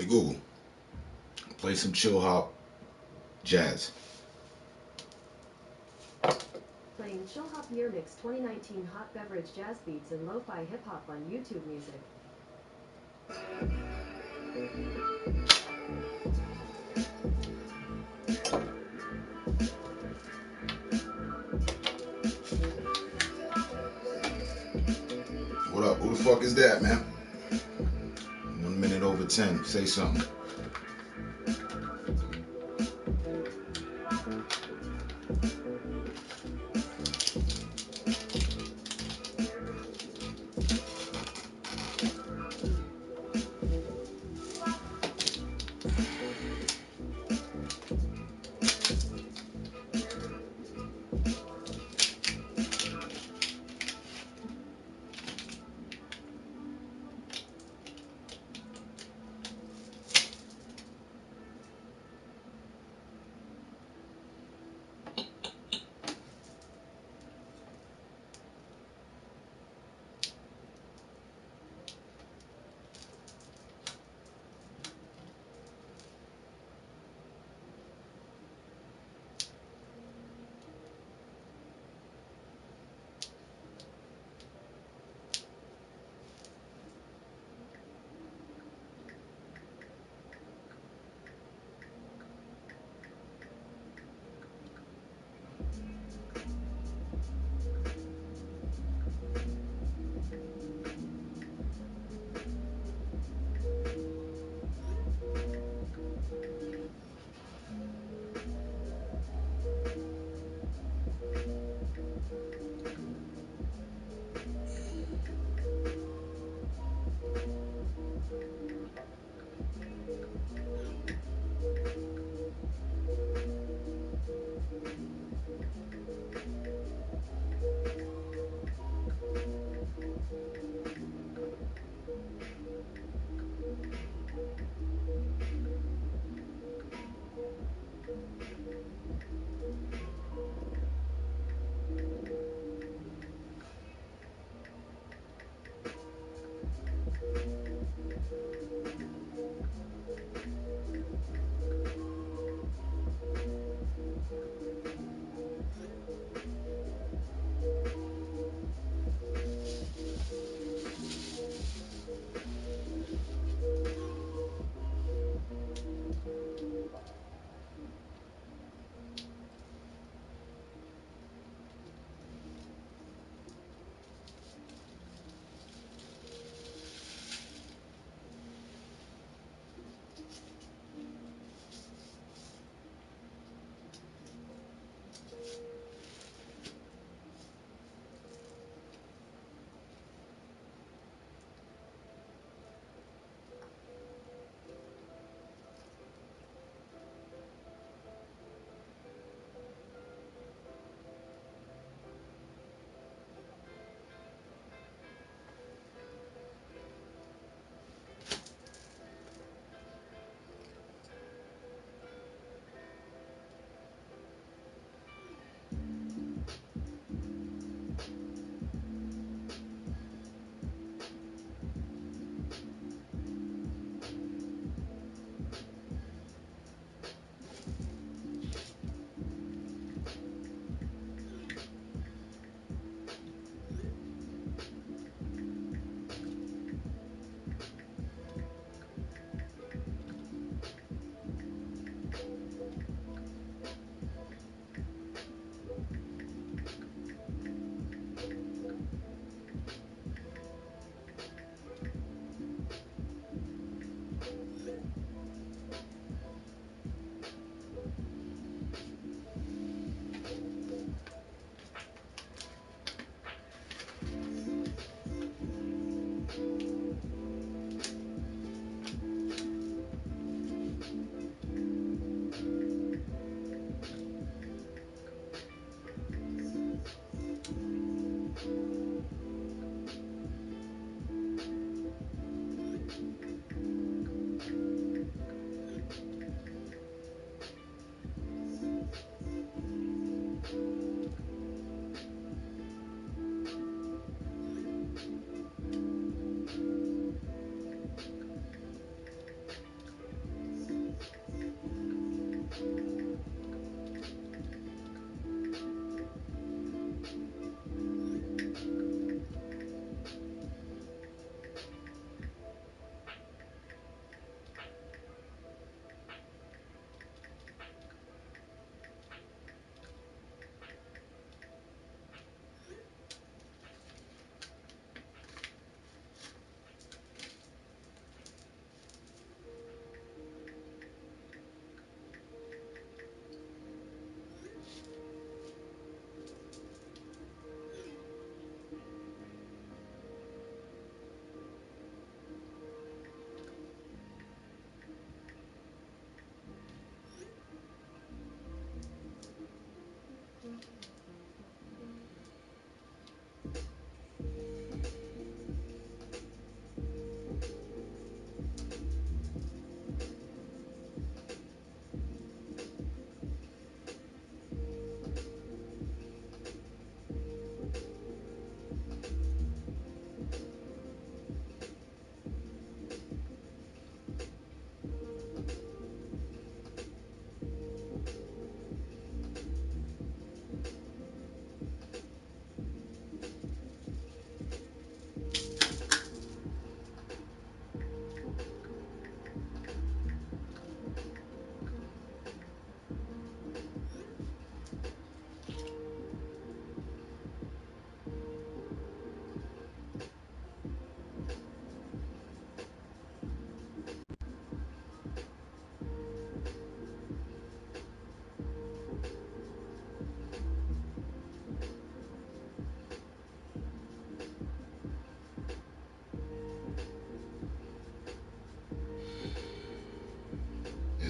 Hey Google, play some chill hop jazz. Playing Chill Hop Year Mix 2019 Hot Beverage Jazz Beats and Lo-Fi Hip Hop on YouTube Music. What up? Who the fuck is that, man? 1 minute over 10. Say something.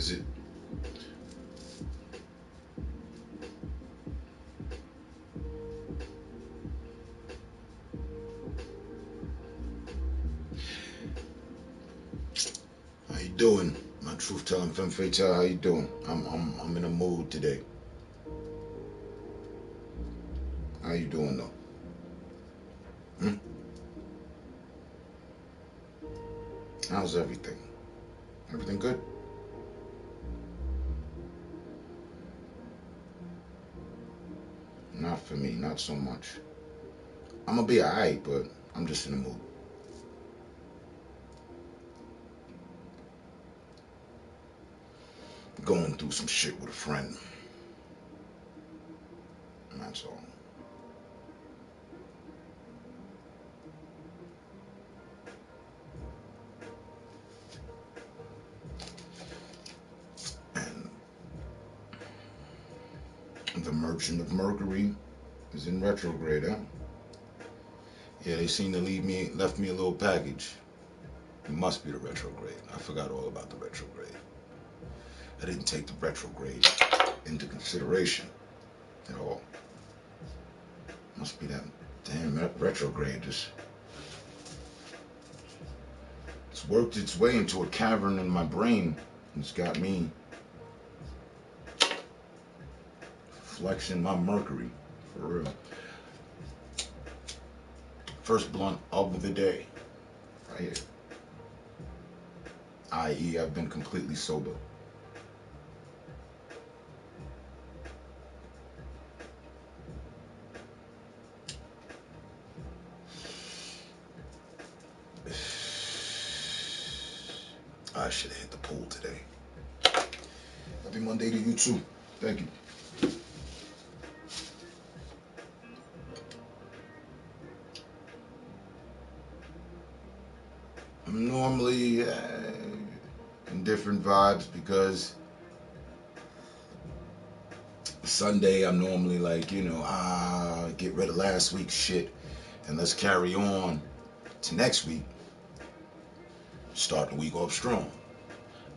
Is it? How you doing? My truth telling femme fatale. How you doing? I'm in a mood today. How you doing though? Hmm? How's everything? Everything good? Not for me, not so much. I'm gonna be alright, but I'm just in the mood. Going through some shit with a friend. That's all. And the Merchant of Mercury is in retrograde, huh? Yeah, they seem to left me a little package. It must be the retrograde. I forgot all about the retrograde. I didn't take the retrograde into consideration at all. Must be that damn retrograde. It's worked its way into a cavern in my brain. It's got me flexing my Mercury, for real. First blunt of the day, right here. I.e., I've been completely sober. I should have hit the pool today. Happy Monday to you too. Thank you. I'm normally in different vibes because Sunday I'm normally like, get rid of last week's shit and let's carry on to next week. Start the week off strong.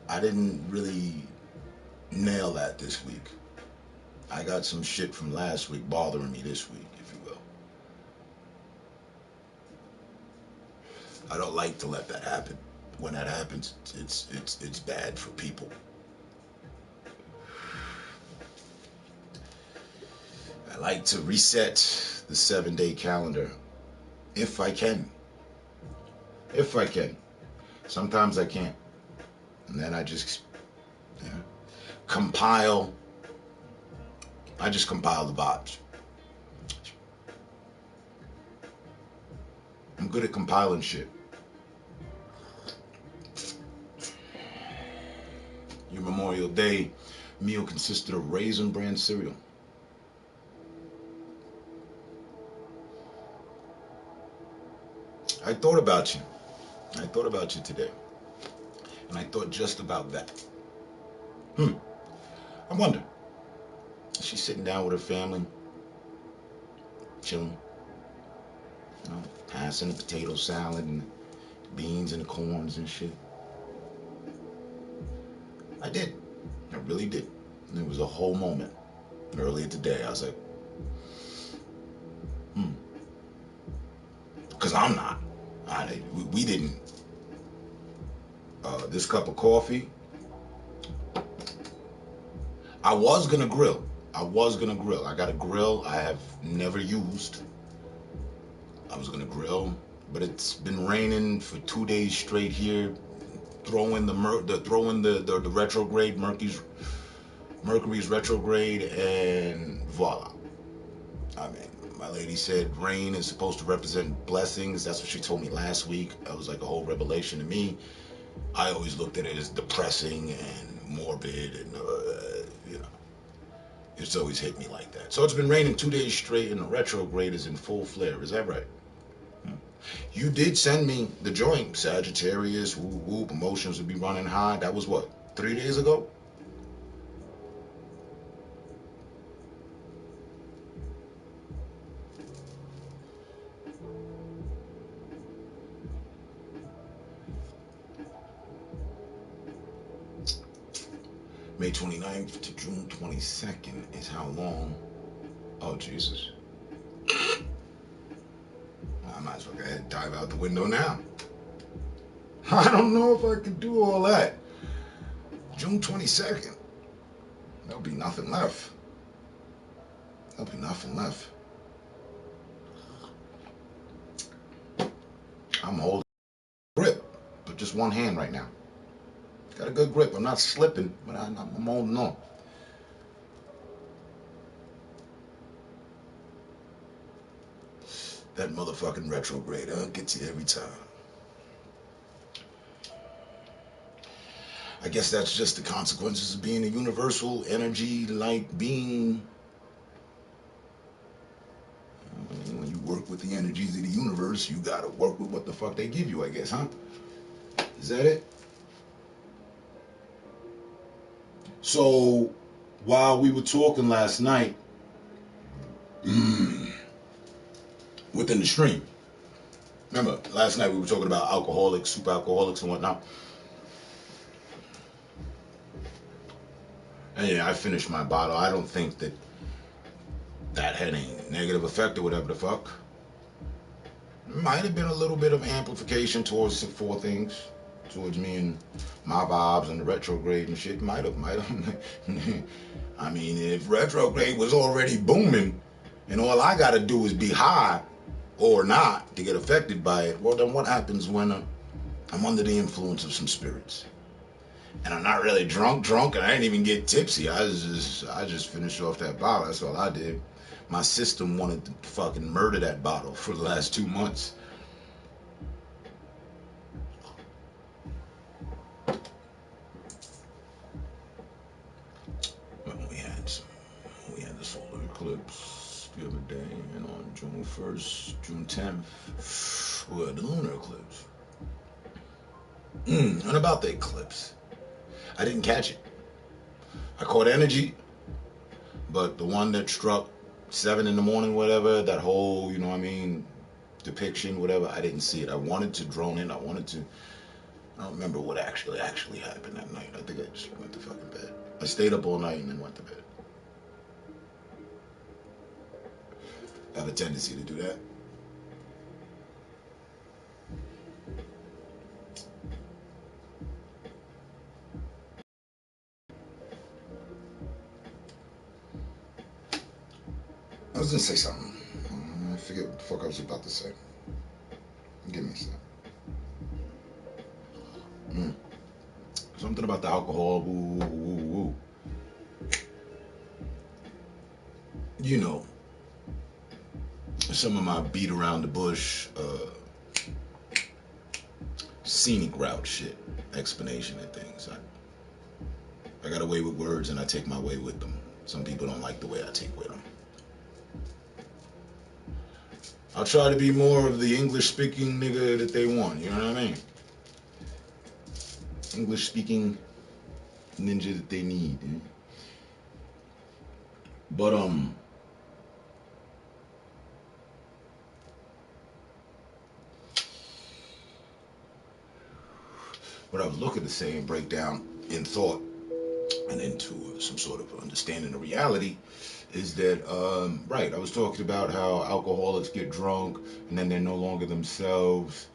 I didn't really nail that this week. I got some shit from last week bothering me this week, if you will. I don't like to let that happen. When that happens, it's bad for people. I like to reset the 7-day calendar if I can. If I can. Sometimes I can't. And then I just compile. I just compile the vibes. I'm good at compiling shit. Your Memorial Day meal consisted of Raisin Bran cereal. I thought about you. I thought about you today. And I thought just about that. I wonder. She's sitting down with her family, chilling, passing the potato salad and the beans and the corns and shit. I did. I really did. And it was a whole moment earlier today. I was like, because I'm not. We didn't. This cup of coffee. I was gonna grill. I got a grill I have never used. I was gonna grill, but it's been raining for 2 days straight here. Throw in the retrograde, Mercury's retrograde, and voila. I mean, my lady said rain is supposed to represent blessings. That's what she told me last week. That was like a whole revelation to me. I always looked at it as depressing and morbid, and it's always hit me like that. So it's been raining 2 days straight, and the retrograde is in full flare. Is that right? You did send me the joint, Sagittarius, whoop whoop, emotions would be running high. That was what, 3 days ago? May 29th to June 22nd is how long? Oh, Jesus. I might as well go ahead and dive out the window now. I don't know if I can do all that. June 22nd. There'll be nothing left. There'll be nothing left. I'm holding grip, but just one hand right now. Got a good grip. I'm not slipping, but I'm holding on. That motherfucking retrograde, gets you every time. I guess that's just the consequences of being a universal energy like being. When you work with the energies of the universe, you gotta work with what the fuck they give you, I guess, huh? Is that it? So, while we were talking last night, within the stream, remember, last night we were talking about alcoholics, super alcoholics, and whatnot. And yeah, I finished my bottle. I don't think that had any negative effect or whatever the fuck. Might have been a little bit of amplification towards four things, towards me and my vibes and the retrograde and shit. Might have. I mean, if retrograde was already booming, and all I gotta do is be high or not to get affected by it, well, then what happens when I'm under the influence of some spirits? And I'm not really drunk, and I didn't even get tipsy. I just finished off that bottle. That's all I did. My system wanted to fucking murder that bottle for the last 2 months. We had the solar eclipse the other day, and on June 1st, June 10th, we had the lunar eclipse. And about the eclipse, I didn't catch it. I caught energy, but the one that struck 7 in the morning, whatever, that whole, you know what I mean, depiction, whatever, I didn't see it. I wanted to drone in. I don't remember what actually happened that night. I think I just went to fucking bed. I stayed up all night and then went to bed. I have a tendency to do that. I was gonna say something. I forget what the fuck I was about to say. Give me a sec. Something about the alcohol. Woo. You know, some of my beat around the bush, scenic route shit, explanation and things. I got away with words and I take my way with them. Some people don't like the way I take with them. I'll try to be more of the English speaking nigga that they want, you know what I mean? English speaking ninja that they need. Eh? But what I was looking to say and break down in thought and into some sort of understanding of reality is that, right, I was talking about how alcoholics get drunk and then they're no longer themselves.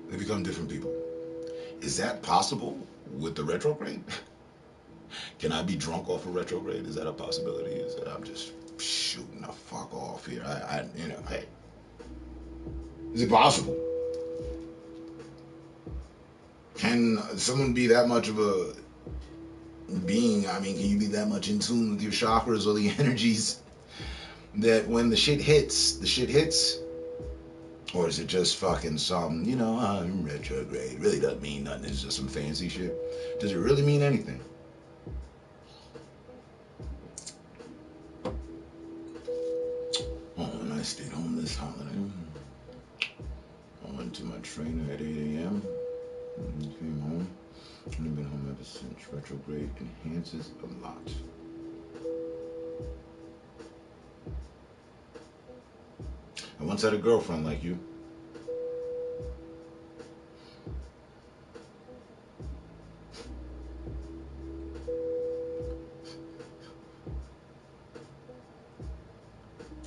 They become different people. Is that possible with the retrograde? Can I be drunk off a retrograde? Is that a possibility? Is that I'm just shooting the fuck off here? Hey, is it possible? Can someone be that much of a being? I mean, can you be that much in tune with your chakras or the energies that when the shit hits? Or is it just fucking some, I'm retrograde. It really doesn't mean nothing. It's just some fancy shit. Does it really mean anything? Oh, and I stayed home this holiday. I went to my trainer at 8 a.m. Came home. I've been home ever since. Retrograde enhances a lot. I once had a girlfriend like you.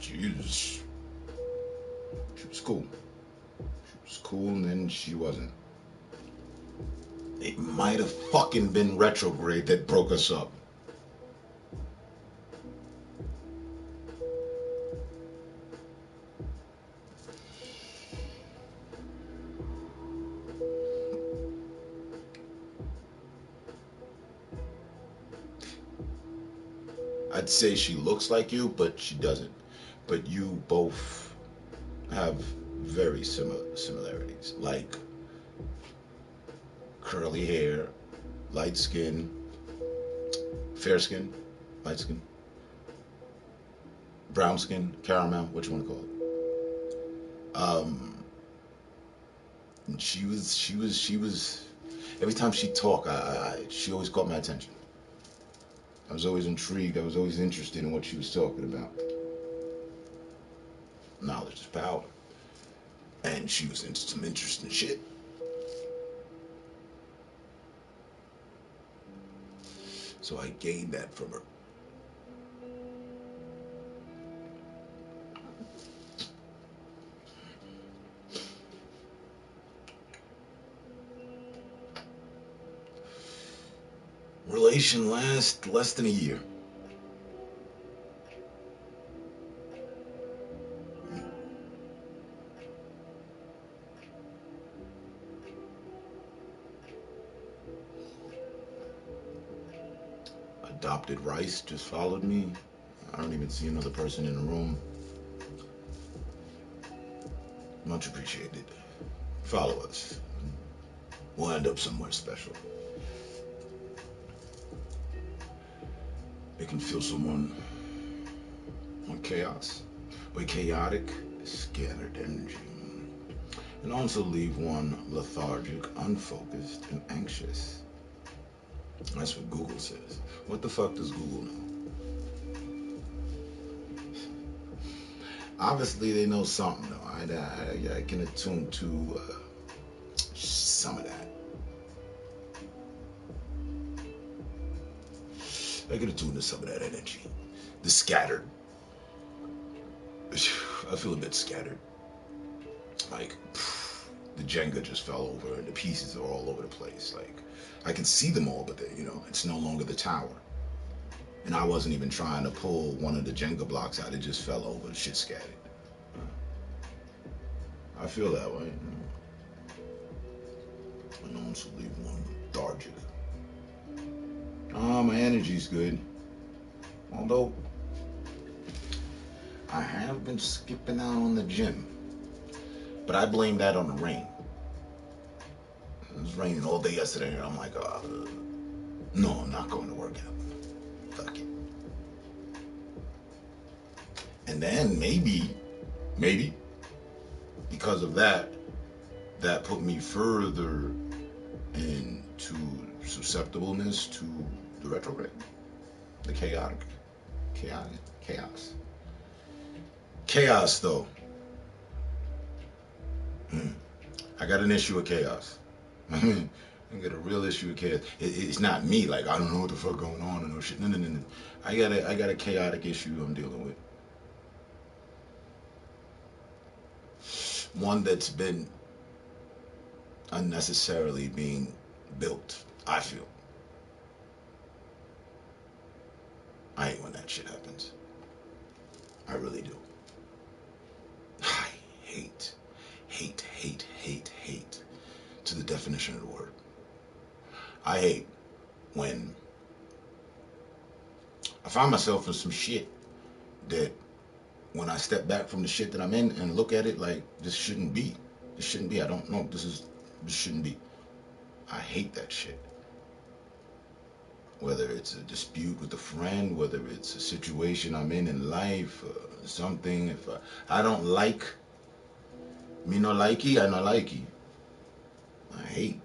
She was, she was cool. She was cool, and then she wasn't. It might have fucking been retrograde that broke us up. I'd say she looks like you, but she doesn't. But you both have very similar similarities, like curly hair, light skin, fair skin, light skin, brown skin, caramel, what you want to call it. She was. Every time she talked, she always caught my attention. I was always intrigued. I was always interested in what she was talking about. Knowledge is power, and she was into some interesting shit. So I gained that from her. Relation last less than a year. Adopted Rice just followed me. I don't even see another person in the room. Much appreciated. Follow us. We'll end up somewhere special. It can feel someone on chaos or chaotic, scattered energy. And also leave one lethargic, unfocused, and anxious. That's what Google says. What the fuck does Google know? Obviously, they know something, though. I can attune to some of that. I can attune to some of that energy. The scattered. I feel a bit scattered. Like, the Jenga just fell over and the pieces are all over the place. Like, I can see them all, but it's no longer the tower. And I wasn't even trying to pull one of the Jenga blocks out. It just fell over. Shit scattered. I feel that way. I know to leave one lethargic. My energy's good. Although, I have been skipping out on the gym. But I blame that on the rain. It was raining all day yesterday, and I'm like, no, I'm not going to work out. Fuck it. And then maybe, because of that put me further into susceptibleness to the retrograde, the chaos. Chaos, though. I got an issue with chaos. I got a real issue with chaos. It's not me. Like, I don't know what the fuck going on and no shit. No. I got a chaotic issue I'm dealing with. One that's been unnecessarily being built, I feel. I hate when that shit happens. I really do. I hate to the definition of the word. I hate when I find myself in some shit that when I step back from the shit that I'm in and look at it like this shouldn't be. This shouldn't be. I don't know. This shouldn't be. I hate that shit. Whether it's a dispute with a friend, whether it's a situation I'm in life, something. If I don't like, me no likey, I no likey. I hate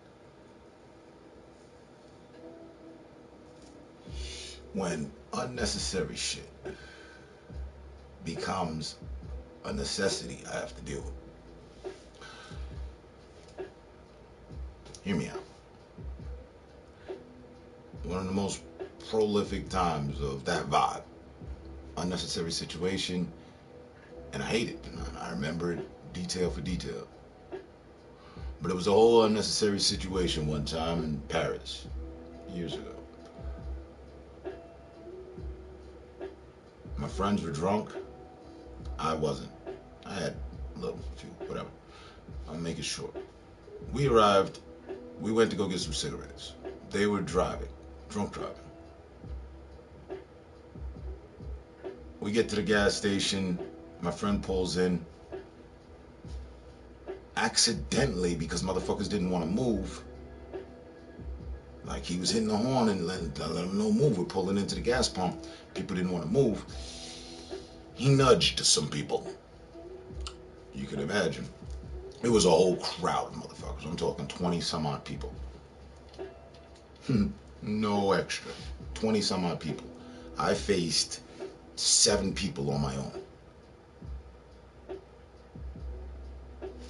when unnecessary shit becomes a necessity I have to deal with. Hear me out. One of the most prolific times of that vibe, unnecessary situation, And I hate it. And I remember it detail for detail. But it was a whole unnecessary situation one time in Paris, years ago. My friends were drunk. I wasn't. I had a little few, whatever. I'll make it short. We arrived. We went to go get some cigarettes. They were driving, drunk driving. We get to the gas station. My friend pulls in. Accidentally, because motherfuckers didn't want to move. Like he was hitting the horn and let them know move. We're pulling into the gas pump. People didn't want to move. He nudged some people. You can imagine. It was a whole crowd of motherfuckers. I'm talking 20 some odd people. No extra. 20 some odd people. I faced 7 people on my own.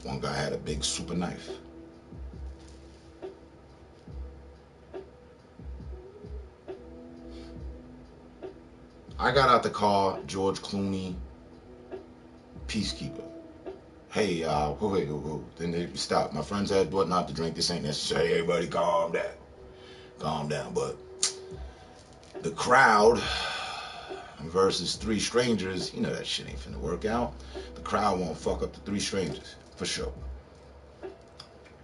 One guy had a big super knife. I got out the car, George Clooney, peacekeeper. Hey, wait. Then they stopped. My friends had what not to drink. This ain't necessary. Hey, everybody, calm down. Calm down. But the crowd versus 3 strangers, you know that shit ain't finna work out. The crowd won't fuck up the 3 strangers, for sure.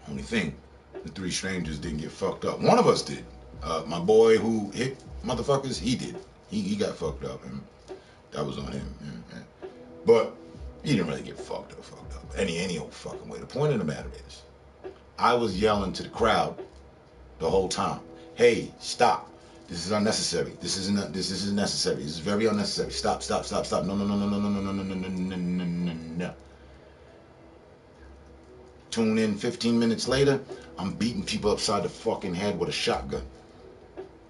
Only thing, the 3 strangers didn't get fucked up. One of us did. My boy who hit motherfuckers, he did. He got fucked up, and that was on him. Yeah. But he didn't really get fucked up. Any old fucking way. The point of the matter is, I was yelling to the crowd the whole time. Hey, stop. This is unnecessary. This isn't necessary. This is very unnecessary. Stop. No. Tune in 15 minutes later, I'm beating people upside the fucking head with a shotgun.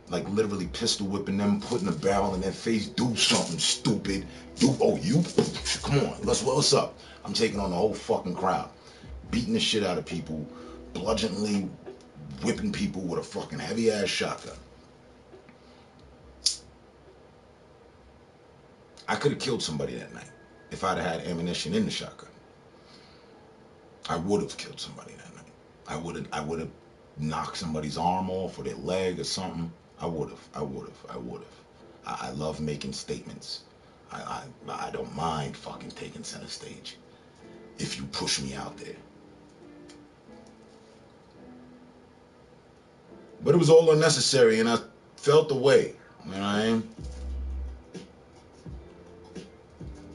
Like literally pistol whipping them, putting a barrel in their face. Do something stupid. You? Come on, what's up? I'm taking on the whole fucking crowd. Beating the shit out of people. Bludgeoningly whipping people with a fucking heavy ass shotgun. I could have killed somebody that night if I'd have had ammunition in the shotgun. I would have killed somebody that night. I would have knocked somebody's arm off or their leg or something. I would have. I love making statements. I don't mind fucking taking center stage if you push me out there. But it was all unnecessary, and I felt the way. You know what I mean?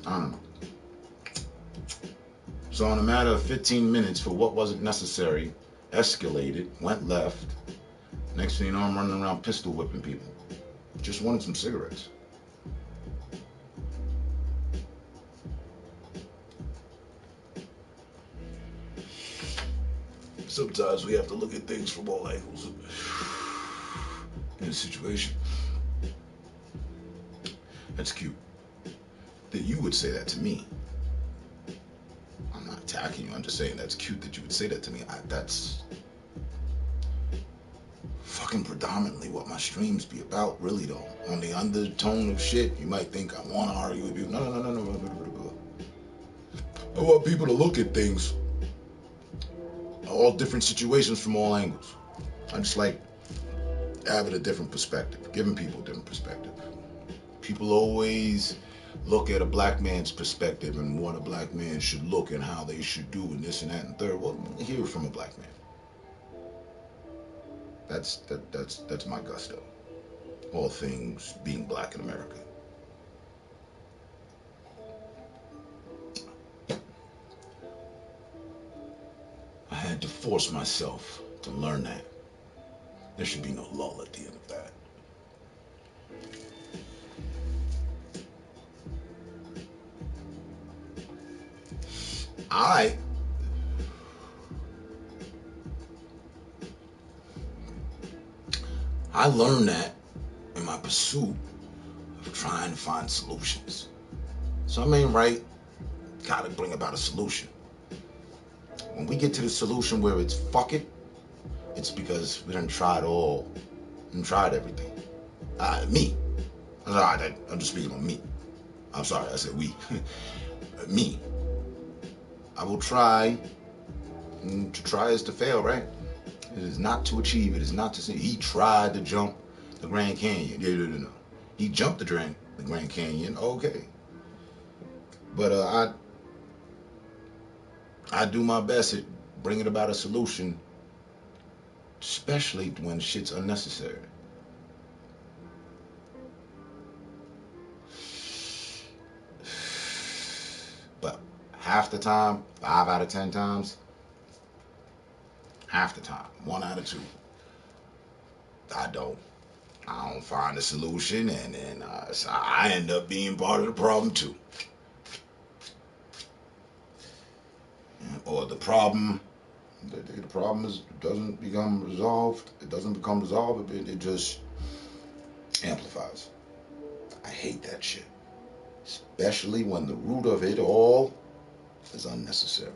I don't know. So in a matter of 15 minutes, for what wasn't necessary, escalated, went left. Next thing you know, I'm running around pistol whipping people. Just wanted some cigarettes. Sometimes we have to look at things from all angles in a situation. That's cute. That you would say that to me. I'm not attacking you. I'm just saying that's cute that you would say that to me. That's fucking predominantly what my streams be about, really, though. On the undertone of shit, you might think I want to argue with you. No. I want people to look at things, all different situations from all angles. I just like having a different perspective, giving people a different perspective. People always look at a black man's perspective and what a black man should look and how they should do and this and that and third. Well, hear it from a black man. That's my gusto. All things being black in America. I had to force myself to learn that. There should be no lull at the end of that. I learned that in my pursuit of trying to find solutions. Some ain't right, gotta bring about a solution. When we get to the solution where it's fuck it, it's because we done tried all and tried everything. Me. I'm just speaking on me. I'm sorry, I said we. Me. I will try. To try is to fail, right? It is not to achieve. It is not to see. He tried to jump the Grand Canyon. No. He jumped the Grand Canyon. Okay. But I do my best at bringing about a solution, especially when shit's unnecessary. But half the time, 5 out of 10 times, half the time, 1 out of 2, I don't find a solution, and then so I end up being part of the problem too. Or the problem doesn't become resolved. It doesn't become resolved. It just amplifies. I hate that shit, especially when the root of it all is unnecessary.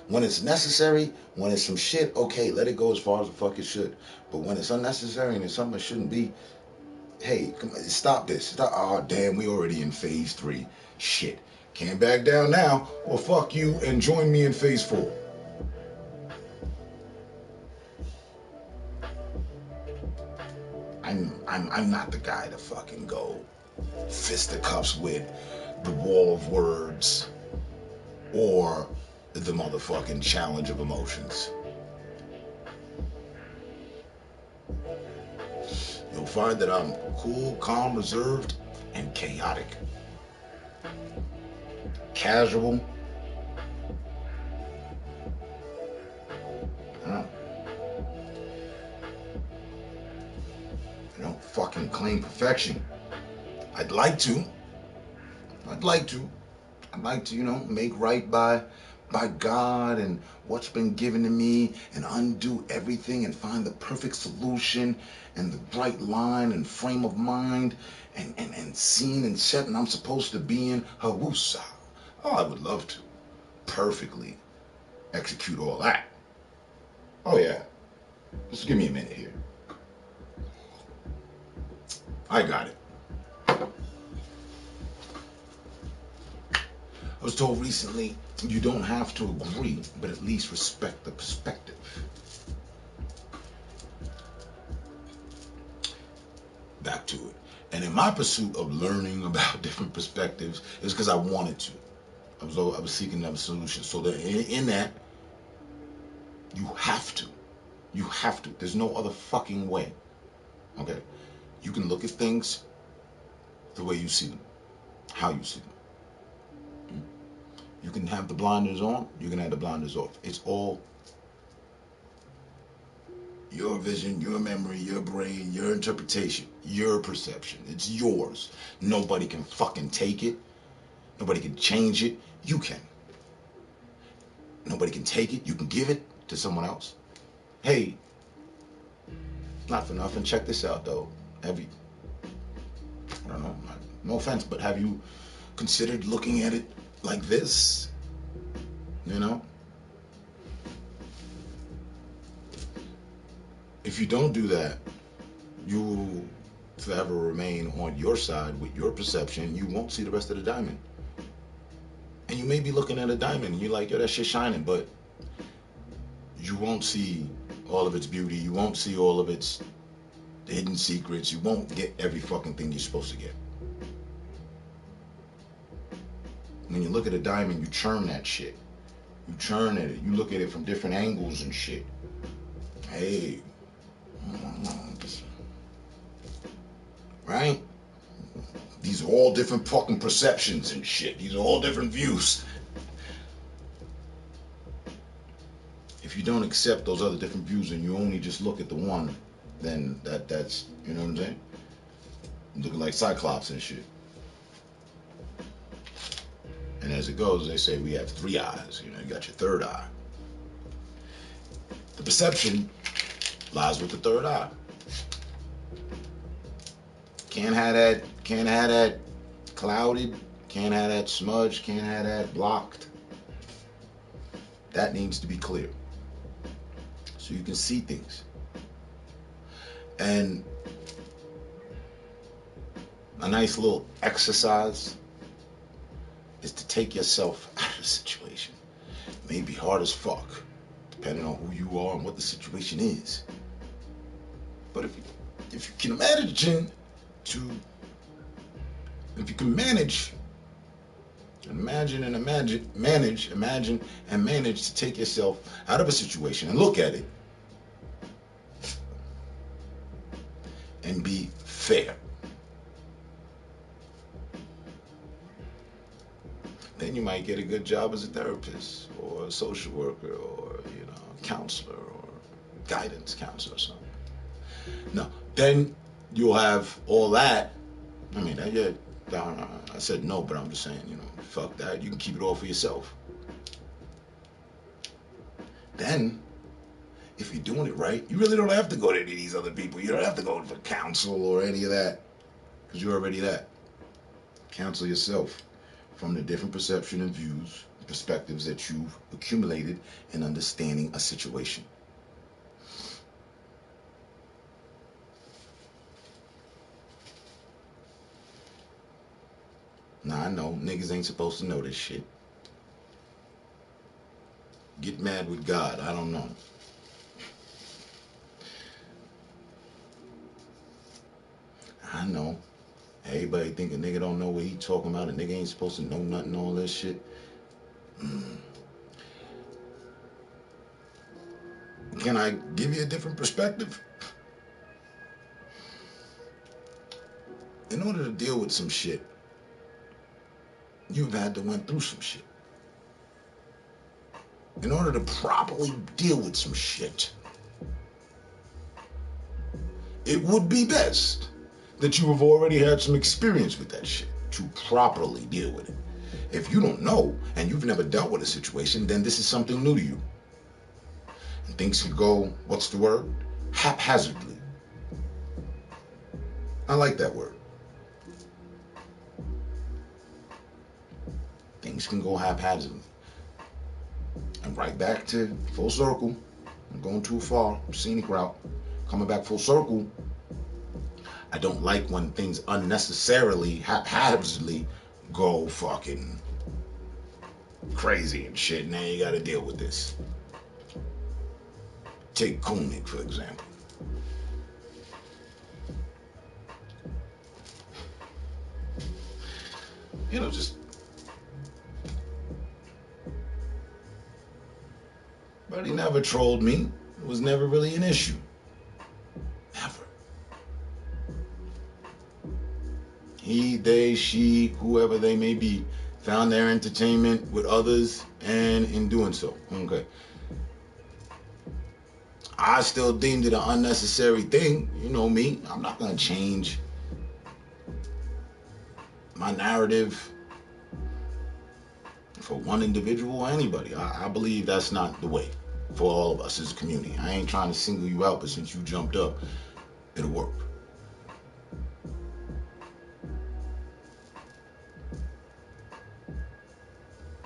When it's necessary, when it's some shit, okay, let it go as far as the fuck it should. But when it's unnecessary and it's something that shouldn't be, hey, come on, stop this. Stop. Oh, damn, we already in phase 3. Shit. Can't back down now. Well, fuck you and join me in phase 4. I'm not the guy to fucking go fisticuffs with the wall of words or the motherfucking challenge of emotions. You'll find that I'm cool, calm, reserved, and chaotic. Casual. I don't fucking claim perfection. I'd like to, make right by God and what's been given to me, and undo everything and find the perfect solution and the right line and frame of mind and scene and setting I'm supposed to be in. Hawusa. Oh, I would love to perfectly execute all that. Oh yeah. Just give me a minute here. I got it. I was told recently, you don't have to agree, but at least respect the perspective. Back to it. And in my pursuit of learning about different perspectives, it's because I wanted to. I was seeking another solution. So that in that, you have to. You have to. There's no other fucking way. Okay? You can look at things the way you see them, how you see them. You can have the blinders on, you can have the blinders off. It's all your vision, your memory, your brain, your interpretation, your perception. It's yours. Nobody can fucking take it. Nobody can change it. You can. Nobody can take it. You can give it to someone else. Hey, not for nothing, check this out though. Have you, I don't know, no offense, but have you considered looking at it like this? You know? If you don't do that, you will forever remain on your side with your perception. You won't see the rest of the diamond. And you may be looking at a diamond and you're like, yo, that shit's shining, but you won't see all of its beauty. You won't see all of its hidden secrets. You won't get every fucking thing you're supposed to get. When you look at a diamond, you churn that shit. You churn at it. You look at it from different angles and shit. Hey. Right? These are all different fucking perceptions and shit. These are all different views. If you don't accept those other different views and you only just look at the one, then that's, you know what I'm saying? Looking like Cyclops and shit. And as it goes, they say we have 3 eyes. You know, you got your third eye. The perception lies with the third eye. Can't have that clouded, can't have that smudged, can't have that blocked. That needs to be clear. So you can see things. And a nice little exercise is to take yourself out of the situation. It may be hard as fuck, depending on who you are and what the situation is. But if you can to if you can manage to take yourself out of a situation and look at it and be fair, then you might get a good job as a therapist or a social worker or counselor or guidance counselor or something. No, then you'll have all that. I mean, yeah, I said no, but I'm just saying, fuck that. You can keep it all for yourself. Then, if you're doing it right, you really don't have to go to any of these other people. You don't have to go for counsel or any of that, because you're already that. Counsel yourself from the different perception and views, perspectives that you've accumulated in understanding a situation. Now, I know niggas ain't supposed to know this shit. Get mad with God. I don't know. I know. Everybody think a nigga don't know what he talking about. A nigga ain't supposed to know nothing, all this shit. Can I give you a different perspective? In order to deal with some shit, you've had to went through some shit. In order to properly deal with some shit, it would be best that you have already had some experience with that shit to properly deal with it. If you don't know and you've never dealt with a situation, then this is something new to you. And things can go, what's the word? Haphazardly. I like that word. Things can go haphazardly. And right back to full circle. I'm going too far, scenic route. Coming back full circle. I don't like when things unnecessarily, haphazardly go fucking crazy and shit. Now you gotta deal with this. Take Koenig, for example. Just... But he never trolled me. It was never really an issue. Never. He, they, she, whoever they may be, found their entertainment with others, and in doing so. Okay. I still deemed it an unnecessary thing. You know me. I'm not going to change my narrative for one individual or anybody. I believe that's not the way for all of us as a community. I ain't trying to single you out, but since you jumped up, it'll work.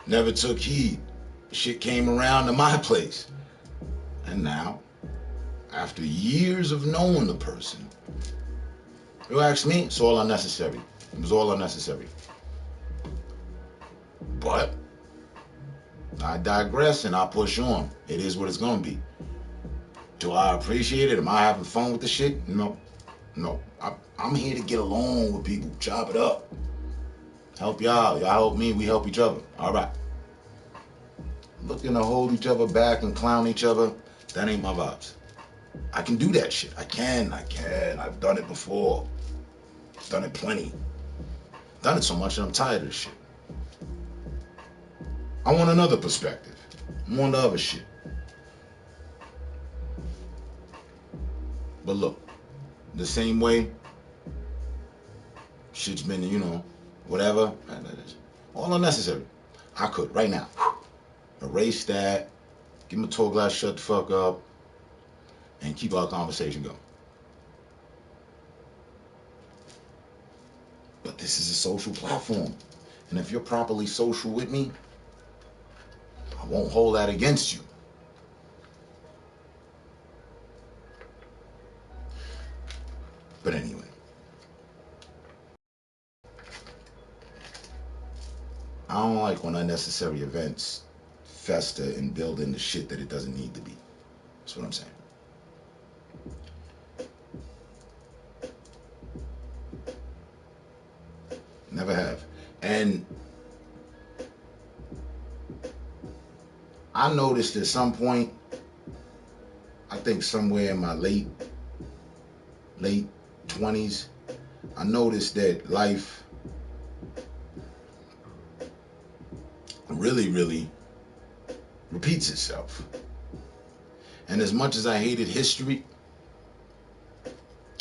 Never took heed. Shit came around to my place. And now, after years of knowing the person, you ask me, it's all unnecessary. It was all unnecessary. But I digress and I push on. It is what it's gonna be. Do I appreciate it? Am I having fun with the shit? No. I'm here to get along with people. Chop it up. Help y'all. Y'all help me. We help each other. All right. Looking to hold each other back and clown each other, that ain't my vibes. I can do that shit. I can. I've done it before. Done it plenty. Done it so much that I'm tired of this shit. I want another perspective. I want the other shit. But look, the same way shit's been, whatever, all unnecessary. I could, right now, erase that, give my tour glass, shut the fuck up, and keep our conversation going. But this is a social platform. And if you're properly social with me, I won't hold that against you. But anyway, don't like when unnecessary events fester and build into shit that it doesn't need to be. That's what I'm saying. Never have. And I noticed at some point, I think somewhere in my late 20s, I noticed that life really repeats itself. And as much as I hated history,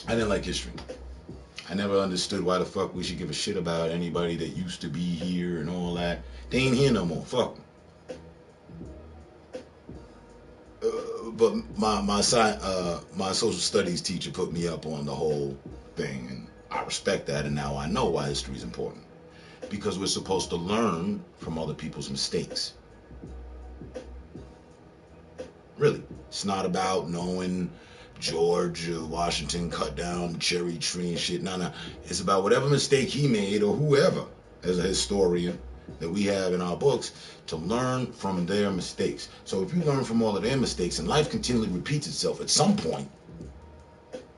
I didn't like history. I never understood why the fuck we should give a shit about anybody that used to be here and all that. They ain't here no more. Fuck them. But my social studies teacher put me up on the whole thing, and I respect that. And now I know why history is important, because we're supposed to learn from other people's mistakes. Really, it's not about knowing George Washington cut down the cherry tree and shit. No. It's about whatever mistake he made, or whoever, as a historian that we have in our books, to learn from their mistakes. So if you learn from all of their mistakes and life continually repeats itself, at some point,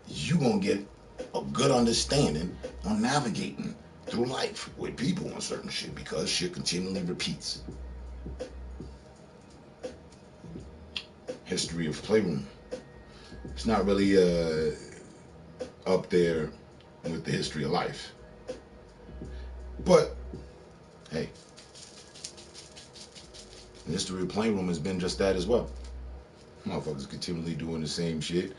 you're going to get a good understanding on navigating through life with people on certain shit, because shit continually repeats. History of Playroom. It's not really up there with the history of life. But, hey, the history of Playroom has been just that as well. Motherfuckers continually doing the same shit.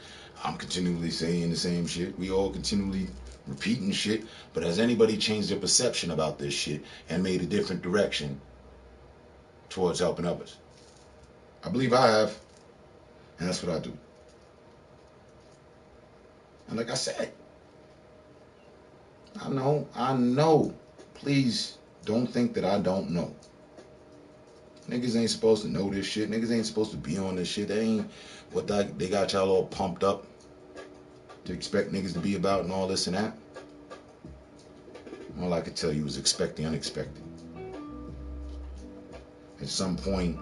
I'm continually saying the same shit. We all continually repeating shit. But has anybody changed their perception about this shit and made a different direction towards helping others? I believe I have. And that's what I do. And like I said, I know. Please don't think that I don't know. Niggas ain't supposed to know this shit. Niggas ain't supposed to be on this shit. They ain't what they got y'all all pumped up to expect niggas to be about and all this and that. All I could tell you is expect the unexpected. At some point,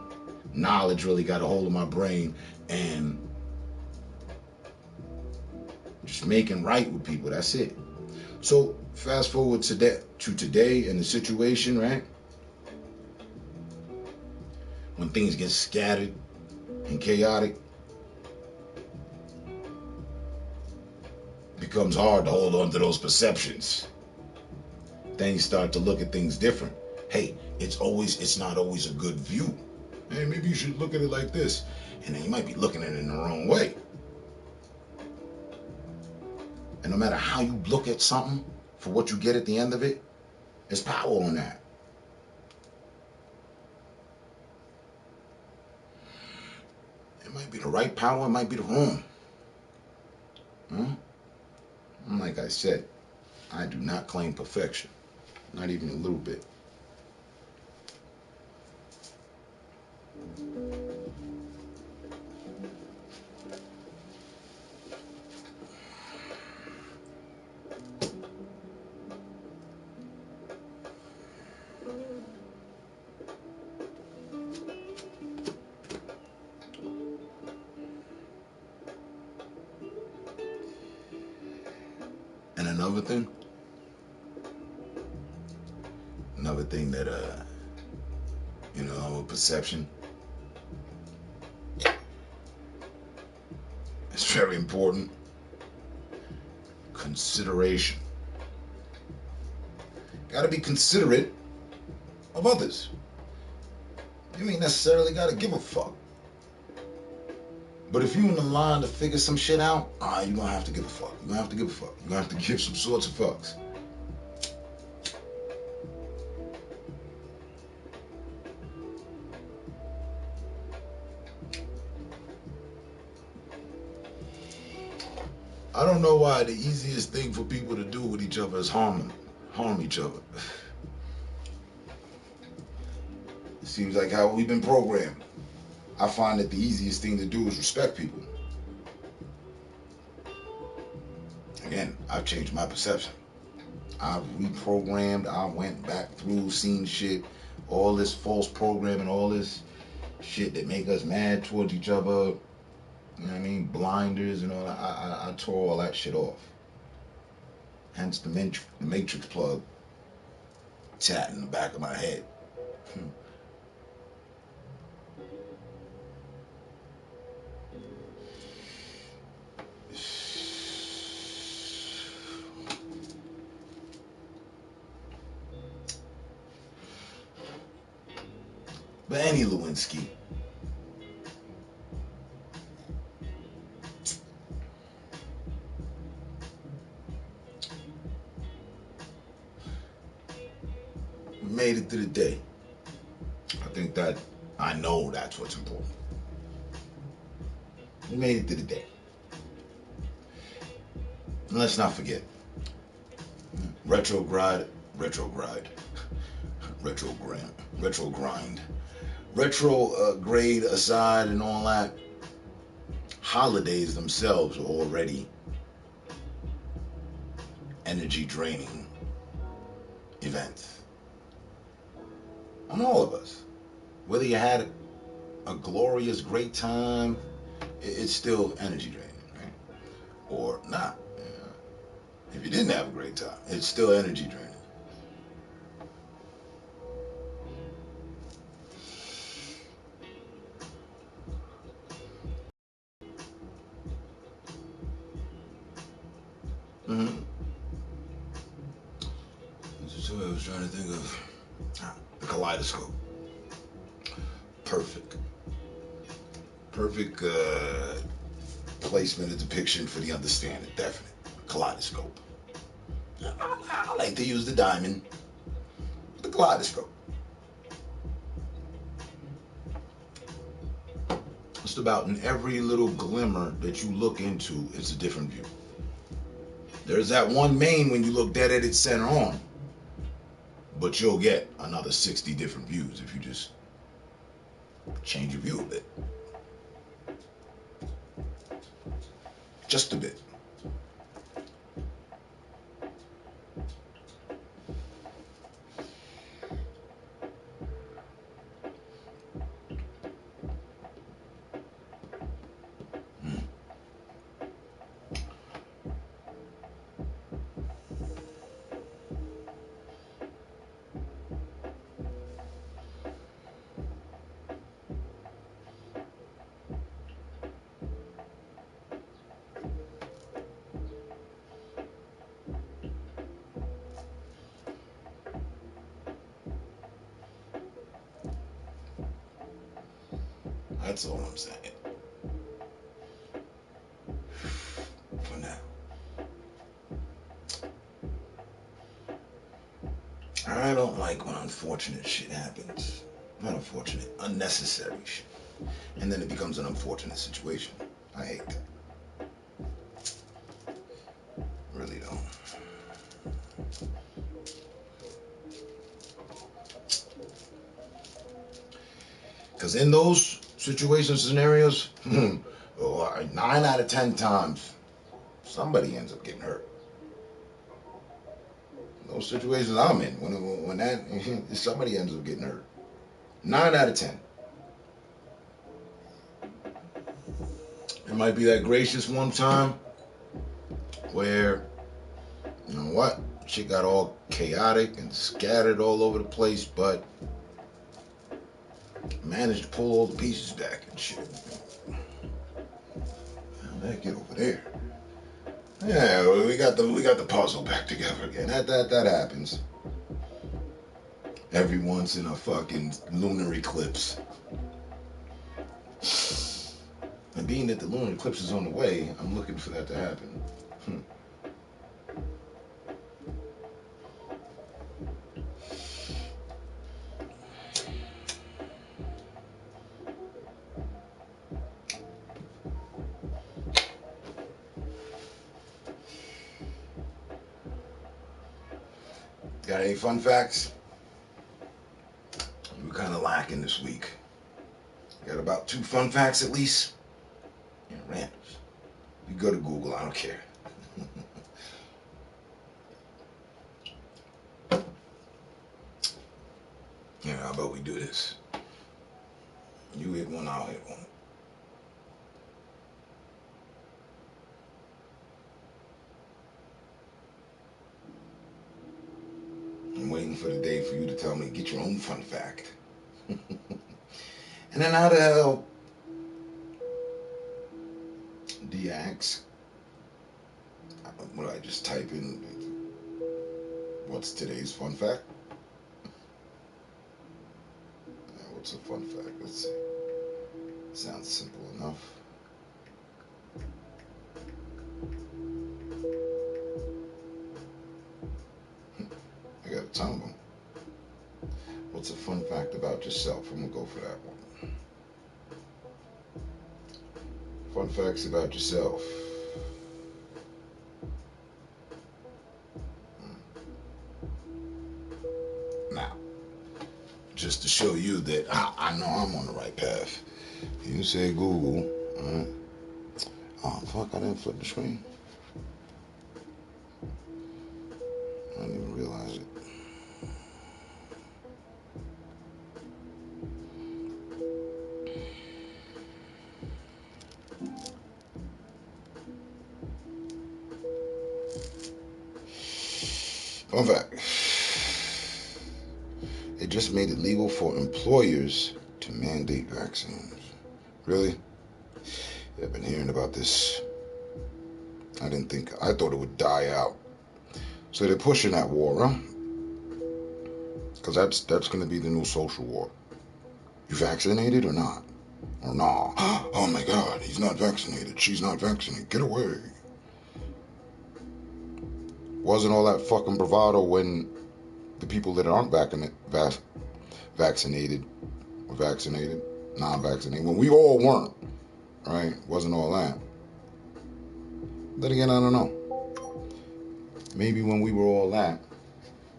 knowledge really got a hold of my brain, and just making right with people. That's it. So fast forward to today and the situation, right? When things get scattered and chaotic, it becomes hard to hold on to those perceptions. Then you start to look at things different. Hey, it's not always a good view. Hey, maybe you should look at it like this. And then you might be looking at it in the wrong way. And no matter how you look at something, for what you get at the end of it, there's power on that. It might be the right power, it might be the wrong. Like I said, I do not claim perfection. Not even a little bit. And another thing that perception, it's very important. Consideration. Gotta be considerate of others. You ain't necessarily gotta give a fuck. But if you in the line to figure some shit out, you're gonna have to give a fuck. You're gonna have to give a fuck. You're gonna have to give some sorts of fucks. I don't know why the easiest thing for people to do with each other is harm each other. It seems like how we've been programmed. I find that the easiest thing to do is respect people. Again, I've changed my perception. I've reprogrammed. I went back through, seen shit, all this false programming, all this shit that make us mad towards each other. You know what I mean? Blinders and all that. I tore all that shit off. Hence the Matrix plug tat in the back of my head. But any Lewinsky. We made it through the day. I think that I know that's what's important. We made it through the day. And let's not forget. Retrograde. Retrograde, retrograde aside and all that, holidays themselves are already energy draining events on all of us. Whether you had a glorious, great time, it's still energy draining, right? Or not. If you didn't have a great time, it's still energy draining. Mm-hmm. So I was trying to think of the kaleidoscope. Perfect placement of depiction for the understanding. Definite kaleidoscope. I like to use the diamond, the kaleidoscope. Just about in every little glimmer that you look into, it's a different view. There's that one main when you look dead at its center on, but you'll get another 60 different views if you just change your view a bit. Just a bit. That's all I'm saying. For now. I don't like when unfortunate shit happens. Not unfortunate, unnecessary shit. And then it becomes an unfortunate situation. I hate that. Really don't. Because in those situations, scenarios, 9 out of 10 times, somebody ends up getting hurt. Those situations I'm in, when that somebody ends up getting hurt. 9 out of 10. It might be that gracious one time where, you know what, shit got all chaotic and scattered all over the place, but managed to pull all the pieces back and shit. Now get over there. Yeah, we got the puzzle back together again. That happens every once in a fucking lunar eclipse. And being that the lunar eclipse is on the way, I'm looking for that to happen. Got any fun facts? We're kind of lacking this week. Got about 2 fun facts at least. Yeah, randoms. You go to Google, I don't care. Yeah, about we do this? You hit one, I'll hit one. I'm waiting for the day for you to tell me, get your own fun fact. And then how the hell do you ask? What I just type in, what's today's fun fact? What's a fun fact? Let's see. Sounds simple enough. I got a ton of them. What's a fun fact about yourself? I'm gonna go for that one. Fun facts about yourself. Now, just to show you that I know I'm on the right path. You say Google, alright? Oh fuck, I didn't flip the screen. I didn't even realize it. Fun fact. They just made it legal for employers to mandate vaccines. Really? Yeah, I've been hearing about this. I thought it would die out. So they're pushing that war, huh? Because that's going to be the new social war. You vaccinated or not? Or nah? Oh my God, he's not vaccinated. She's not vaccinated. Get away. Wasn't all that fucking bravado when the people that aren't vaccinated were vaccinated, non-vaccinated, when we all weren't, right? Wasn't all that. Then again, I don't know. Maybe when we were all that,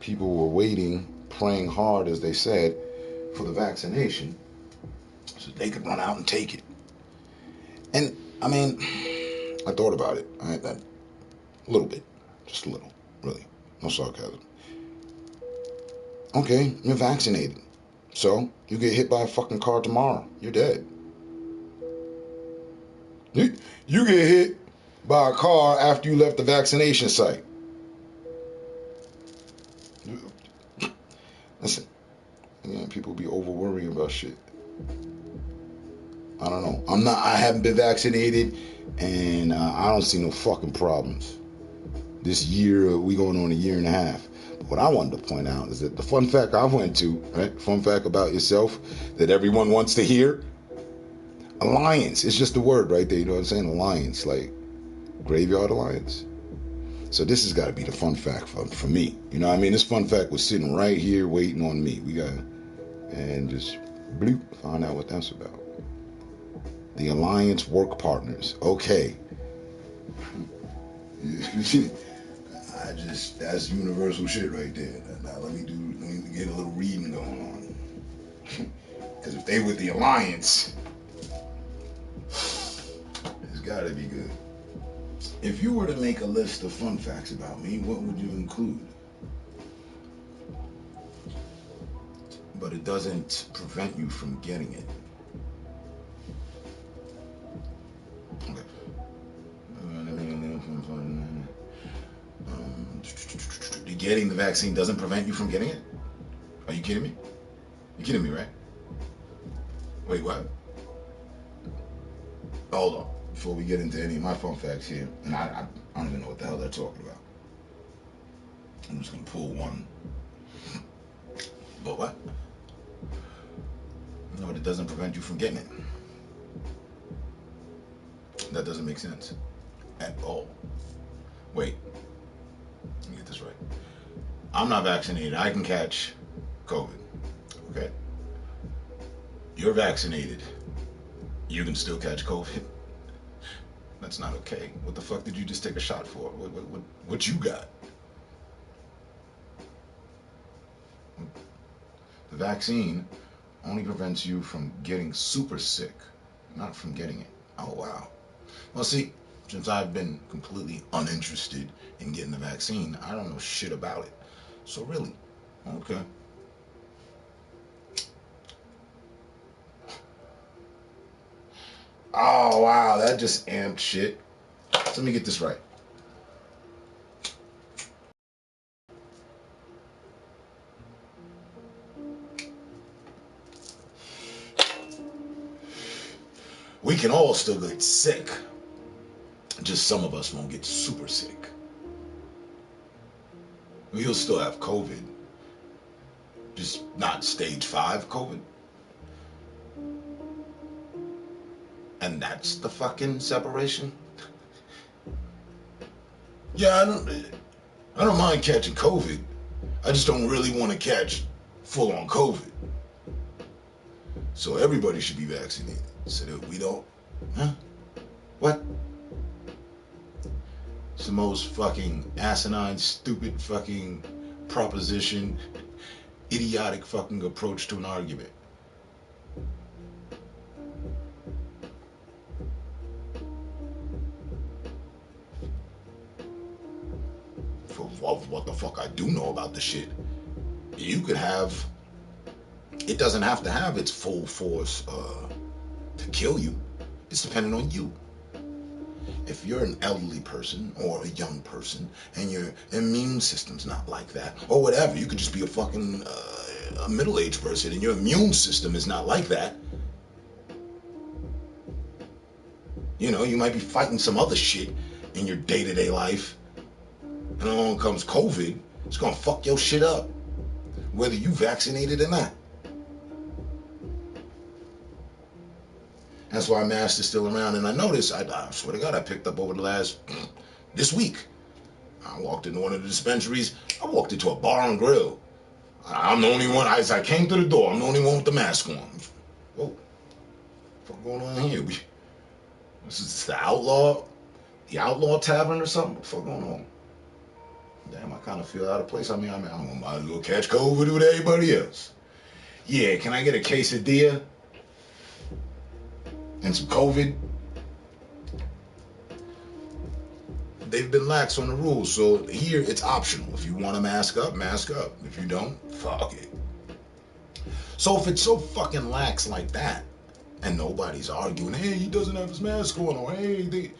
people were waiting, praying hard, as they said, for the vaccination so they could run out and take it. And, I mean, I thought about it. A little bit. Just a little. Really. No sarcasm. Okay, you're vaccinated. So, you get hit by a fucking car tomorrow. You're dead. You get hit by a car after you left the vaccination site. Listen, people be over worrying about shit. I don't know. I haven't been vaccinated, and I don't see no fucking problems. This year, we going on a year and a half. But what I wanted to point out is that the fun fact I went to, right? Fun fact about yourself that everyone wants to hear. Alliance. It's just a word right there. You know what I'm saying? Alliance, like Graveyard Alliance. So this has got to be the fun fact for me. You know what I mean? This fun fact was sitting right here waiting on me. We got and just bloop, find out what that's about. The Alliance Work Partners. Okay. That's universal shit right there. Now let me get a little reading going on. Because if they with the Alliance, it's gotta be good. If you were to make a list of fun facts about me, what would you include? But it doesn't prevent you from getting it. Okay. Getting the vaccine doesn't prevent you from getting it? Are you kidding me? You're kidding me, right? Wait, what? Hold on. Before we get into any of my fun facts here, and I don't even know what the hell they're talking about. I'm just going to pull one. But what? No, but it doesn't prevent you from getting it. That doesn't make sense at all. Wait. Let me get this right. I'm not vaccinated. I can catch COVID. Okay? You're vaccinated. You can still catch COVID. That's not okay. What the fuck did you just take a shot for? What you got? The vaccine only prevents you from getting super sick, not from getting it. Oh, wow. Well, see, since I've been completely uninterested in getting the vaccine, I don't know shit about it. So really, okay. Oh, wow, that just amped shit. So let me get this right. We can all still get sick. Just some of us won't get super sick. We'll still have COVID. Just not stage 5 COVID. And that's the fucking separation? Yeah, I don't mind catching COVID. I just don't really want to catch full on COVID. So everybody should be vaccinated. So that we don't. Huh? What? It's the most fucking asinine, stupid fucking proposition, idiotic fucking approach to an argument. For what the fuck I do know about the shit, you could have. It doesn't have to have its full force to kill you. It's dependent on you. If you're an elderly person or a young person and your immune system's not like that, or whatever, you could just be a fucking a middle-aged person and your immune system is not like that. You know, you might be fighting some other shit in your day-to-day life, and along comes COVID. It's gonna fuck your shit up, whether you vaccinated or not. That's why masks are still around. And I noticed, I swear to God, I picked up over the last, this week. I walked into one of the dispensaries. I walked into a bar and grill. I'm the only one, as I came to the door, I'm the only one with the mask on. Whoa, what's going on here? This is the Outlaw Tavern or something? What the fuck going on? Damn, I kind of feel out of place. I mean, I might as well catch COVID with everybody else. Yeah, can I get a quesadilla? And some COVID? They've been lax on the rules, so here it's optional. If you want to mask up, mask up. If you don't, fuck it. So if it's so fucking lax like that, and nobody's arguing, hey, he doesn't have his mask on, or hey,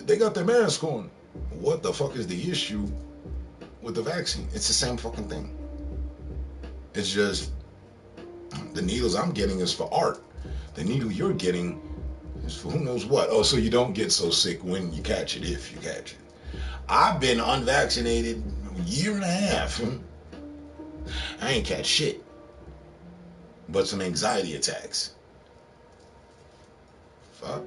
they got their mask on. What the fuck is the issue with the vaccine? It's the same fucking thing. It's just the needles I'm getting is for art. The needle you're getting is for who knows what. Oh, so you don't get so sick when you catch it, if you catch it. I've been unvaccinated a year and a half. I ain't catch shit, but some anxiety attacks. Fuck.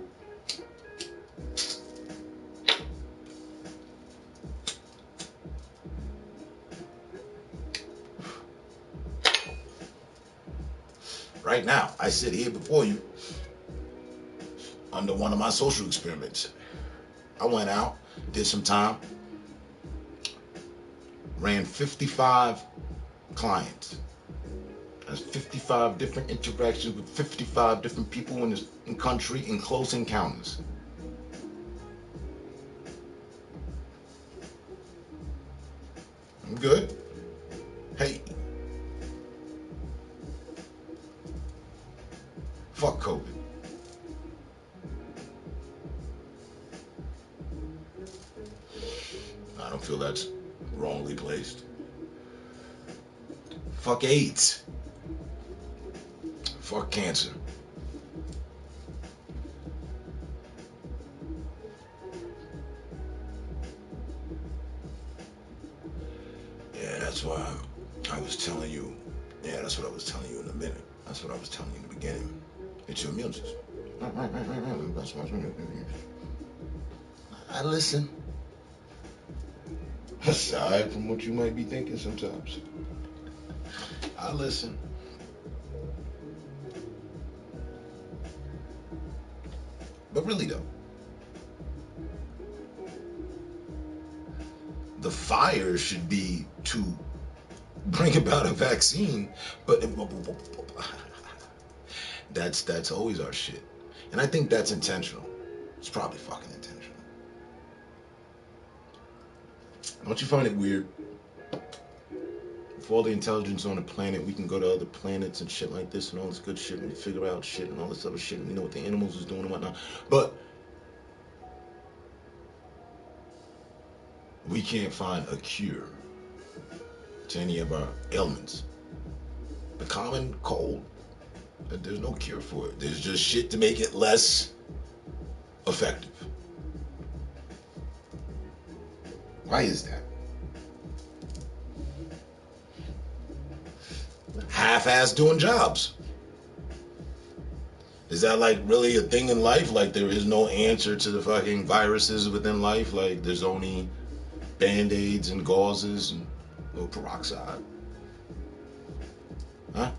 Right now, I sit here before you under one of my social experiments. I went out, did some time, ran 55 clients. That's 55 different interactions with 55 different people in this country in close encounters. I'm good. Hey, fuck COVID. I don't feel that's wrongly placed. Fuck AIDS. Fuck cancer. Yeah, that's why I was telling you. Yeah, that's what I was telling you in a minute. That's what I was telling you in the beginning. It's your immune system. That's why I listen. Aside from what you might be thinking sometimes. I listen. But really though, the fire should be to bring about a vaccine, but that's always our shit. And I think that's intentional. It's probably fucking intentional. Don't you find it weird? for all the intelligence on the planet, we can go to other planets and shit like this and all this good shit and figure out shit and all this other shit and we know what the animals is doing and whatnot. But we can't find a cure to any of our ailments. The common cold, there's no cure for it. There's just shit to make it less effective. Why is that? Half-ass doing jobs. Is that like really a thing in life? Like there is no answer to the fucking viruses within life? Like there's only Band-Aids and gauzes and little peroxide? Huh?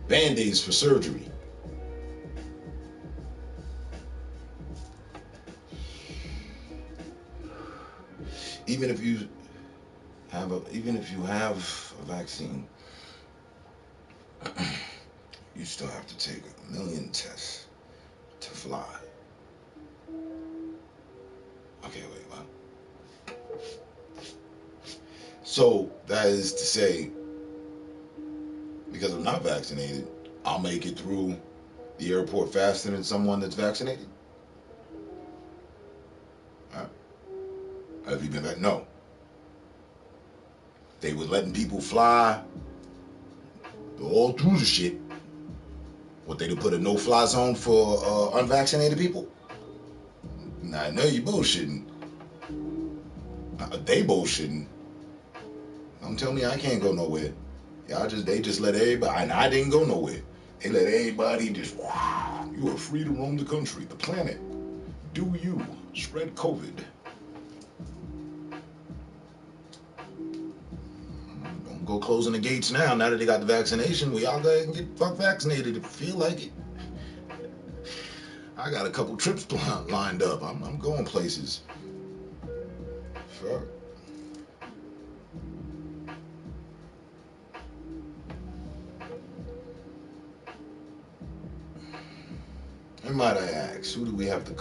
Band-Aids for surgery. Even if you have a vaccine, you still have to take 1,000,000 tests to fly. Okay, wait, what? So that is to say, because I'm not vaccinated, I'll make it through the airport faster than someone that's vaccinated? Huh? Have you been back? No. They were letting people fly all through the shit. What, they'd put a no-fly zone for unvaccinated people? Nah, I know you bullshitting. They bullshitting. Don't tell me I can't go nowhere. They just let everybody, and I didn't go nowhere. They let everybody just, you are free to roam the country, the planet. Do you spread COVID? Don't go closing the gates now. Now that they got the vaccination, we all go and get fuck vaccinated if you feel like it. I got a couple trips lined up. I'm going places. Fuck. And might I ask, who do we have the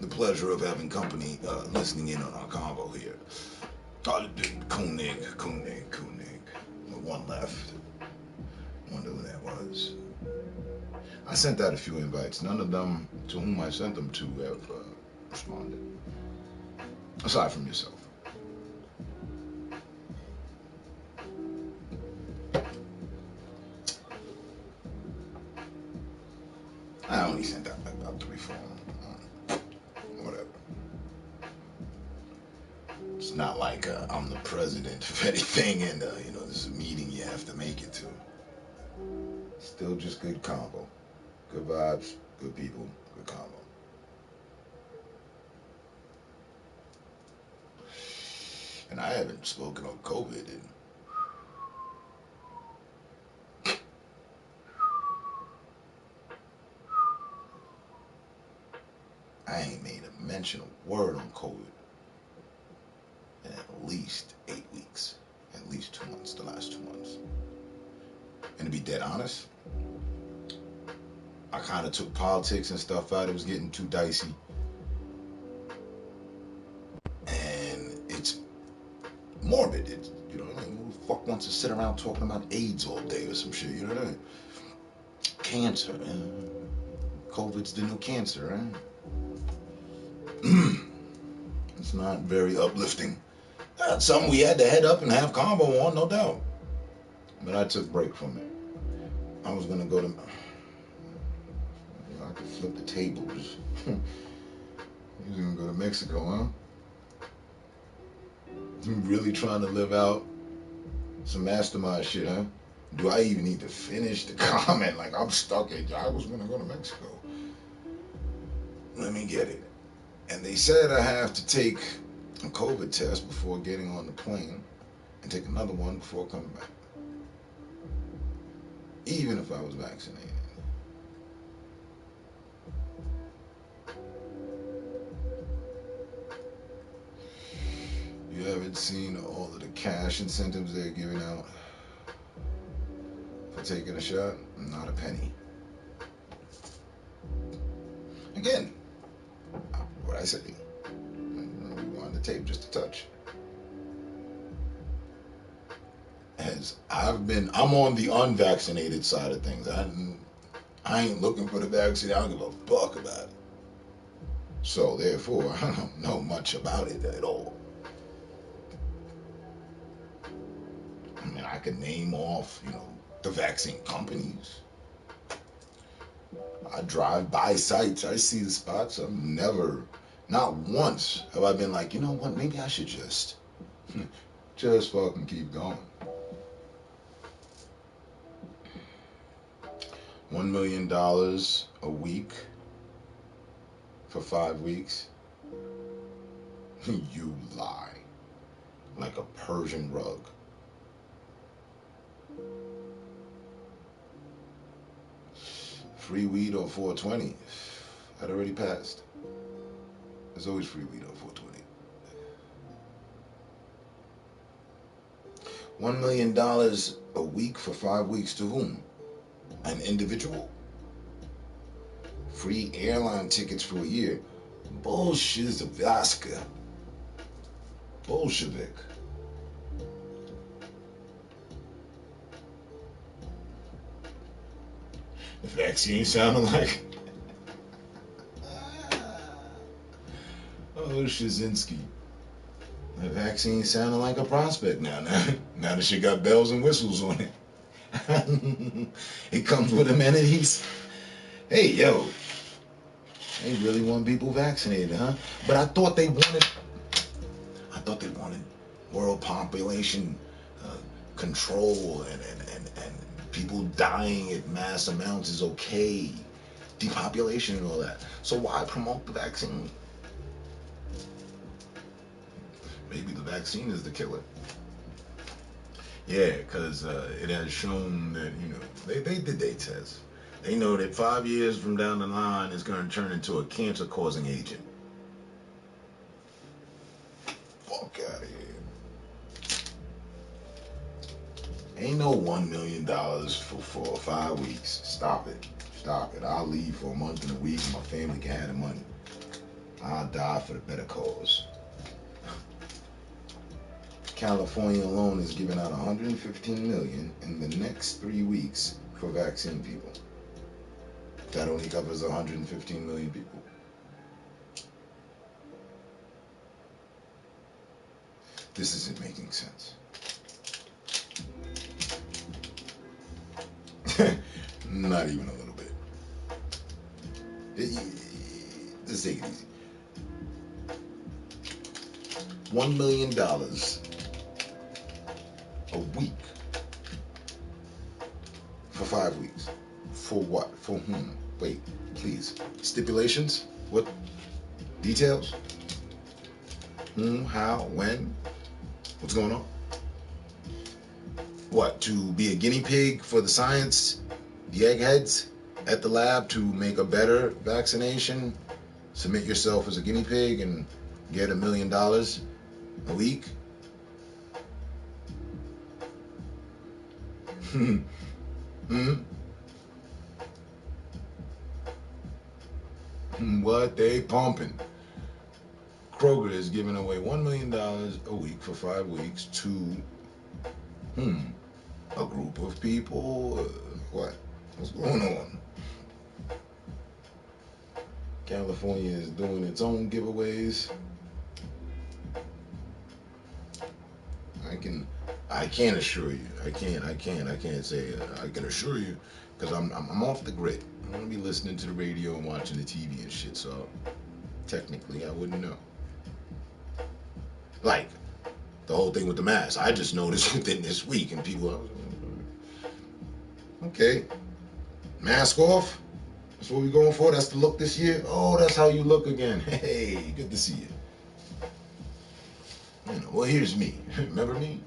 pleasure of having company listening in on our convo here? Koenig. One left. Wonder who that was. I sent out a few invites. None of them to whom I sent them to have responded. Aside from yourself. I only sent out about 3, 4. Whatever. It's not like I'm the president of anything and, this is a meeting you have to make it to. Still just good combo. Good vibes, good people, good combo. And I haven't spoken on COVID in I ain't made a mention of word on COVID in at least 8 weeks. At least 2 months, the last 2 months. And to be dead honest, I kind of took politics and stuff out. It was getting too dicey. And it's morbid. Who the fuck wants to sit around talking about AIDS all day or some shit, you know what I mean? Cancer. COVID's the new cancer, right? It's not very uplifting. That's something we had to head up and have combo on, no doubt. But I took a break from it. I was gonna go to. I could flip the tables. You was gonna go to Mexico, huh? You really trying to live out some mastermind shit, huh? Do I even need to finish the comment? Like I'm stuck at. I was gonna go to Mexico. Let me get it. And they said I have to take a COVID test before getting on the plane and take another one before coming back. Even if I was vaccinated. You haven't seen all of the cash incentives they're giving out for taking a shot? Not a penny. Again, what I say. Rewind the tape just a touch. is I'm on the unvaccinated side of things. I ain't looking for the vaccine. I don't give a fuck about it. So therefore, I don't know much about it at all. I mean, I could name off, the vaccine companies. I drive by sites. I see the spots. Not once have I been like, you know what? Maybe I should just fucking keep going. $1 million a week for 5 weeks. You lie. Like a Persian rug. Free weed on 420. I'd already passed. There's always free weed on 420. $1 million a week for 5 weeks to whom? An individual? Free airline tickets for a year. Bolshevik. Bolshevik. The vaccine sounded like Shazinski. The vaccine sounded like a prospect now. Now that shit got bells and whistles on it. It comes with amenities. Hey, yo. They really want people vaccinated, huh? But I thought they wanted world population control and people dying at mass amounts is okay. Depopulation and all that. So why promote the vaccine? Maybe the vaccine is the killer. Yeah, because it has shown that, they did their test. They know that 5 years from down the line it's going to turn into a cancer-causing agent. Fuck out of here. Ain't no $1 million for 5 weeks. Stop it. I'll leave for a month and a week and my family can have the money. I'll die for the better cause. California alone is giving out $115 million in the next 3 weeks for vaccine people. That only covers 115 million people. This isn't making sense. Not even a little bit. Just take it easy. $1 million a week for 5 weeks. For what? For whom? Wait, please. Stipulations? What? Details? Whom? How? When? What's going on? What? To be a guinea pig for the science? The eggheads at the lab to make a better vaccination? Submit yourself as a guinea pig and get $1 million a week? What they pumping? Kroger is giving away $1 million a week for 5 weeks to a group of people. What? What's going on? California is doing its own giveaways. I can't assure you. I can't say I can assure you because I'm off the grid. I'm gonna be listening to the radio and watching the TV and shit. So technically, I wouldn't know. Like the whole thing with the mask. I just noticed within this week, and people, okay, mask off. That's what we're going for. That's the look this year. Oh, that's how you look again. Hey, good to see you. Well, here's me. Remember me?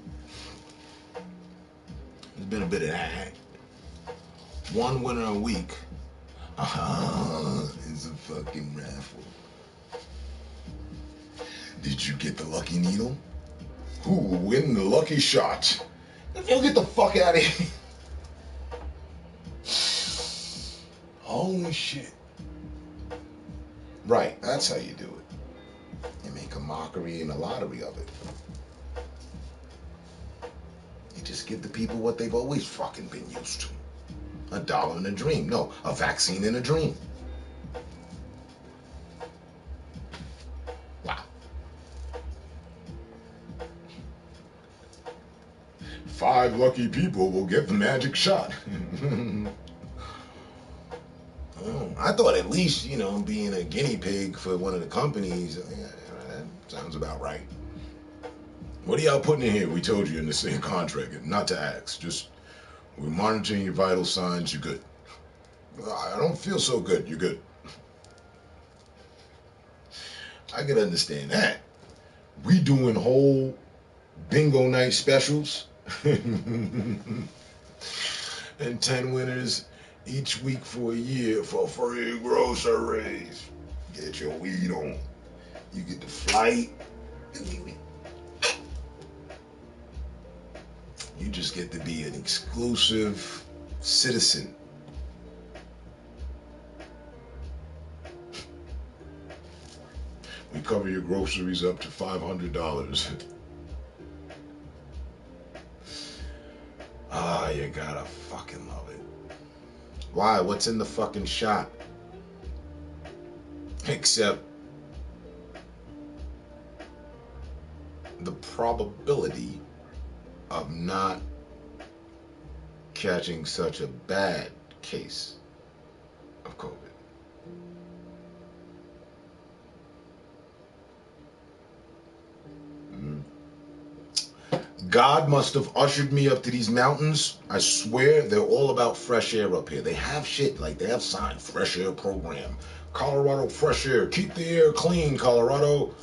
There's been a bit of that. One winner a week. It's a fucking raffle. Did you get the lucky needle? Who will win the lucky shot? You'll get the fuck out of here. Holy shit. Right, that's how you do it. You make a mockery and a lottery of it. You Just give the people what they've always fucking been used to. A dollar in a dream. No, a vaccine in a dream. Wow. 5 lucky people will get the magic shot. Oh, I thought at least, being a guinea pig for one of the companies, that sounds about right. What are y'all putting in here? We told you in the same contract not to ask. Just, we're monitoring your vital signs. You're good. I don't feel so good. You're good. I can understand that. We doing whole bingo night specials. And 10 winners each week for a year for free groceries. Get your weed on. You get the flight. You just get to be an exclusive citizen. We cover your groceries up to $500. Ah, you gotta fucking love it. Why? What's in the fucking shot? Except the probability of not catching such a bad case of COVID. God must have ushered me up to these mountains. I swear they're all about fresh air up here. They have shit, like they have signs, fresh air program. Colorado fresh air. Keep the air clean, Colorado.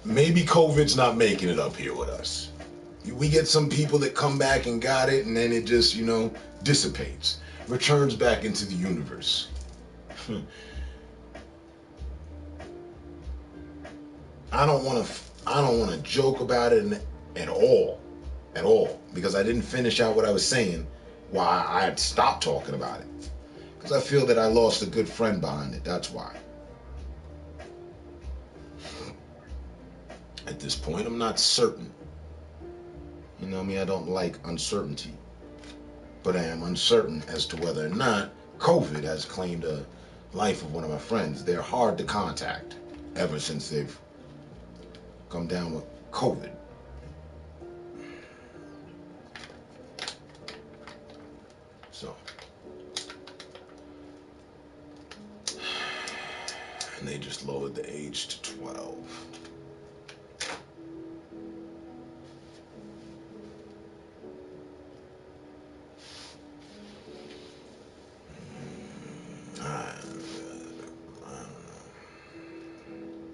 Maybe COVID's not making it up here with us. We get some people that come back and got it, and then it just, dissipates. Returns back into the universe. I don't want to joke about it at all, because I didn't finish out what I was saying. Why I had stopped talking about it, because I feel that I lost a good friend behind it. That's why. At this point, I'm not certain. You know me, I don't like uncertainty, but I am uncertain as to whether or not COVID has claimed a life of one of my friends. They're hard to contact ever since they've come down with COVID. So, and they just lowered the age to 12. I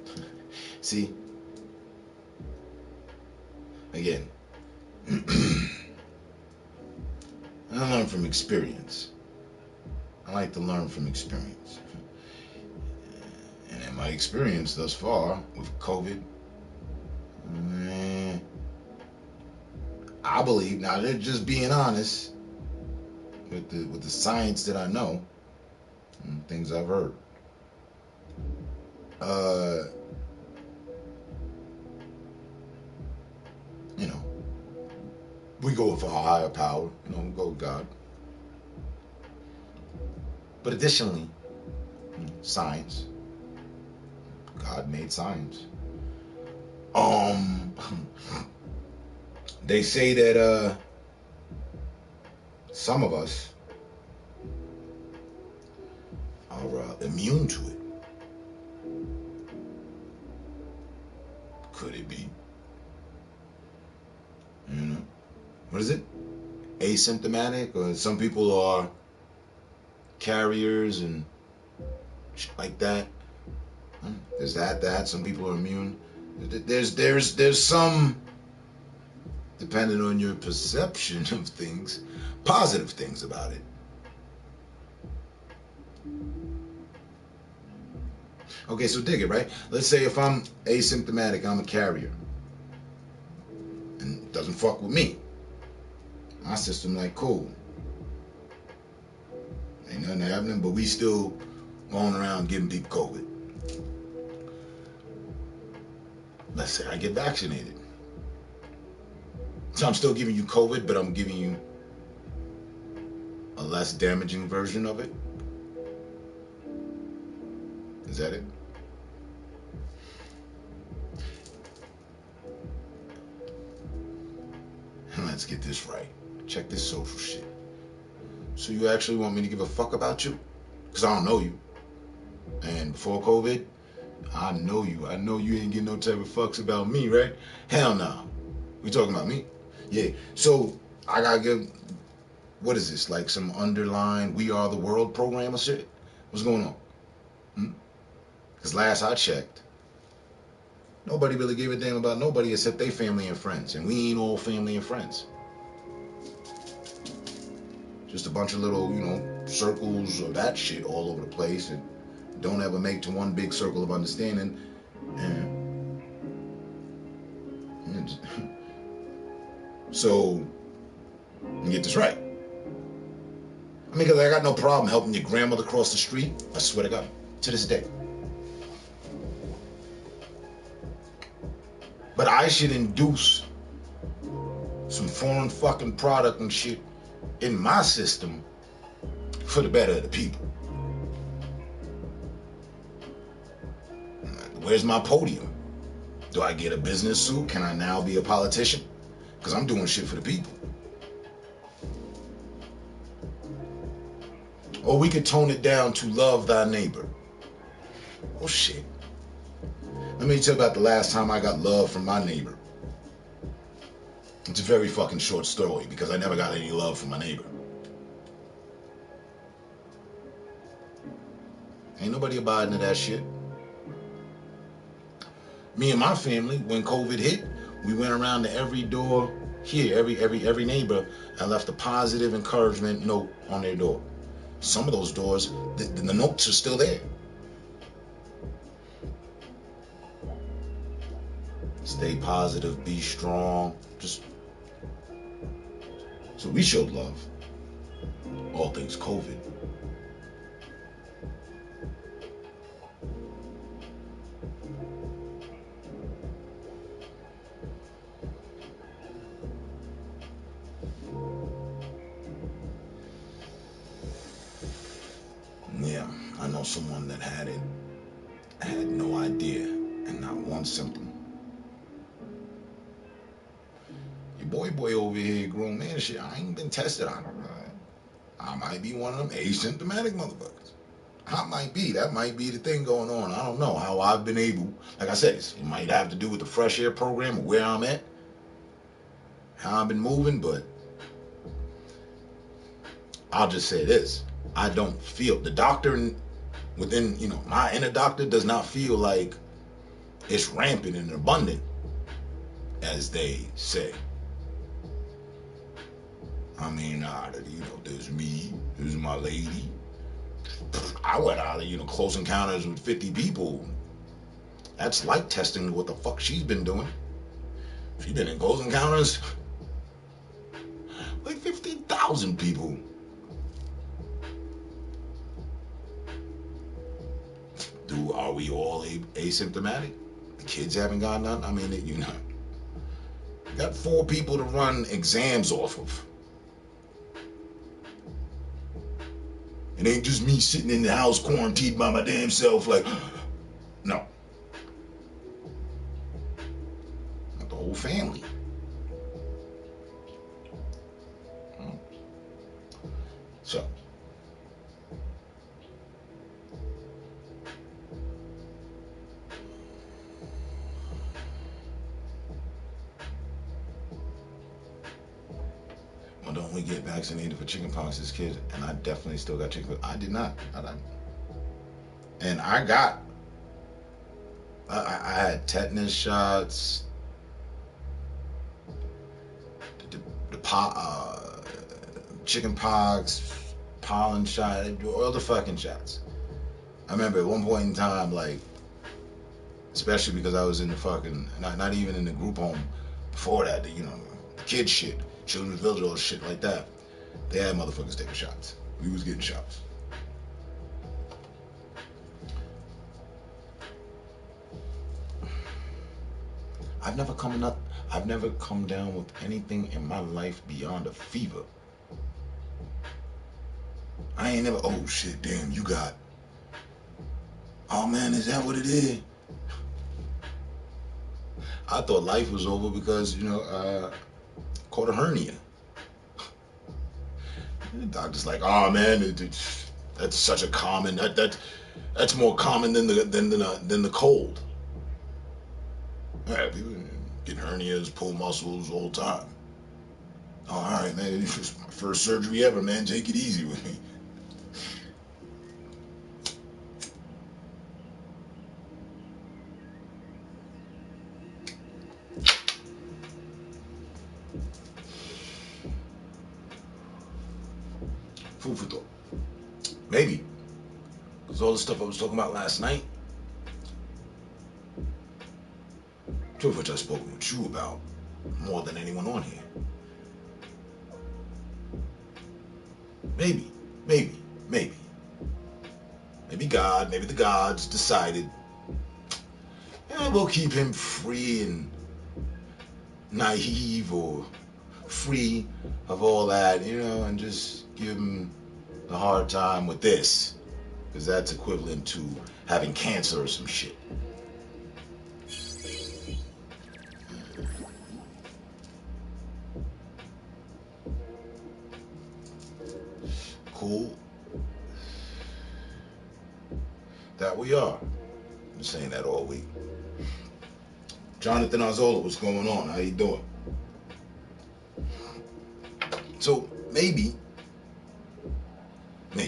don't know. See, again, I learn from experience. I like to learn from experience. And in my experience thus far with COVID, I believe, now they're just being honest with the science that I know and things I've heard. We go with our higher power, we go with God. But additionally, science. God made science. They say that some of us are immune to it. Could it be? What is it? Asymptomatic? Or some people are carriers and shit like that. There's that. Some people are immune. There's some, depending on your perception of things, positive things about it. Okay, so dig it, right? Let's say if I'm asymptomatic, I'm a carrier. And it doesn't fuck with me. My system like, cool. Ain't nothing happening, but we still going around giving people COVID. Let's say I get vaccinated. So I'm still giving you COVID, but I'm giving you a less damaging version of it. Is that it? Let's get this right. Check this social shit. So you actually want me to give a fuck about you? Because I don't know you. And before COVID, I know you. I know you ain't getting no type of fucks about me, right? Hell no. We talking about me? Yeah. So I gotta give, what is this? Like some underlying We Are the World program or shit? What's going on? Because last I checked, nobody really gave a damn about nobody except their family and friends. And we ain't all family and friends. Just a bunch of little, circles of that shit all over the place and don't ever make to one big circle of understanding. And so, get this right. I mean, because I got no problem helping your grandmother cross the street. I swear to God, to this day. But I should induce some foreign fucking product and shit in my system for the better of the people. Where's my podium? Do I get a business suit? Can I now be a politician? Because I'm doing shit for the people. Or we could tone it down to love thy neighbor. Oh shit. Let me tell you about the last time I got love from my neighbor. It's a very fucking short story because I never got any love from my neighbor. Ain't nobody abiding to that shit. Me and my family, when COVID hit, we went around to every door here, every neighbor, and left a positive encouragement note on their door. Some of those doors, the notes are still there. Stay positive, be strong. So we showed love. All things COVID. Yeah, I know someone that had it, had no idea, and not one symptom. Your boy over here, grown man shit, I ain't been tested. I might be one of them asymptomatic motherfuckers. I might be. That might be the thing going on. I don't know how I've been able, like I said, it might have to do with the fresh air program or where I'm at, how I've been moving, but I'll just say this. I don't feel, the doctor within, my inner doctor does not feel like it's rampant and abundant, as they say. I mean, there's me, there's my lady. I went out of, close encounters with 50 people. That's like testing what the fuck she's been doing. She's been in close encounters like 50,000 people. Are we all asymptomatic? The kids haven't got none. I mean, you got 4 people to run exams off of. It ain't just me sitting in the house quarantined by my damn self like, no. Not the whole family. So. Well, don't we get vaccinated for chickenpox as kids? And I definitely still got chickenpox. I did not. And I had tetanus shots, chickenpox, pollen shot, all the fucking shots. I remember at one point in time, like, especially because I was in the fucking, not even in the group home before that, the kid shit, children's village, all shit like that. They had motherfuckers taking shots. We was getting shots. I've never come down with anything in my life beyond a fever. I ain't never, oh shit, damn, you got, oh man, is that what it is? I thought life was over because, caught a hernia. The doctor's like, oh man, that's such a common, that's more common than the cold. Yeah, people get hernias, pull muscles all the time. Oh, all right, man, this is my first surgery ever, man. Take it easy with me. Food for thought. Maybe. Because all the stuff I was talking about last night, two of which I've spoken with you about more than anyone on here. Maybe, maybe, maybe. Maybe God, maybe the gods decided, yeah, we'll keep him free and naive or free of all that, and just give him the hard time with this. Because that's equivalent to having cancer or some shit. Cool. That we are. I've been saying that all week. Jonathan Arzola, what's going on? How you doing? So maybe, yeah,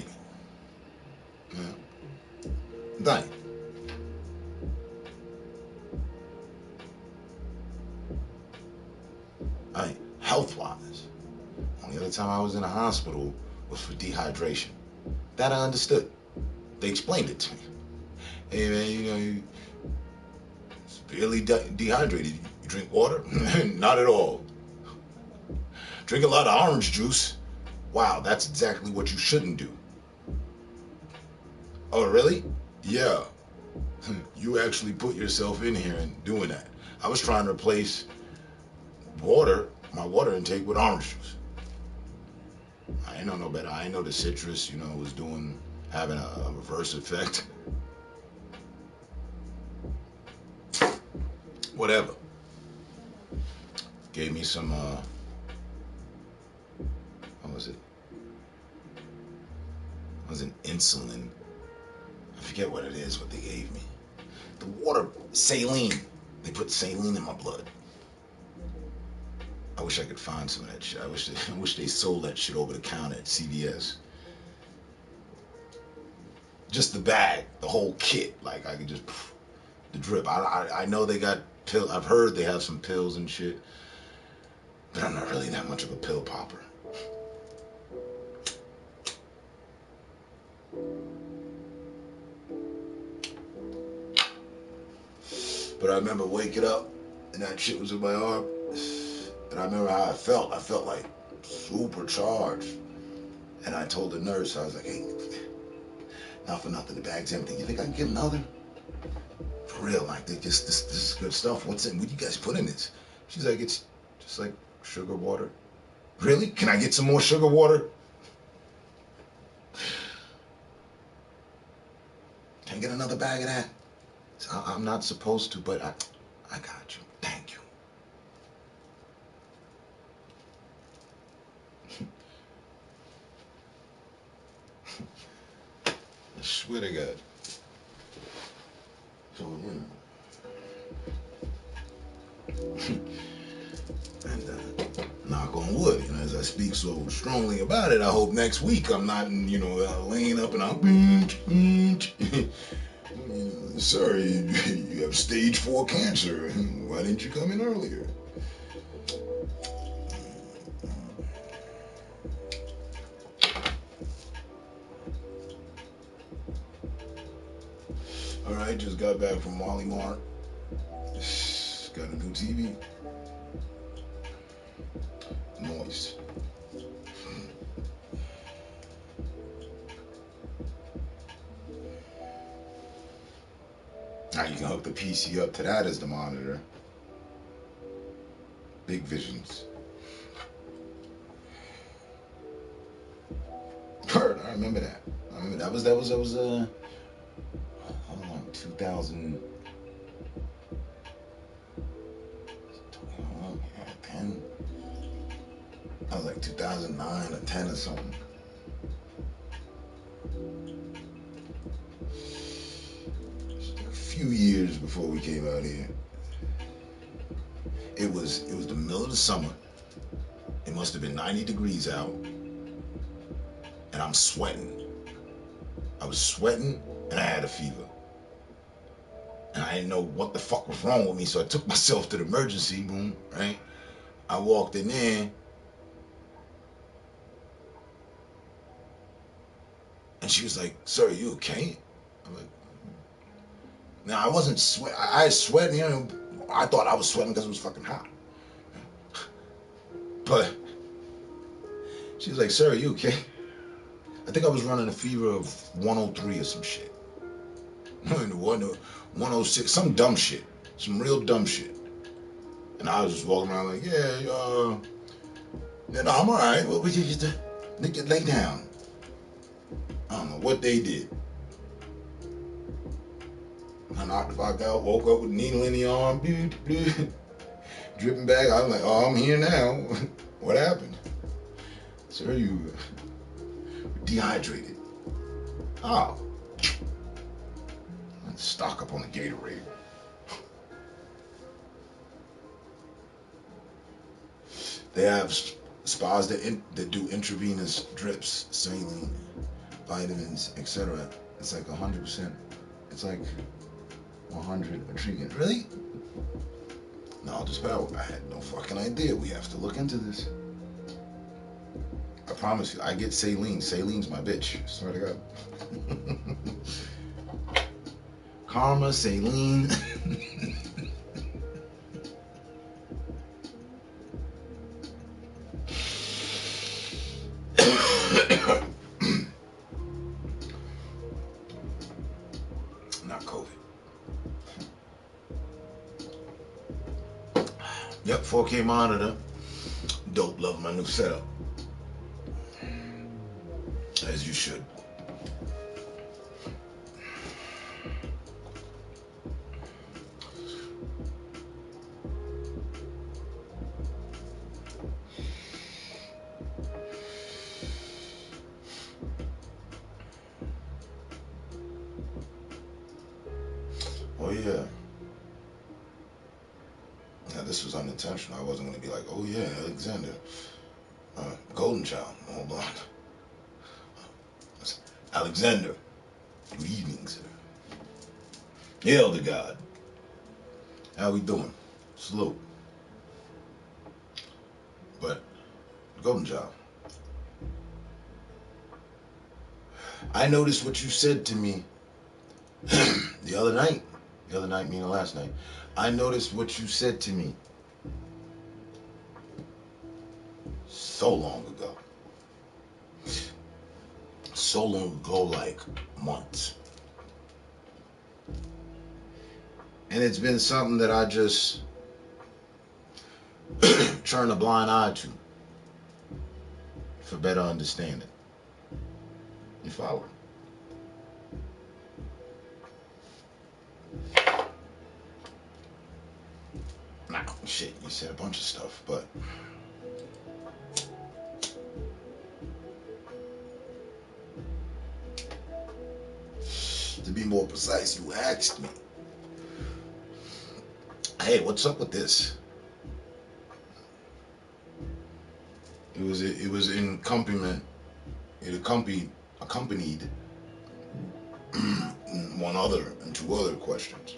dying. Health-wise, only other time I was in a hospital was for dehydration. That I understood. They explained it to me. Hey man, you severely dehydrated. You drink water? Not at all. Drink a lot of orange juice. Wow, that's exactly what you shouldn't do. Oh, really? Yeah. You actually put yourself in here and doing that. I was trying to replace my water intake with orange juice. I didn't know no better. I didn't know the citrus, was having a reverse effect. Whatever. Gave me some, what was it? It was an insulin. I forget what it is, what they gave me. The water, saline. They put saline in my blood. I wish I could find some of that shit. I wish they sold that shit over the counter at CVS. Just the bag, the whole kit. Like I could just the drip. I know they got pill. I've heard they have some pills and shit, but I'm not really that much of a pill popper. But I remember waking up and that shit was in my arm, and I remember how I felt. I felt like supercharged. And I told the nurse, I was like, hey, not for nothing, the bag's empty. You think I can get another? For real, like, this is good stuff. What do you guys put in this? She's like, it's just like sugar water. Really? Can I get some more sugar water? Can I get another bag of that? I'm not supposed to, but I got you. Thank you. I swear to God. So, and knock on wood, as I speak so strongly about it, I hope next week I'm not, laying up and I'm, sorry, you have stage 4 cancer. Why didn't you come in earlier? All right, just got back from Wally Mart. Got a new TV. Noise. Now you can hook the PC up to that as the monitor. Big visions. Kurt, I remember that. That was hold on, 2000. 10. I was like 2009 or 10 or something. A few years before we came out here. It was the middle of the summer. It must have been 90 degrees out. And I'm sweating. I was sweating and I had a fever. And I didn't know what the fuck was wrong with me, so I took myself to the emergency room, right? I walked in there. And she was like, "Sir, are you okay?" I'm like, now I wasn't sweat. I sweat, you know. I thought I was sweating because it was fucking hot. But she was like, "Sir, are you okay?" I think I was running a fever of 103 or some shit. 106, some dumb shit. Some real dumb shit. And I was just walking around like, yeah, no, I'm alright. Well, we just lay down. I don't know what they did. I knocked the fuck out, woke up with a needle in the arm, dripping back. I was like, oh, I'm here now. What happened? Sir, you dehydrated. Oh. Let's stock up on the Gatorade. They have spas that do intravenous drips, saline, vitamins, etc. It's like 100%. It's like 100 a treatment. Really? No, just power. I had no fucking idea. We have to look into this. I promise you, I get saline. Saline's my bitch. Swear to God. Karma, saline. Not COVID. Yep, 4K monitor. Dope, love my new setup. As you should. Oh yeah. Now this was unintentional. I wasn't gonna be like, oh yeah, Alexander. Golden Child. Hold on. Alexander. Good evening, sir. Hail to God. How we doing? Salute. But Golden Child. I noticed what you said to me the other night. The other night meaning last night. I noticed what you said to me so long ago. So long ago, like months. And it's been something that I just turn a blind eye to for better understanding. You follow? Nah, shit, you said a bunch of stuff, but to be more precise, you asked me, hey, what's up with this? It was in accompaniment. It accompanied one other and two other questions.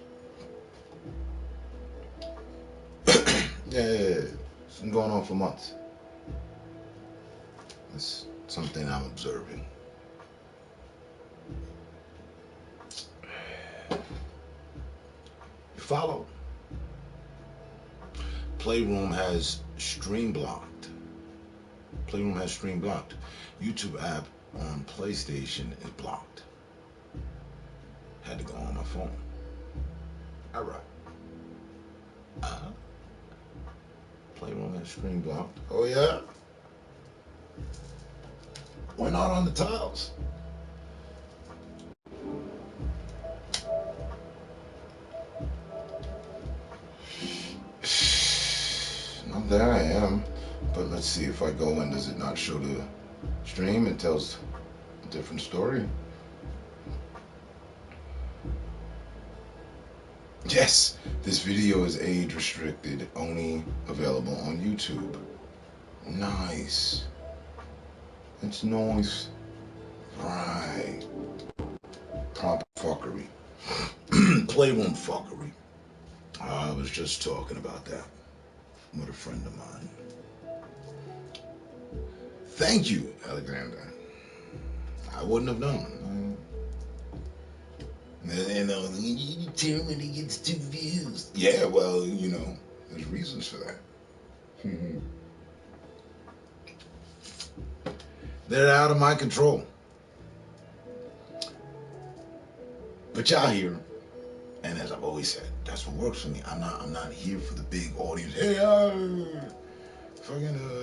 Yeah, it's been going on for months. It's something I'm observing. You follow? Playroom has stream blocked. Playroom has stream blocked. YouTube app on PlayStation is blocked. Had to go on my phone. Alright. Playroom has screen blocked. Oh yeah? Why not on the tiles? Not there I am. But let's see, if I go in, does it not show the stream? It tells a different story. Yes, this video is age restricted, only available on YouTube. Nice. It's nice. Right. Proper fuckery. Playroom fuckery. I was just talking about that with a friend of mine. Thank you, Alexander. I wouldn't have known. You know, you tell me it gets 2 views. Yeah, well, you know, there's reasons for that. They're out of my control. But y'all here, and as I've always said, that's what works for me. I'm not here for the big audience. Hey,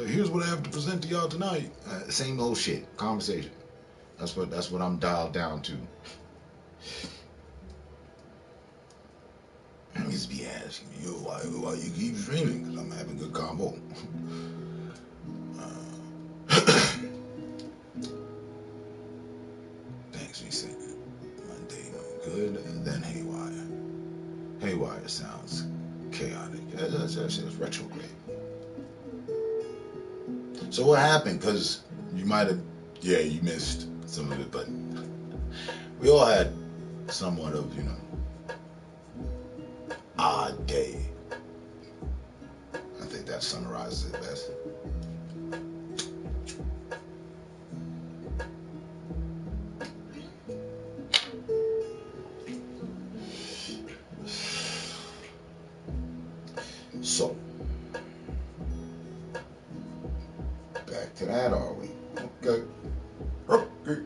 here's what I have to present to y'all tonight. Same old shit, conversation. That's what I'm dialed down to. Niggas be asking me, yo, why you keep streaming? Because I'm having good combo. Thanks, he said. Monday, no good, and then haywire. Haywire sounds chaotic. That's retrograde. So what happened? Because you might have, you missed some of it, but we all had somewhat of, you know, odd day. I think that summarizes it best. So, back to that, are we? Okay. Okay.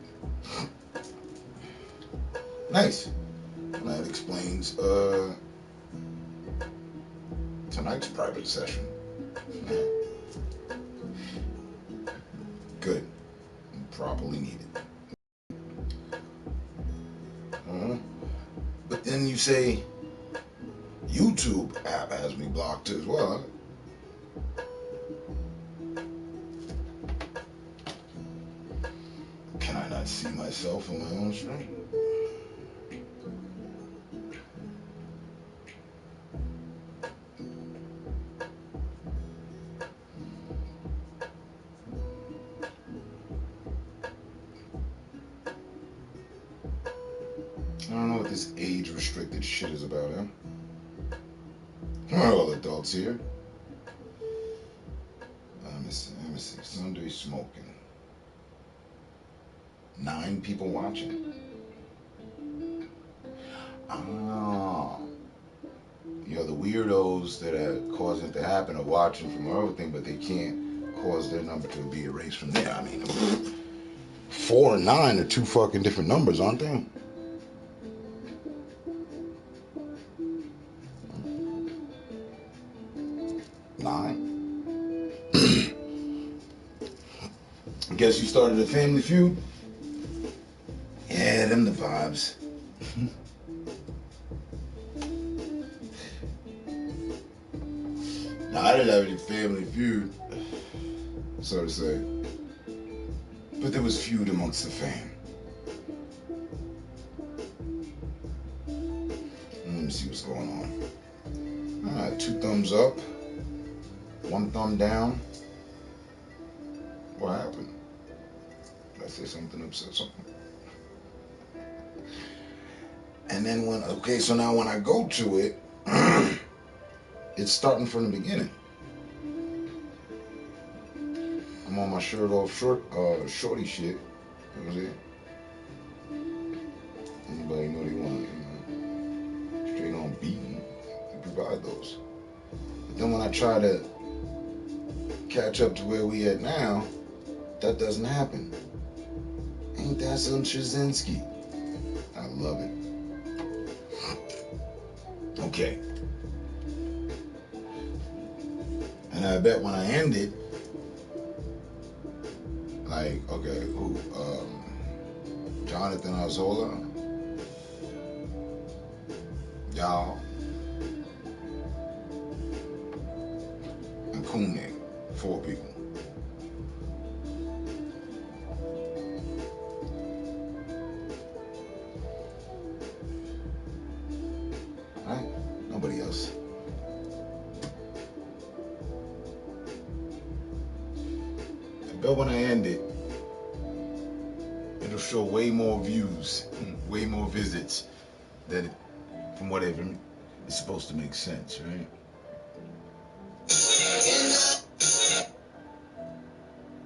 Nice. That explains tonight's private session. Good. Properly needed. But then you say YouTube app has me blocked as well. Can I not see myself on my own stream? I don't know what this age-restricted shit is about, huh? We're all adults here. Let me see. Sunday smoking. 9 people watching. Ah. You know, the weirdos that are causing it to happen are watching from everything, but they can't cause their number to be erased from there. I mean, 4 and 9 are 2 fucking different numbers, aren't they? Guess you started a family feud? Yeah, them the vibes. No, I didn't have any family feud, so to say. But there was feud amongst the fam. Let me see what's going on. All right, 2 thumbs up, 1 thumb down. What happened? Did I say something, upset something? And then so now when I go to it, it's starting from the beginning. I'm on my shirt off shorty shit. You know what I'm saying? Anybody know they want, straight on beating, they provide those. But then when I try to catch up to where we at now, that doesn't happen. Ain't that some Straczynski? I love it. Okay. And And I bet when I end it, like, okay, who? Jonathan Arzola, y'all, and Koenig, 4 people. Right? Nobody else. I bet when I end it, it'll show way more views, way more visits than from whatever is supposed to make sense, right?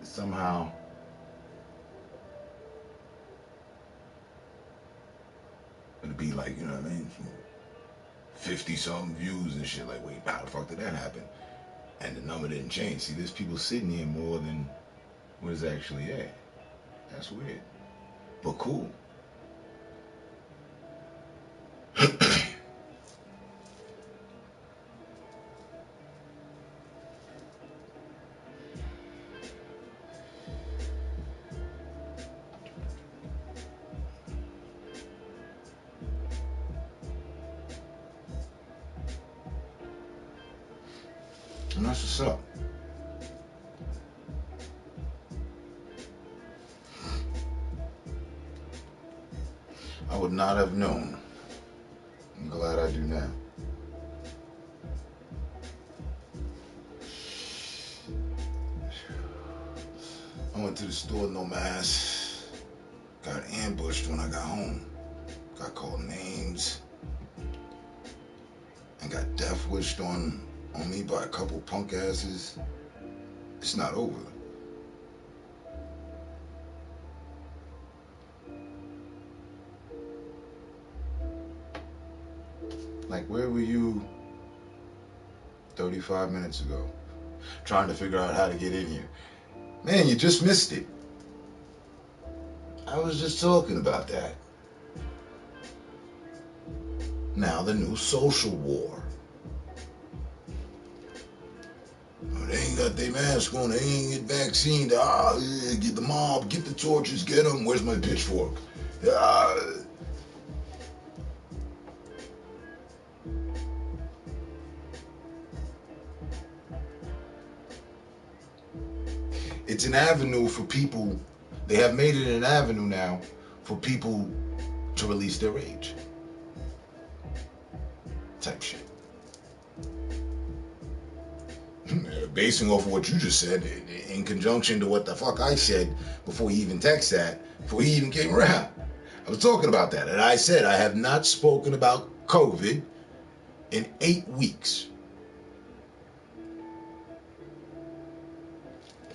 Somehow, it'll be like, you know what I mean? 50 something views and shit. Like, wait, how the fuck did that happen? And the number didn't change. See, there's people sitting here more than what is actually at. That's weird, but cool. And that's what's up. I would not have known. I'm glad I do now. I went to the store, no mask. Got ambushed when I got home. Got called names. And got death wished on me by a couple punk asses. It's not over. Like, where were you 35 minutes ago? Trying to figure out how to get in here. Man, you just missed it. I was just talking about that. Now the new social war. Oh, they ain't got their mask on, they ain't get vaccinated. Get the mob, get the torches, get them. Where's my pitchfork? It's an avenue for people. They have made it an avenue now for people to release their rage. Type shit. Basing off of what you just said, in conjunction to what the fuck I said before you even text that, before he even came around. I was talking about that, and I said I have not spoken about COVID in 8 weeks.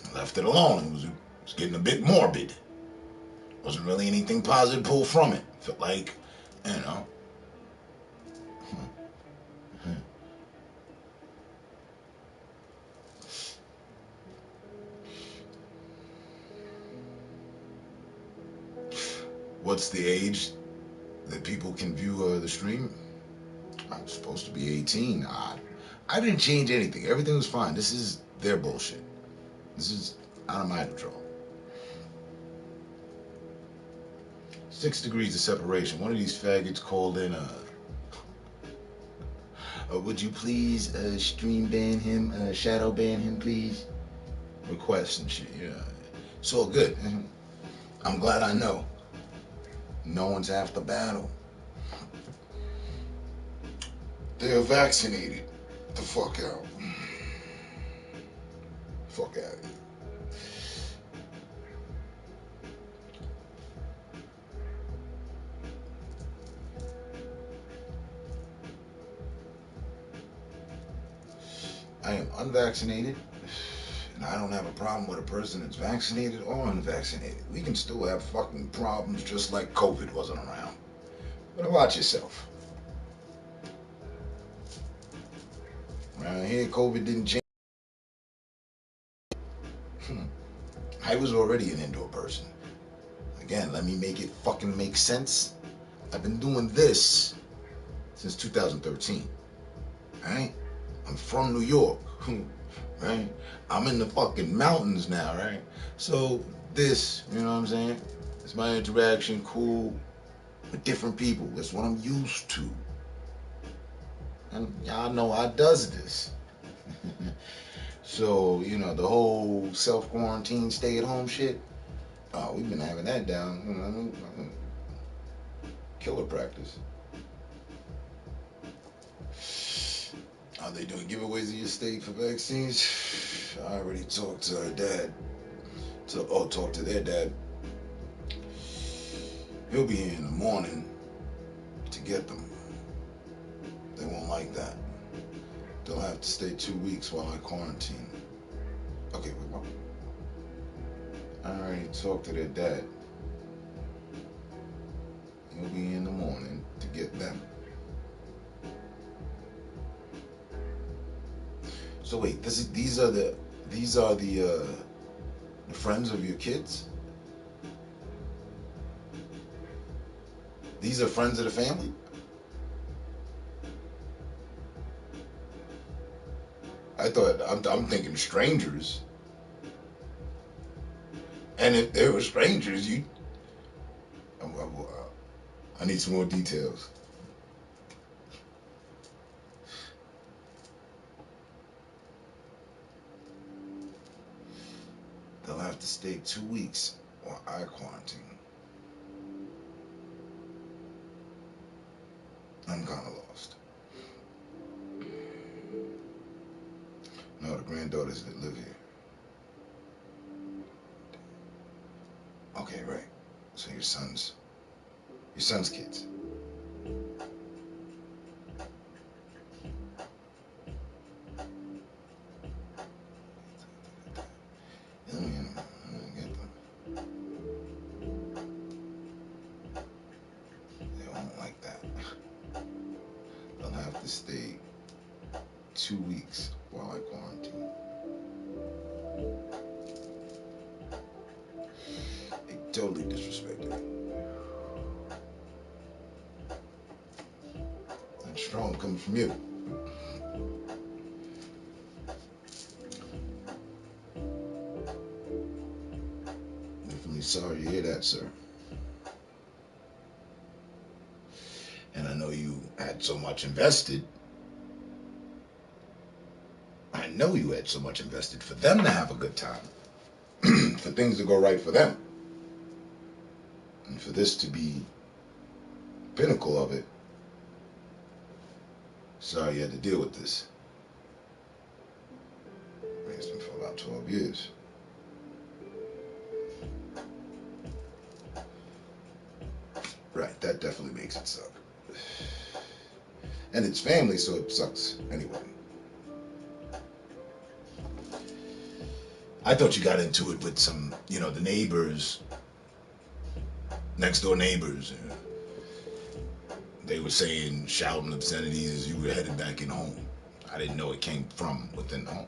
I left it alone. It was getting a bit morbid. Wasn't really anything positive pulled from it. Felt like, you know. What's the age that people can view the stream? I'm supposed to be 18. I didn't change anything. Everything was fine. This is their bullshit. This is out of my control. 6 degrees of separation. One of these faggots called in, would you please stream ban him, shadow ban him, please? Requests and shit, yeah. It's all good. I'm glad I know. No one's half the battle. They're vaccinated. Get the fuck out. Fuck out of here. I am unvaccinated, and I don't have a problem with a person that's vaccinated or unvaccinated. We can still have fucking problems just like COVID wasn't around. But watch yourself. Around here, COVID didn't change. I was already an indoor person. Again, let me make it fucking make sense. I've been doing this since 2013. Alright? I'm from New York. right? I'm in the fucking mountains now, right? So this, you know what I'm saying? It's my interaction, cool, with different people. That's what I'm used to. And y'all know I does this. So, you know, the whole self quarantine, stay at home shit. Oh, we've been having that down. You know, killer practice. Are they doing giveaways of your state for vaccines? I already talked to her dad. Talked to their dad. He'll be here in the morning to get them. They won't like that. They'll have to stay 2 weeks while I quarantine. Okay, wait, what? I already talked to their dad. He'll be in the morning to get them. So wait, these are the friends of your kids? These are friends of the family? I thought I'm thinking strangers. And if they were strangers, I need some more details. They'll have to stay 2 weeks while I quarantine. I'm kind of lost. No, the granddaughters that live here. Okay, right. So your son's kids. I mean, I get them. They won't like that. They'll have to stay 2 weeks while I quarantine. They totally disrespected me. And strong comes from you. Definitely sorry to hear that, sir. And I know you had so much invested. I know you had so much invested for them to have a good time, for things to go right for them. And for this to be the pinnacle of it, sorry you had to deal with this. Raised him for about 12 years. Right, that definitely makes it suck. And it's family, so it sucks anyway. I thought you got into it with some, the neighbors, next door neighbors. They were saying, shouting obscenities as you were headed back in home. I didn't know it came from within the home.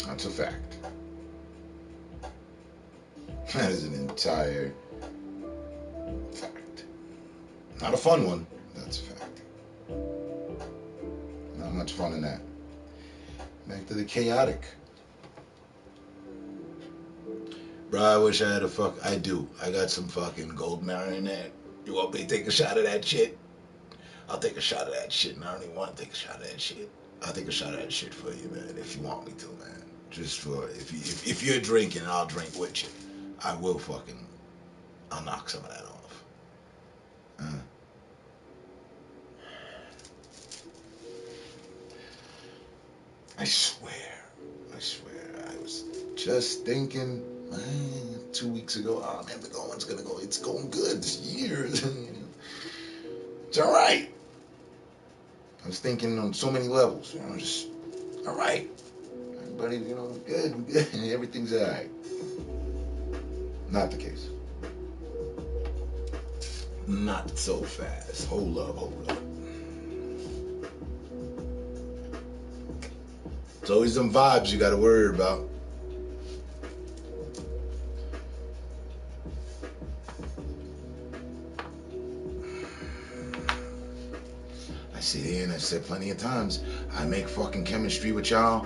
That's a fact. That is an entire fact. Not a fun one. That's a fact. Not much fun in that. Back to the chaotic. Bro, I wish I had I do. I got some fucking gold marinette. You want me to take a shot of that shit? I'll take a shot of that shit, and I don't even want to take a shot of that shit. I'll take a shot of that shit for you, man, if you want me to, man. Just for, if you're drinking, I'll drink with you. I will I'll knock some of that off. I swear, I was just thinking, man, 2 weeks ago, oh man, it's going good this year. It's all right. I was thinking on so many levels, just all right. Everybody, good. Everything's all right. Not the case. Not so fast. Hold up, hold up. It's always some vibes you gotta worry about. I sit here and I've said plenty of times, I make fucking chemistry with y'all.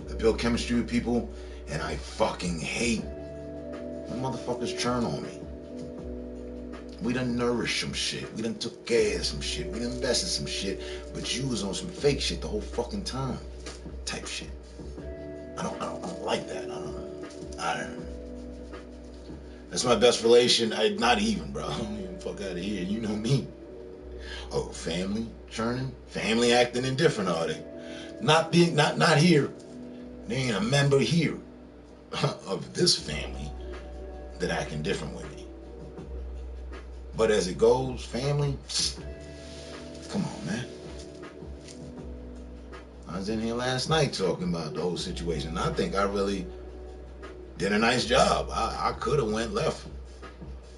I build chemistry with people, and I fucking hate when motherfuckers churn on me. We done nourished some shit. We done took care of some shit. We done invested some shit. But you was on some fake shit the whole fucking time. Type shit. I don't like that. I don't. That's my best relation. Not even, bro. I don't even fuck out of here. You know me. Oh, family churning? Family acting indifferent, are they? Not here. They ain't a member here of this family that acting different with me. But as it goes, family, come on, man. I was in here last night talking about the whole situation. I think I really did a nice job. I could have went left.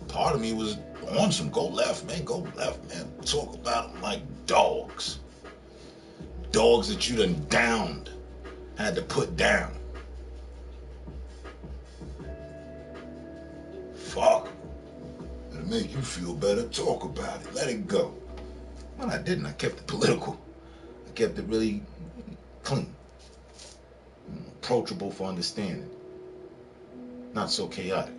Part of me was on some go left, man. Go left, man. Talk about them like dogs. Dogs that you done downed. Had to put down. Fuck. It'll make you feel better. Talk about it. Let it go. Well, I didn't. I kept it political. I kept it really clean. Approachable for understanding. Not so chaotic.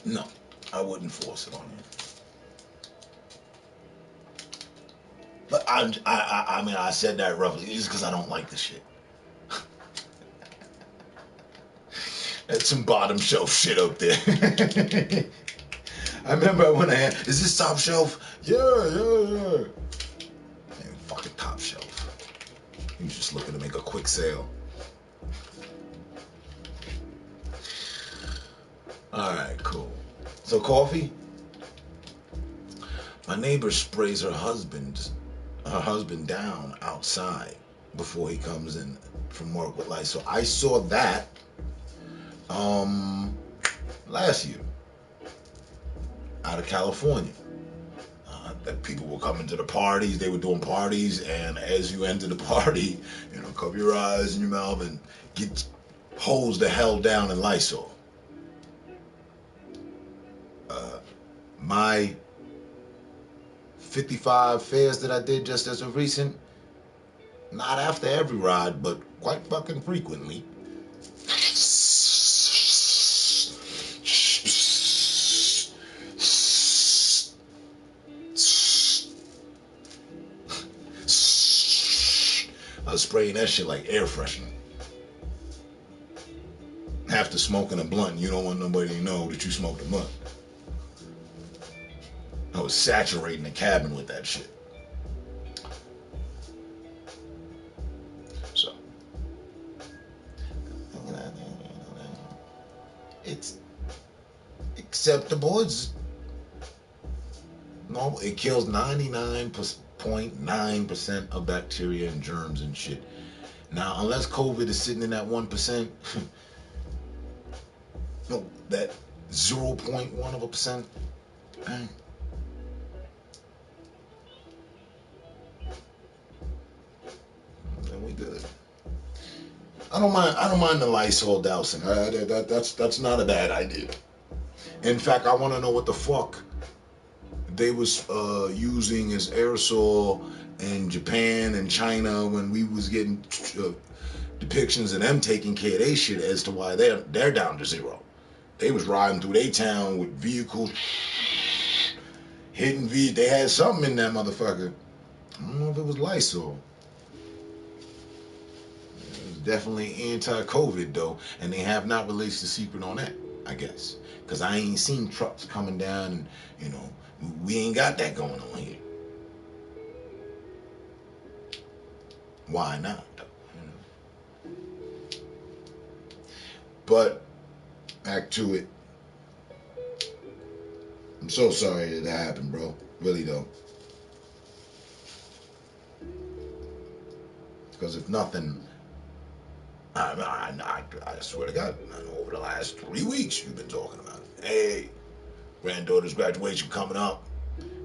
No, I wouldn't force it on you. But I mean, I said that roughly just because I don't like the shit. That's some bottom shelf shit up there. I remember when I had, is this top shelf? Yeah. Man, fucking top shelf. He was just looking to make a quick sale. Alright, cool. So coffee? My neighbor sprays her husband down outside before he comes in from work with lights. So I saw that last year out of California. That people were coming to the parties, they were doing parties, and as you enter the party, cover your eyes and your mouth and get hosed the hell down in Lysol. My 55 fairs that I did just as of recent, not after every ride, but quite fucking frequently. I was spraying that shit like air freshener. After smoking a blunt, you don't want nobody to know that you smoked a blunt. I was saturating the cabin with that shit. So, it's acceptable. It's normal. It kills 99.9% of bacteria and germs and shit. Now, unless COVID is sitting in that 1%, no, that 0.1%, man. Then we good. I don't mind the Lysol dousing. That's not a bad idea. In fact, I want to know what the fuck they was using as aerosol in Japan and China when we was getting depictions of them taking care of their shit as to why they're down to zero. They was riding through their town with vehicles, hitting they had something in that motherfucker. I don't know if it was Lysol. It was definitely anti-COVID though, and they have not released the secret on that, I guess. Because I ain't seen trucks coming down and, we ain't got that going on here. Why not, though? But, back to it. I'm so sorry that happened, bro. Really, though. Because if nothing, I swear to God, over the last 3 weeks, you've been talking about it. Hey, granddaughter's graduation coming up.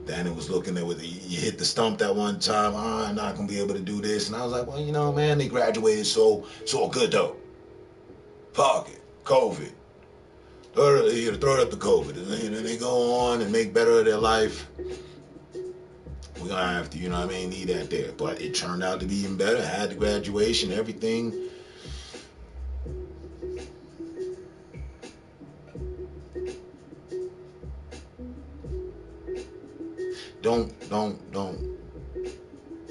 Danny was looking at whether you hit the stump that one time. I'm not gonna be able to do this, and I was like, well, man, they graduated, so it's all good though. Fuck it, COVID. Throw it up to COVID, and then they go on and make better of their life. We're gonna have to, need that there. But it turned out to be even better. Had the graduation, everything. Don't.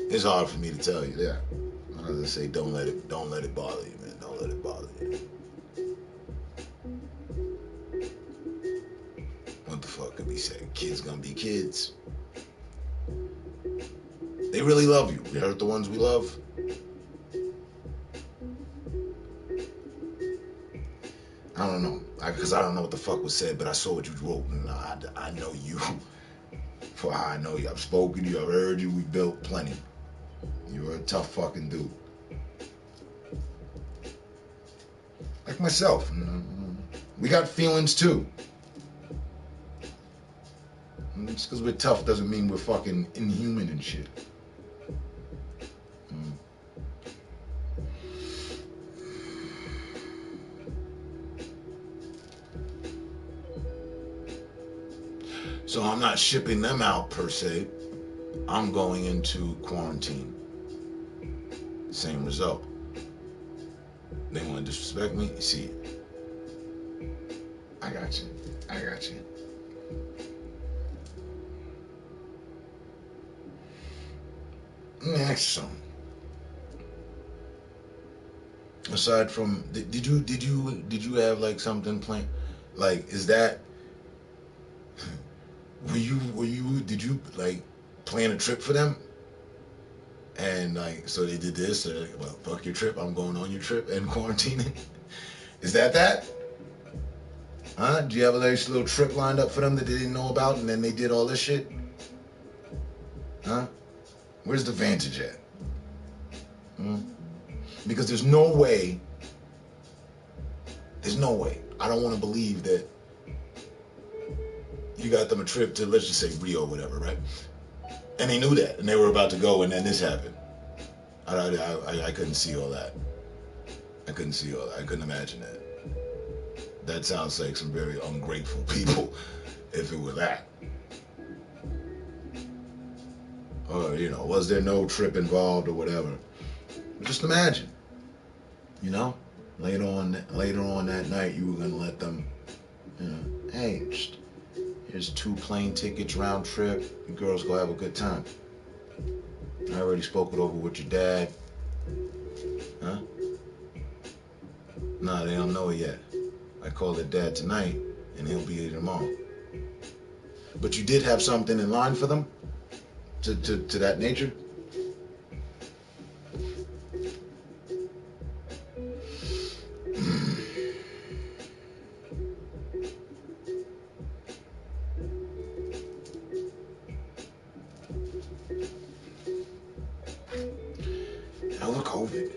It's hard for me to tell you that. As I say, don't let it bother you, man. Don't let it bother you. What the fuck could be said? Kids gonna be kids. They really love you. We hurt the ones we love. I don't know, because I don't know what the fuck was said, but I saw what you wrote, and I know you. For how I know you, I've spoken to you, I've heard you. We built plenty. You're a tough fucking dude. Like myself. We got feelings too. Just because we're tough doesn't mean we're fucking inhuman and shit. So I'm not shipping them out per se. I'm going into quarantine. Same result. They want to disrespect me? See, I got you. Let me ask you something. Aside from, did you have like something planned? Like, is that, did you like plan a trip for them? And like, so they did this, so like, well, fuck your trip, I'm going on your trip and quarantining. Is that? Huh? Do you have a nice little trip lined up for them that they didn't know about, and then they did all this shit? Huh? Where's the vantage at? Because there's no way. I don't want to believe that you got them a trip to, let's just say, Rio or whatever, right? And they knew that, and they were about to go, and then this happened. I couldn't see all that. I couldn't imagine that. That sounds like some very ungrateful people, if it were that. Or, was there no trip involved or whatever? Just imagine, later on that night, you were going to let them, hey, here's 2 plane tickets round trip. You girls go have a good time. I already spoke it over with your dad. Huh? Nah, they don't know it yet. I called their dad tonight, and he'll be here tomorrow. But you did have something in line for them? To that nature? Hella COVID.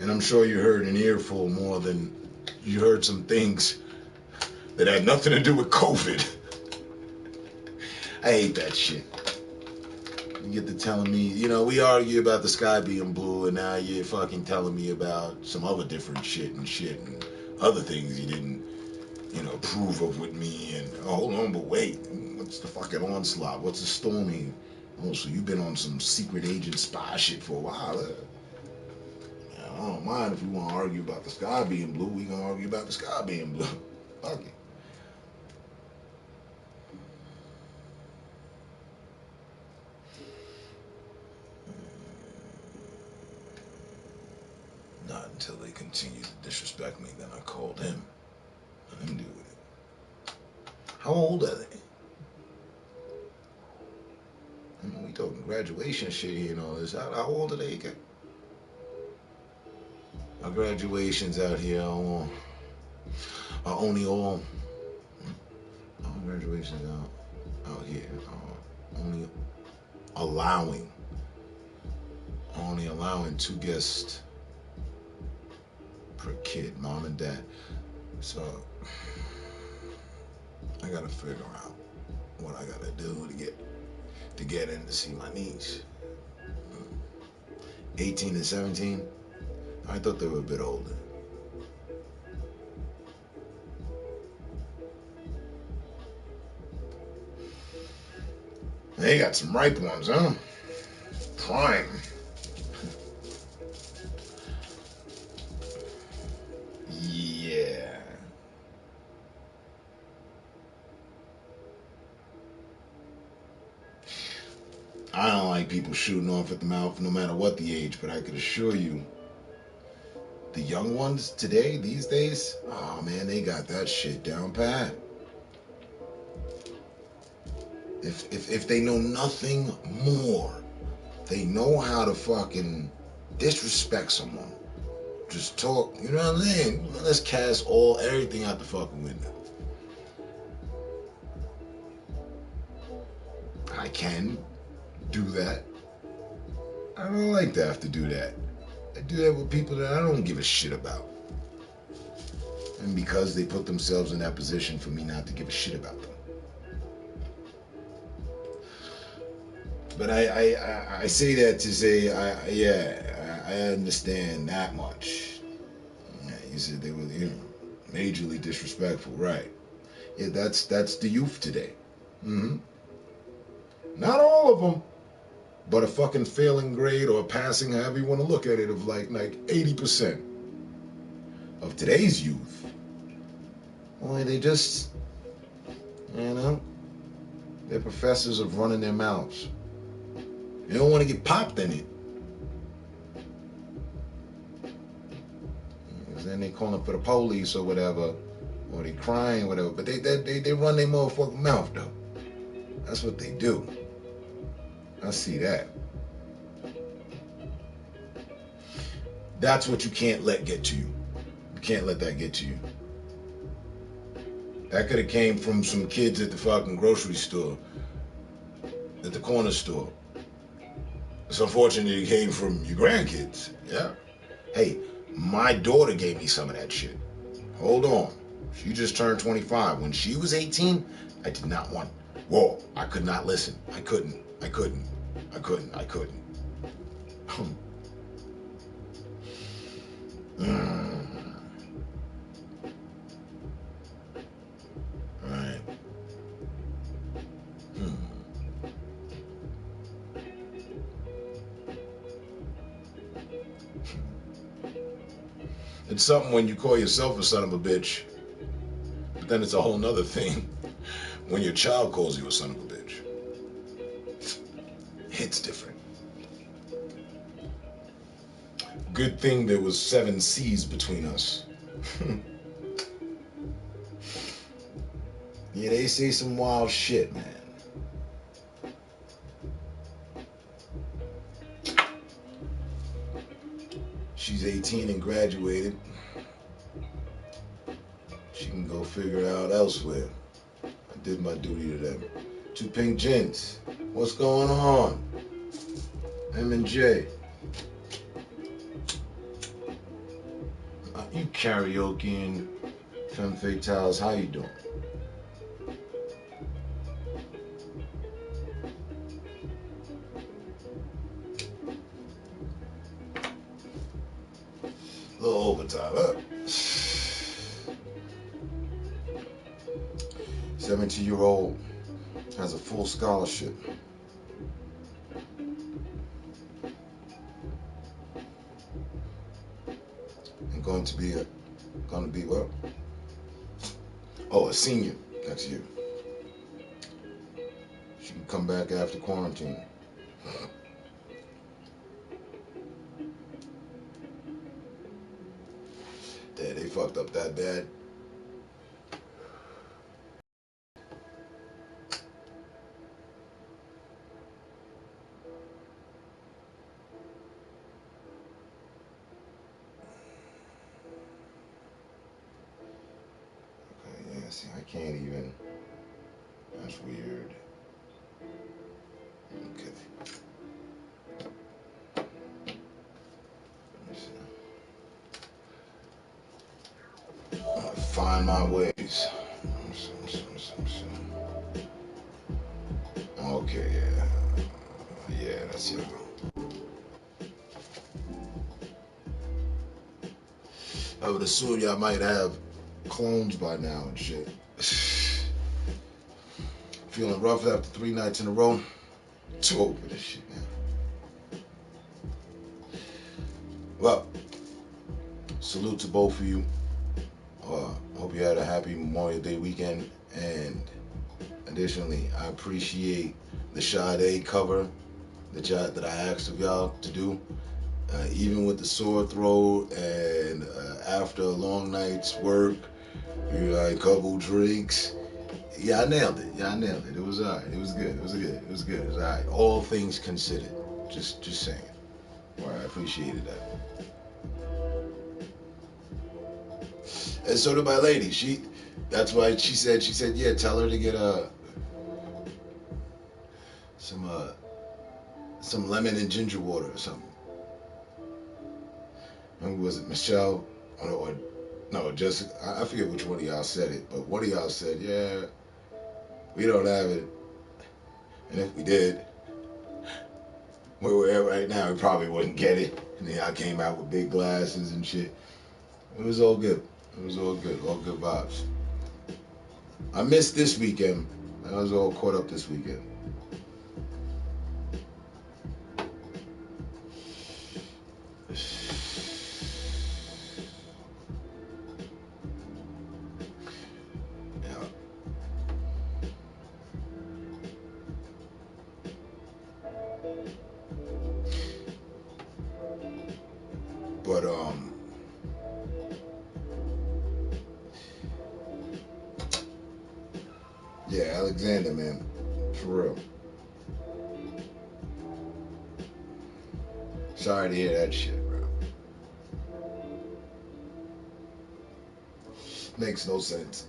And I'm sure you heard an earful more than you heard some things that had nothing to do with COVID. I hate that shit. You get to telling me, we argue about the sky being blue, and now you're fucking telling me about some other different shit and other things you didn't, approve of with me. And hold on, but wait, what's the fucking onslaught? What's the storming? Oh, so you've been on some secret agent spy shit for a while. I don't mind if we want to argue about the sky being blue. We gonna argue about the sky being blue. Fuck it. Not until they continue to disrespect me, then I called him. Let him deal with it. How old are they? I mean, we talking graduation shit here and all this. How old are they again? Our graduations out here are only all graduations out here are only allowing only allowing 2 guests per kid, mom and dad. So I gotta figure out what I gotta do to get in to see my niece. 18 and 17. I thought they were a bit older. They got some ripe ones, huh? Prime. Yeah. I don't like people shooting off at the mouth no matter what the age, but I could assure you, the young ones today, these days, oh man, they got that shit down pat. If they know nothing more, they know how to fucking disrespect someone. Just talk, you know what I'm saying? Let's cast everything out the fucking window. I can do that. I don't like to have to do that. I do that with people that I don't give a shit about. And because they put themselves in that position for me not to give a shit about them. But I say that to say, I understand that much. Yeah, you said they were, majorly disrespectful, right? Yeah, that's the youth today. Mm-hmm. Not all of them, but a fucking failing grade or passing, however you want to look at it, of like 80% of today's youth. Boy, they just, you know, they're professors of running their mouths. They don't want to get popped in it. Because then they calling for the police or whatever, or they crying or whatever. But they run their motherfucking mouth though. That's what they do. I see that. That's what you can't let get to you. You can't let that get to you. That could have came from some kids at the fucking grocery store, at the corner store. It's unfortunate it came from your grandkids. Yeah. Hey, my daughter gave me some of that shit. Hold on. She just turned 25. When she was 18, I did not want. Whoa, I could not listen. I couldn't. Mm. Right. Hmm. It's something when you call yourself a son of a bitch, but then it's a whole nother thing when your child calls you a son of a bitch. It's different. Good thing there was 7 C's between us. Yeah, they say some wild shit, man. She's 18 and graduated. She can go figure out elsewhere. I did my duty to them. 2 Pink Gents. What's going on? M and J. You karaoke and femme fatales. How you doing? A little overtime, huh? 17-year-old has a full scholarship. And going to be what? Oh, a senior next year. She can come back after quarantine. Damn, they fucked up that bad. Okay, yeah, see, I can't even. That's weird. Okay. find my ways. Okay, yeah, that's it. I would assume y'all might have clones by now and shit. Feeling rough after 3 nights in a row. Too old for this shit, man. Well, salute to both of you. Hope you had a happy Memorial Day weekend. And additionally, I appreciate the Sade cover that I asked of y'all to do. Even with the sore throat and after a long night's work, a couple drinks. Yeah, I nailed it. It was alright. It was good. It was alright. All things considered. Just saying. Well, I appreciated that. And so did my lady. That's why she said, yeah, tell her to get some lemon and ginger water or something. Remember, was it Michelle? Or no, Jessica. I forget which one of y'all said it, but one of y'all said, yeah, we don't have it. And if we did, where we're at right now, we probably wouldn't get it. And then I came out with big glasses and shit. It was all good. All good vibes. I missed this weekend. I was all caught up this weekend. Yeah. But yeah, Alexander, man, for real. Sorry to hear that shit, bro. Makes no sense.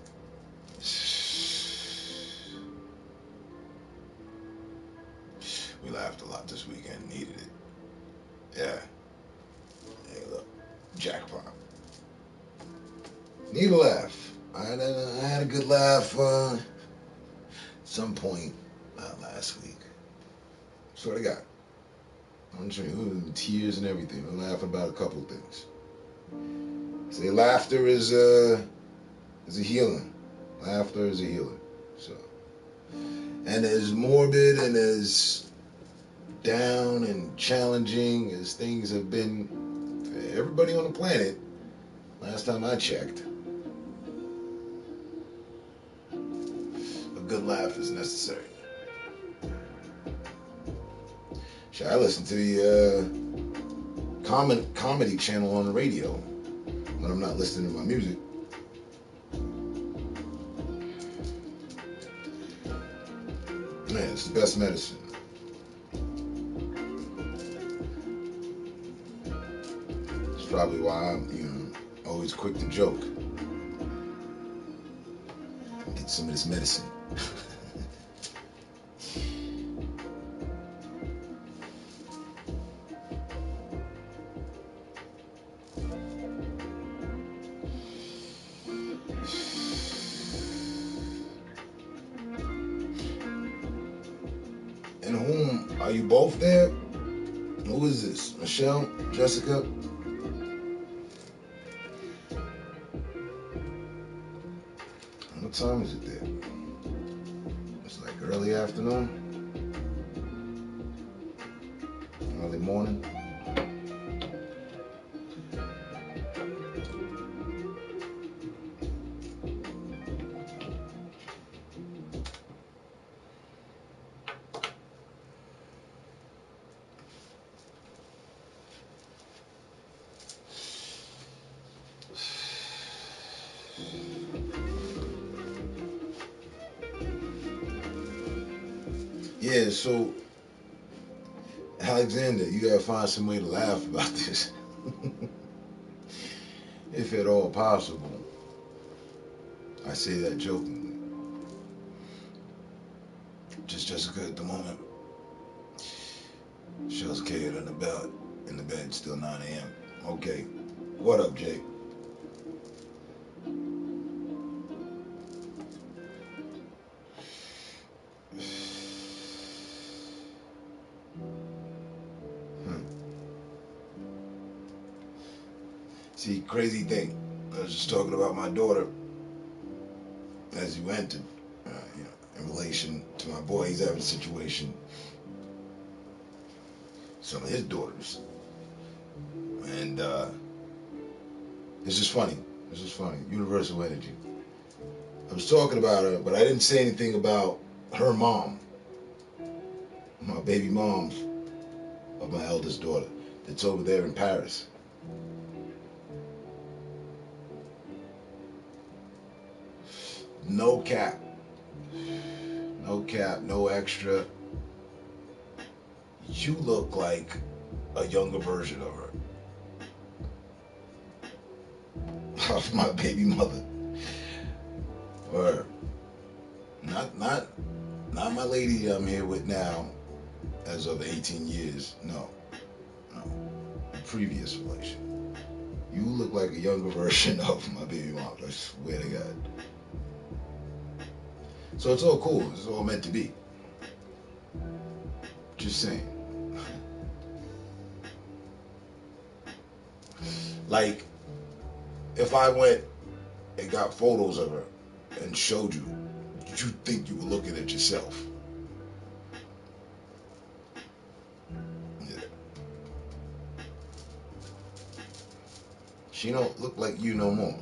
We laughed a lot this weekend. Needed it. Yeah. Hey, look, jackpot. Need a laugh. I had a good laugh. Some point last week. Swear to God. I'm sure tears and everything. I'm laughing about a couple of things. Say laughter is a healing. Laughter is a healer. So, and as morbid and as down and challenging as things have been for everybody on the planet, last time I checked, a good laugh is necessary. Should I listen to the comedy channel on the radio when I'm not listening to my music? Man, it's the best medicine. It's probably why I'm, always quick to joke. Get some of this medicine. And whom are you both there? Who is this? Michelle? Jessica? What time is it there? It's like early afternoon? Early morning? Yeah, so Alexander, you gotta find some way to laugh about this. If at all possible. I say that jokingly. Just Jessica at the moment. Michelle's carried in the bed, still 9 a.m. Okay. What up, Jake? See, crazy thing. I was just talking about my daughter as you entered, in relation to my boy. He's having a situation. Some of his daughters, and it's just funny. It's just funny. Universal energy. I was talking about her, but I didn't say anything about her mom, my baby mom of my eldest daughter, that's over there in Paris. No cap. No cap, no extra. You look like a younger version of her. Of my baby mother. Or not my lady I'm here with now as of 18 years. No. No. A previous relation. You look like a younger version of my baby mom. I swear to God. So it's all cool. It's all meant to be. Just saying. Like, if I went and got photos of her and showed you, you think you were looking at yourself. Yeah. She don't look like you no more.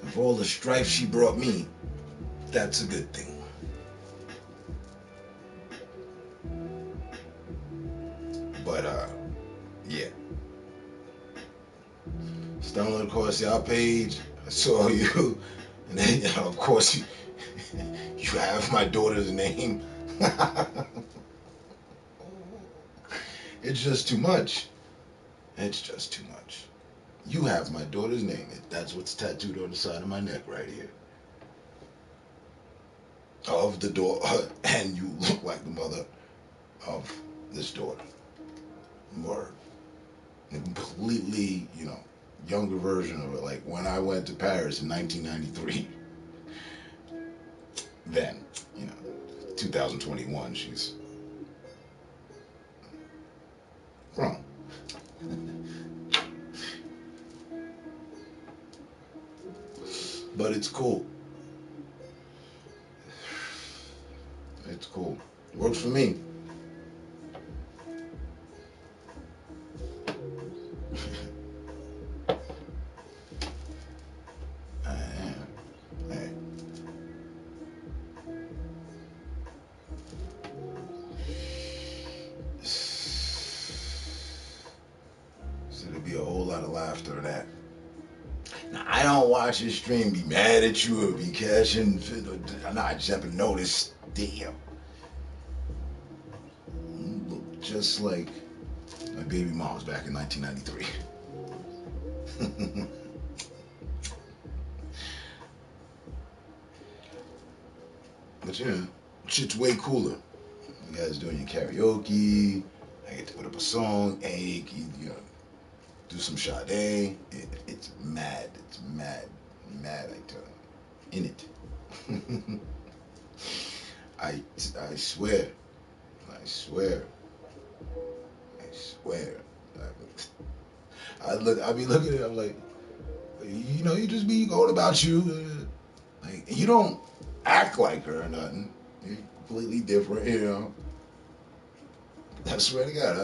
Of all the strife she brought me, that's a good thing. But yeah. Stumbled across your page, I saw you, and then of course you have my daughter's name. It's just too much. It's just too much. You have my daughter's name. That's what's tattooed on the side of my neck right here. Of the daughter, and you look like the mother of this daughter. Word. A completely, younger version of it. Like when I went to Paris in 1993. Then, 2021, she's grown. But it's cool. It's cool. Works for me. Hey. So there'll be a whole lot of laughter in that. Now, I don't watch your stream, be mad at you, or be cashing. Nah, I just happen to notice. Damn. You look just like my baby mom's back in 1993. But yeah, shit's way cooler. You guys doing your karaoke. I get to put up a song. Hey, do some Sade. It's mad. It's mad. Mad, I tell you. In it. I swear. I swear. I swear. I be looking at it, I'm like, you just be going about you. Like, you don't act like her or nothing. You're completely different. I swear to God,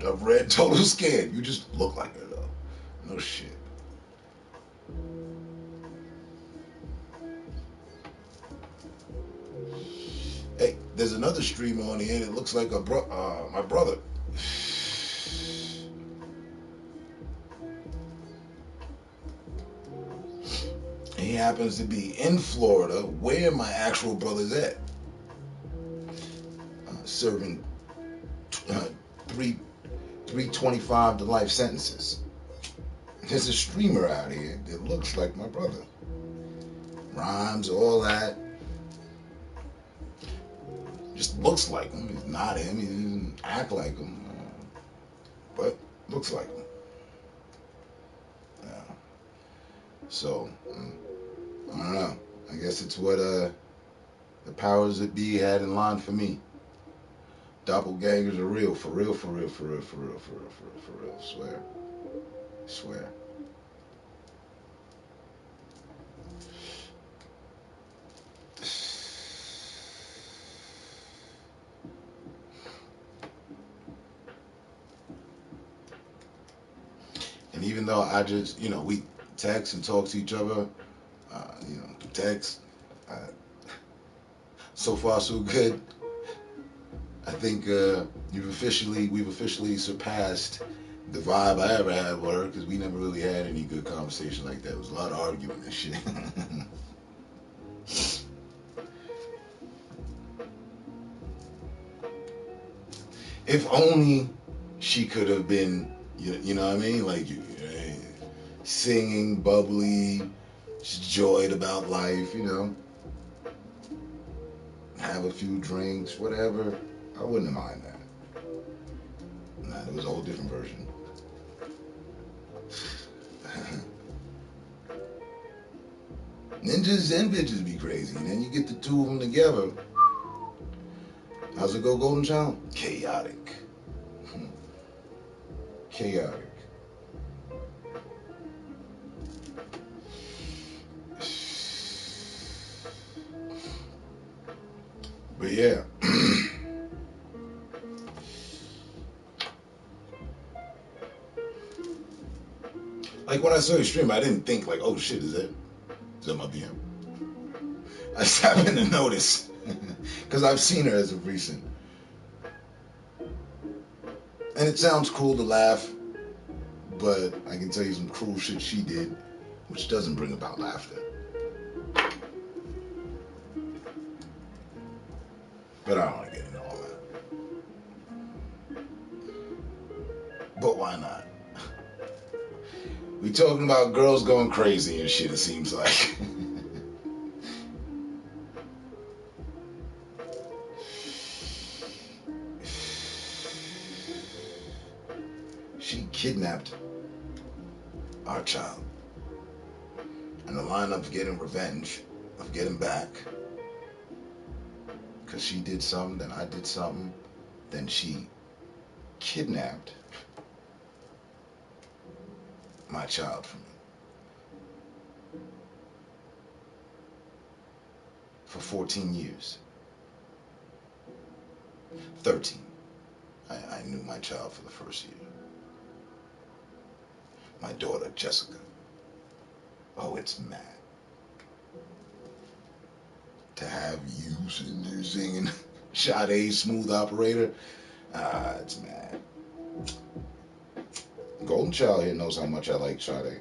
I've read Total Scan. You just look like her, though. No shit. Hey, there's another streamer on the end. It looks like my brother. He happens to be in Florida, where my actual brother's at, serving 325 to life sentences. There's a streamer out here that looks like my brother. Rhymes, all that. Just looks like him. He's not him. He doesn't act like him. But looks like him. Yeah. So, I don't know. I guess it's what the powers that be had in line for me. Doppelgangers are real, for real, for real, for real, for real, for real, for real, for real. Swear, swear. And even though I just, we text and talk to each other, text. Uh, so far, so good. I think we've officially surpassed the vibe I ever had with her because we never really had any good conversation like that. It was a lot of arguing and shit. If only she could have been, you know what I mean? Like, singing, bubbly, just joyed about life, have a few drinks, whatever. I wouldn't mind that. Nah, it was a whole different version. Ninjas and bitches be crazy. And then you get the two of them together. How's it go, Golden Child? Chaotic. Chaotic. But yeah. Like when I saw your stream, I didn't think like, oh shit, is that my BM? I just happened to notice. Because I've seen her as of recent. And it sounds cool to laugh, but I can tell you some cruel shit she did, which doesn't bring about laughter. But I don't want to get into all that. But why not? We talking about girls going crazy and shit, it seems like. She kidnapped our child. In the line of getting revenge, of getting back, because she did something, then I did something, then she kidnapped my child from me. For 14 years. 13. I knew my child for the first year. My daughter, Jessica. Oh, it's mad. To have you sitting there singing Sade, Smooth Operator. It's mad. Golden Child here knows how much I like Sade.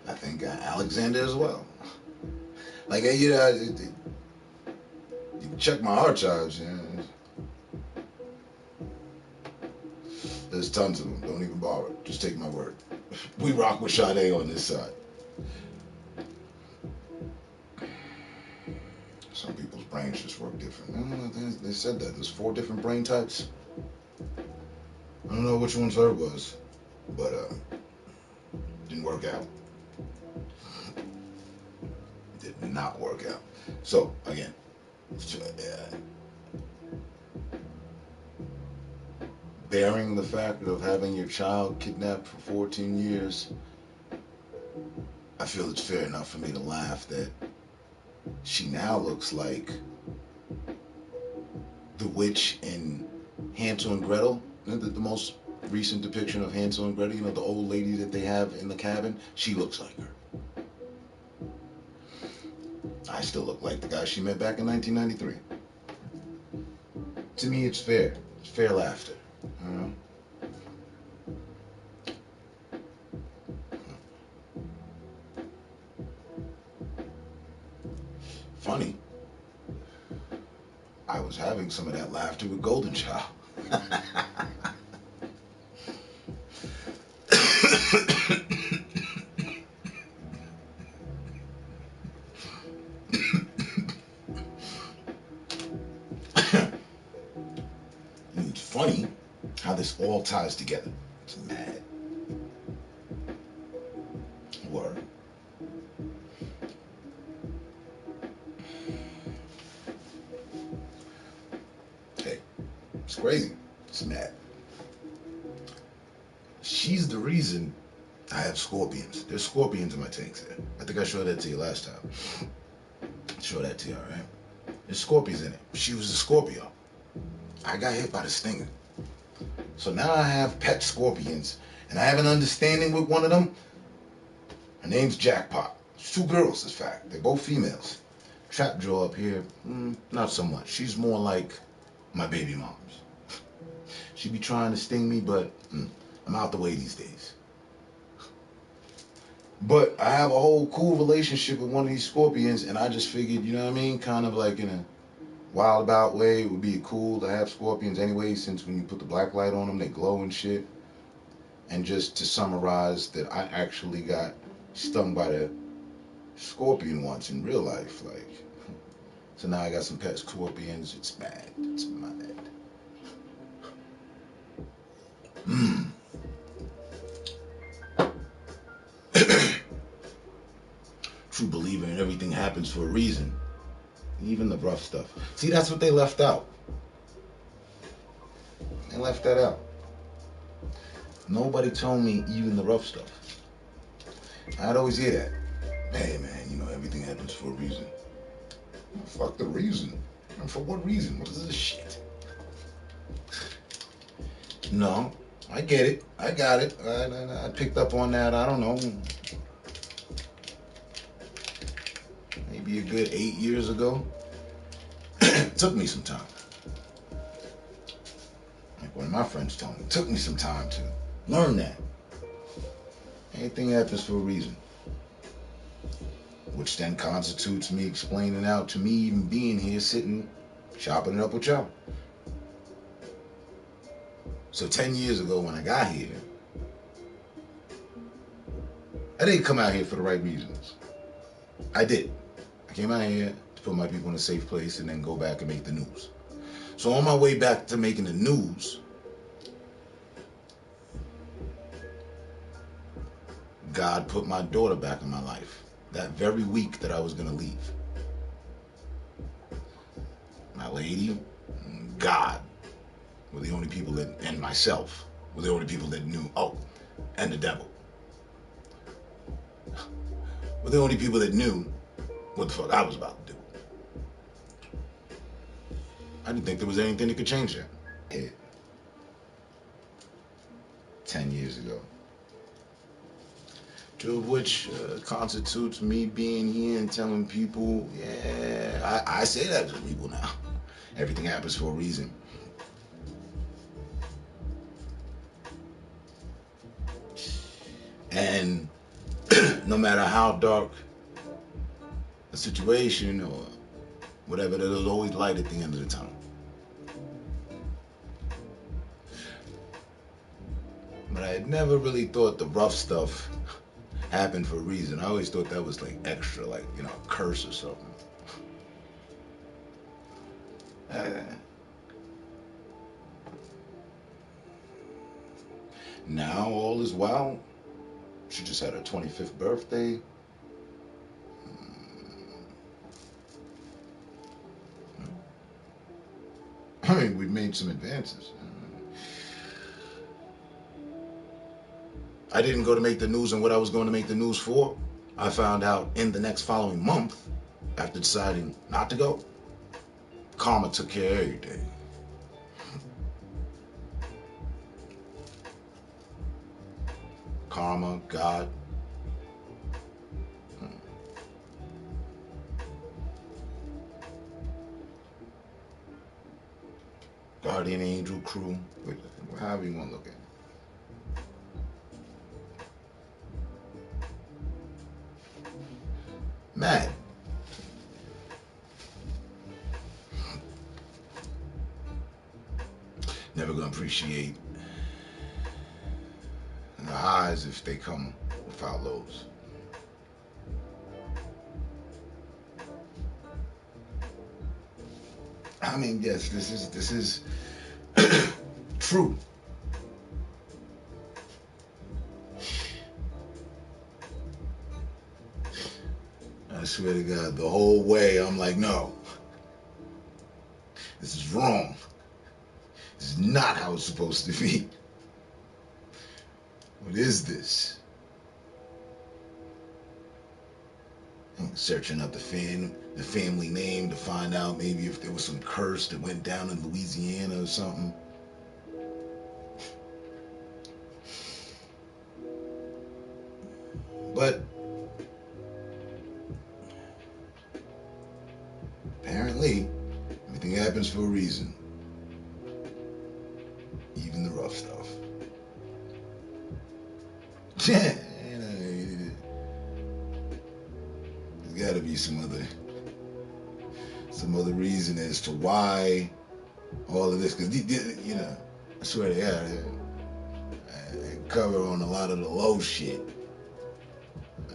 I think Alexander as well. Like, you can check my archives. There's tons of them. Don't even bother. Just take my word. We rock with Sade on this side. Some people's brains just work different. They said that. There's 4 different brain types. I don't know which one's her was, but didn't work out. Did not work out. So, again, bearing the fact of having your child kidnapped for 14 years, I feel it's fair enough for me to laugh that she now looks like the witch in Hansel and Gretel, the most recent depiction of Hansel and Gretel, the old lady that they have in the cabin. She looks like her. I still look like the guy she met back in 1993. To me, it's fair. It's fair laughter. Funny. I was having some of that laughter with Golden Child. It's funny how this all ties together. It's mad. Word. Hey, it's crazy. It's mad. She's the reason I have scorpions. There's scorpions in my tanks there. I think I showed that to you last time. Show that to you, alright? There's scorpions in it. She was a Scorpio. I got hit by the stinger. So now I have pet scorpions, and I have an understanding with one of them. Her name's Jackpot. It's 2 girls, in fact. They're both females. Trap Jaw up here, not so much. She's more like my baby moms. She be trying to sting me, but I'm out the way these days. But I have a whole cool relationship with one of these scorpions, and I just figured, you know what I mean? Kind of like in a wild about way, it would be cool to have scorpions anyway, since when you put the black light on them, they glow and shit. And just to summarize that I actually got stung by the scorpion once in real life, like. So now I got some pet scorpions. It's mad. It's mad. True believer in everything happens for a reason. Even the rough stuff. See, that's what they left out. They left that out. Nobody told me even the rough stuff. I'd always hear that. Hey man, you know, everything happens for a reason. Fuck the reason. And for what reason? What is this shit? No, I get it. I got it. I picked up on that, I don't know, maybe a good 8 years ago. It took me some time. Like one of my friends told me, it took me some time to learn that. Anything happens for a reason. Which then constitutes me explaining out to me even being here, sitting, chopping it up with y'all. So 10 years ago when I got here, I didn't come out here for the right reasons. I did. I came out here to put my people in a safe place and then go back and make the news. So on my way back to making the news, God put my daughter back in my life that very week that I was going to leave. My lady, God were the only people that, and myself, were the only people that knew. Oh, and the devil. Were the only people that knew what the fuck I was about to do. I didn't think there was anything that could change that. Hit 10 years ago. Two of which constitutes me being here and telling people, yeah, I say that to people now. Everything happens for a reason. And no matter how dark a situation or whatever, there's always light at the end of the tunnel. But I had never really thought the rough stuff happened for a reason. I always thought that was like extra, like, you know, a curse or something. Now all is well. She just had her 25th birthday. I mean, we've made some advances. I didn't go to make the news on what I was going to make the news for. I found out in the next following month, after deciding not to go. Karma took care of everything. Karma, God. Guardian angel crew, however you want to look at it. Mad. Never gonna appreciate the highs if they come without lows. I mean, yes, this is true. swear to God, the whole way I'm like, no, this is wrong. This is not how it's supposed to be. What is this? I'm searching up the family name to find out maybe if there was some curse that went down in Louisiana or something. But apparently, everything happens for a reason. Even the rough stuff. There's got to be some other reason as to why all of this. Because I swear to God, I cover on a lot of the low shit.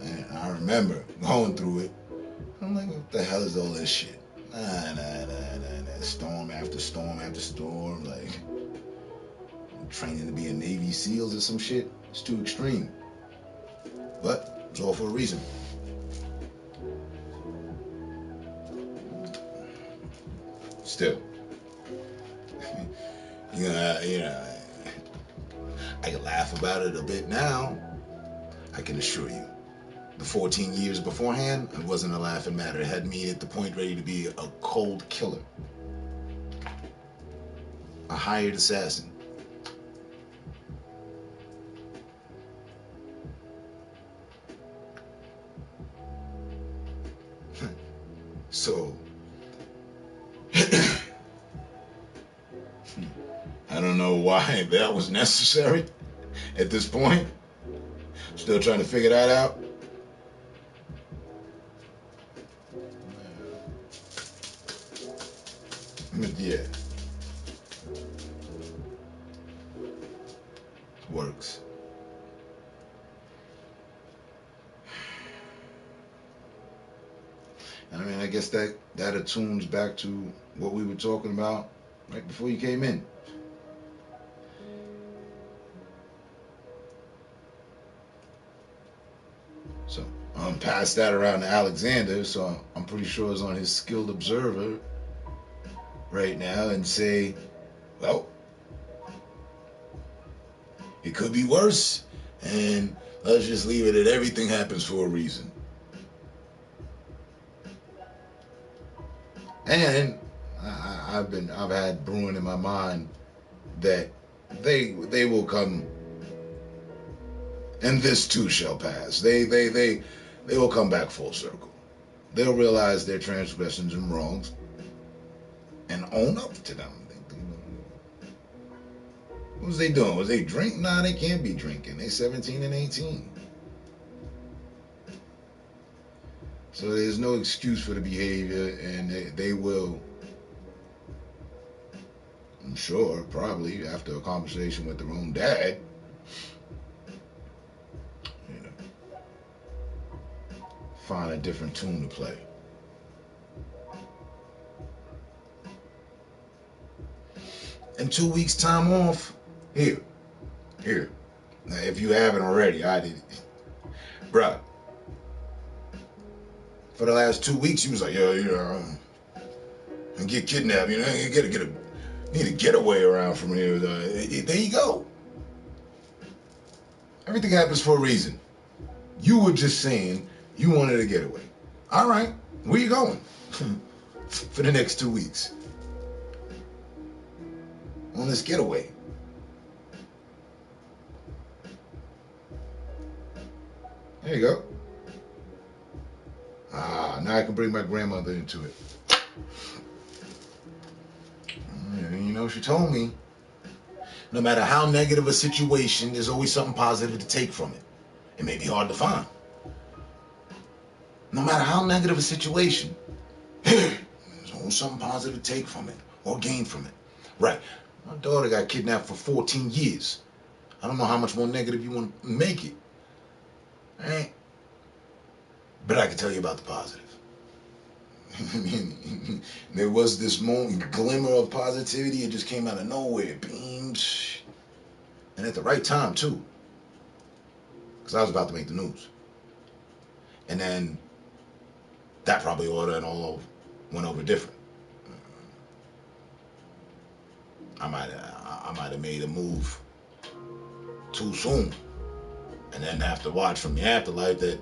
And I remember going through it. I'm like, what the hell is all this shit? Nah. Storm after storm after storm. Like, I'm training to be a Navy SEALs or some shit. It's too extreme. But it's all for a reason. Still, I can laugh about it a bit now. I can assure you. The 14 years beforehand, it wasn't a laughing matter. It had me at the point ready to be a cold killer. A hired assassin. So, I don't know why that was necessary at this point. Still trying to figure that out. Yeah. Works. I mean, I guess that attunes back to what we were talking about right before you came in. So I'm passed that around to Alexander, so I'm pretty sure it's on his skilled observer right now and say, well, it could be worse, and let's just leave it at everything happens for a reason. And I've had brewing in my mind that they will come, and this too shall pass. They will come back full circle. They'll realize their transgressions and wrongs and own up to them. What was they doing? Was they drinking? Nah, they can't be drinking. They 17 and 18. So there's no excuse for the behavior, and they will, I'm sure, probably after a conversation with their own dad, find a different tune to play. And 2 weeks time off, here. Now, if you haven't already, I did. Bruh, for the last 2 weeks, you was like, and get kidnapped, need a getaway around from here. There you go. Everything happens for a reason. You were just saying you wanted a getaway. All right, where you going? For the next 2 weeks. On this getaway. There you go. Now I can bring my grandmother into it. She told me, no matter how negative a situation, there's always something positive to take from it. It may be hard to find. No matter how negative a situation, there's always something positive to take from it or gain from it. Right. My daughter got kidnapped for 14 years. I don't know how much more negative you want to make it. Right? But I can tell you about the positive. I mean, there was this glimmer of positivity. It just came out of nowhere. It beamed. And at the right time, too. Because I was about to make the news. And then that probably went over different. I might have made a move too soon, and then have to watch from the afterlife that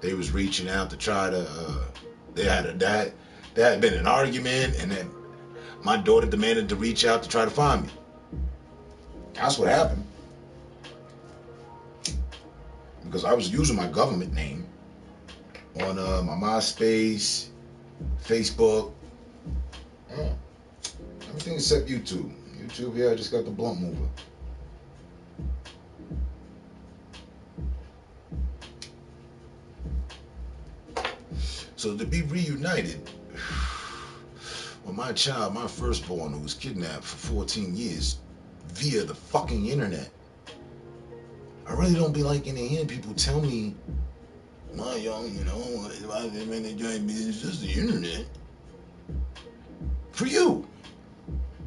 they was reaching out to try to. They had been an argument, and then my daughter demanded to reach out to try to find me. That's what happened. Because I was using my government name on my MySpace, Facebook, everything except YouTube. YouTube, yeah, I just got the blunt mover. So to be reunited with my child, my firstborn, who was kidnapped for 14 years via the fucking internet. I really don't be liking to hear people tell me, well, young, if I didn't enjoy me, it's just the internet. For you,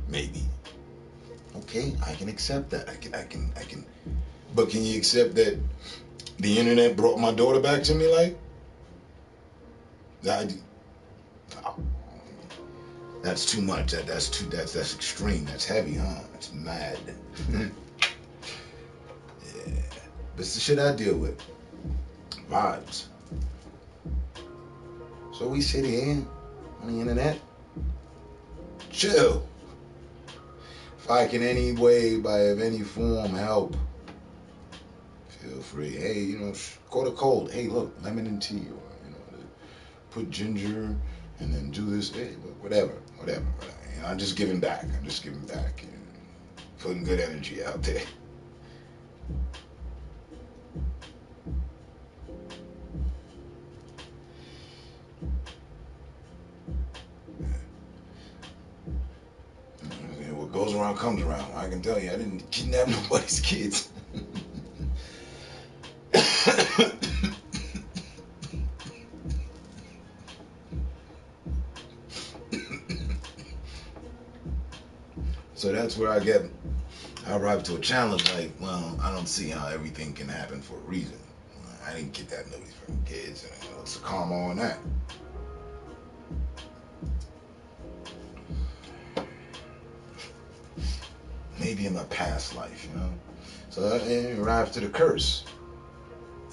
maybe. Okay, I can accept that. I can. But can you accept that the internet brought my daughter back to me like? That's too much. That's extreme. That's heavy, huh? That's mad. Yeah. But it's the shit I deal with. Vibes. So we sit here on the internet. Chill. If I can any way, by any form, help, feel free. Hey, caught a cold. Hey, look, lemon and tea, or put ginger, and then do this. Hey, whatever. I'm just giving back. Putting good energy out there. What goes around comes around. I can tell you, I didn't kidnap nobody's kids. So that's where I arrive to a challenge like, well, I don't see how everything can happen for a reason. I didn't kidnap nobody's fucking kids. What's the karma on that? Maybe in my past life, So I arrived to the curse.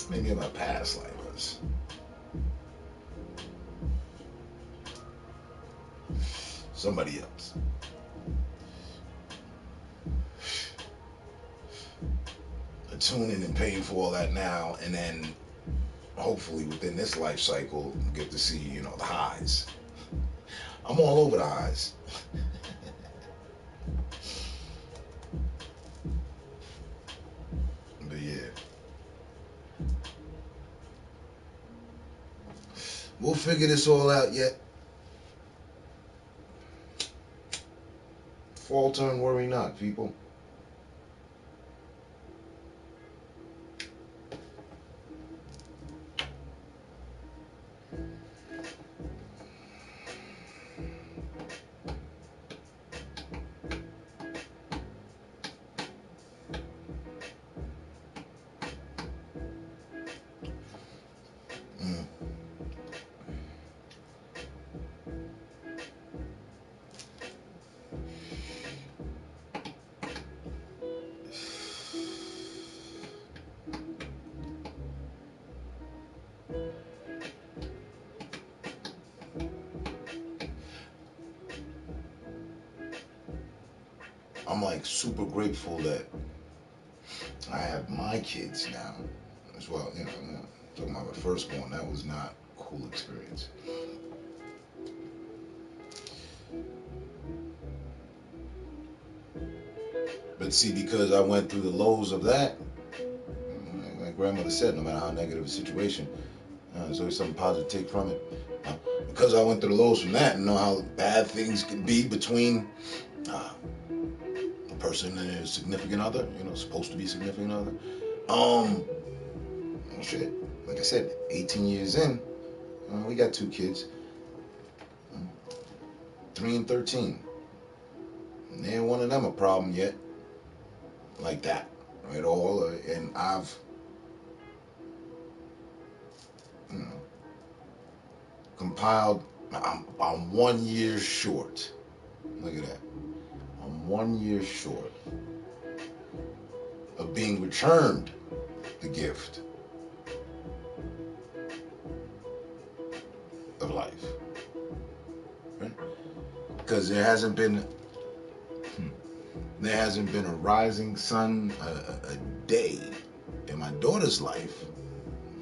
Maybe in my past life was somebody else. Tuning and paying for all that now, and then hopefully within this life cycle get to see, the highs. I'm all over the highs. But yeah. We'll figure this all out yet. Falter and worry not, people. I'm like super grateful that I have my kids now as well. Talking about my firstborn, that was not a cool experience. But see, because I went through the lows of that, my grandmother said, no matter how negative a situation, there's always something positive to take from it. Because I went through the lows from that and know how bad things can be between a person and their significant other, supposed to be significant other. Shit, like I said, 18 years in, we got 2 kids, 3 and 13. And ain't one of them a problem yet, like that, right? And I've I'm 1 year short. Look at that. I'm 1 year short of being returned the gift of life. Right? Because there hasn't been a rising sun a day in my daughter's life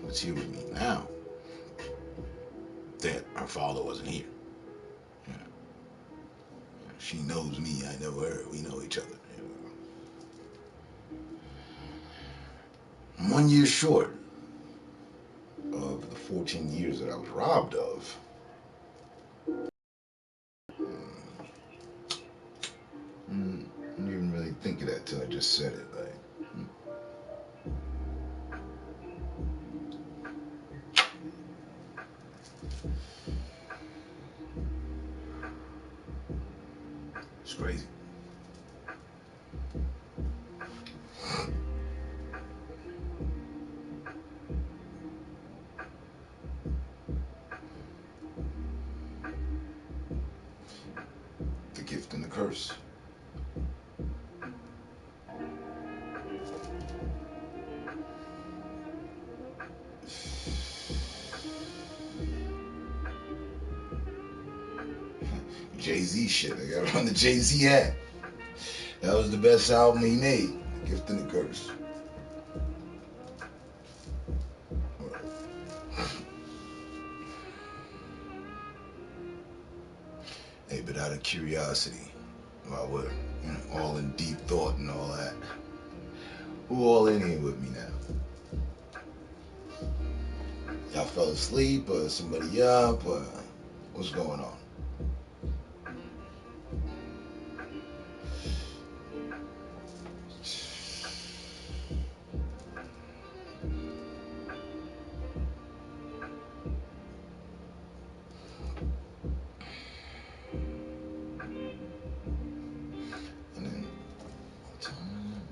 that's here with me now that her father wasn't here. You know, she knows me, I know her, we know each other. You know. I'm 1 year short of the 14 years that I was robbed of. I didn't even really think of that till I just said it. Like, it's crazy. The gift and the curse. Jay-Z shit. I got on the Jay-Z hat. That was the best album he made. The Gift and the Curse. Hey, but out of curiosity, while we're all in deep thought and all that, who all in here with me now? Y'all fell asleep or somebody up or what's going on? And then, what time?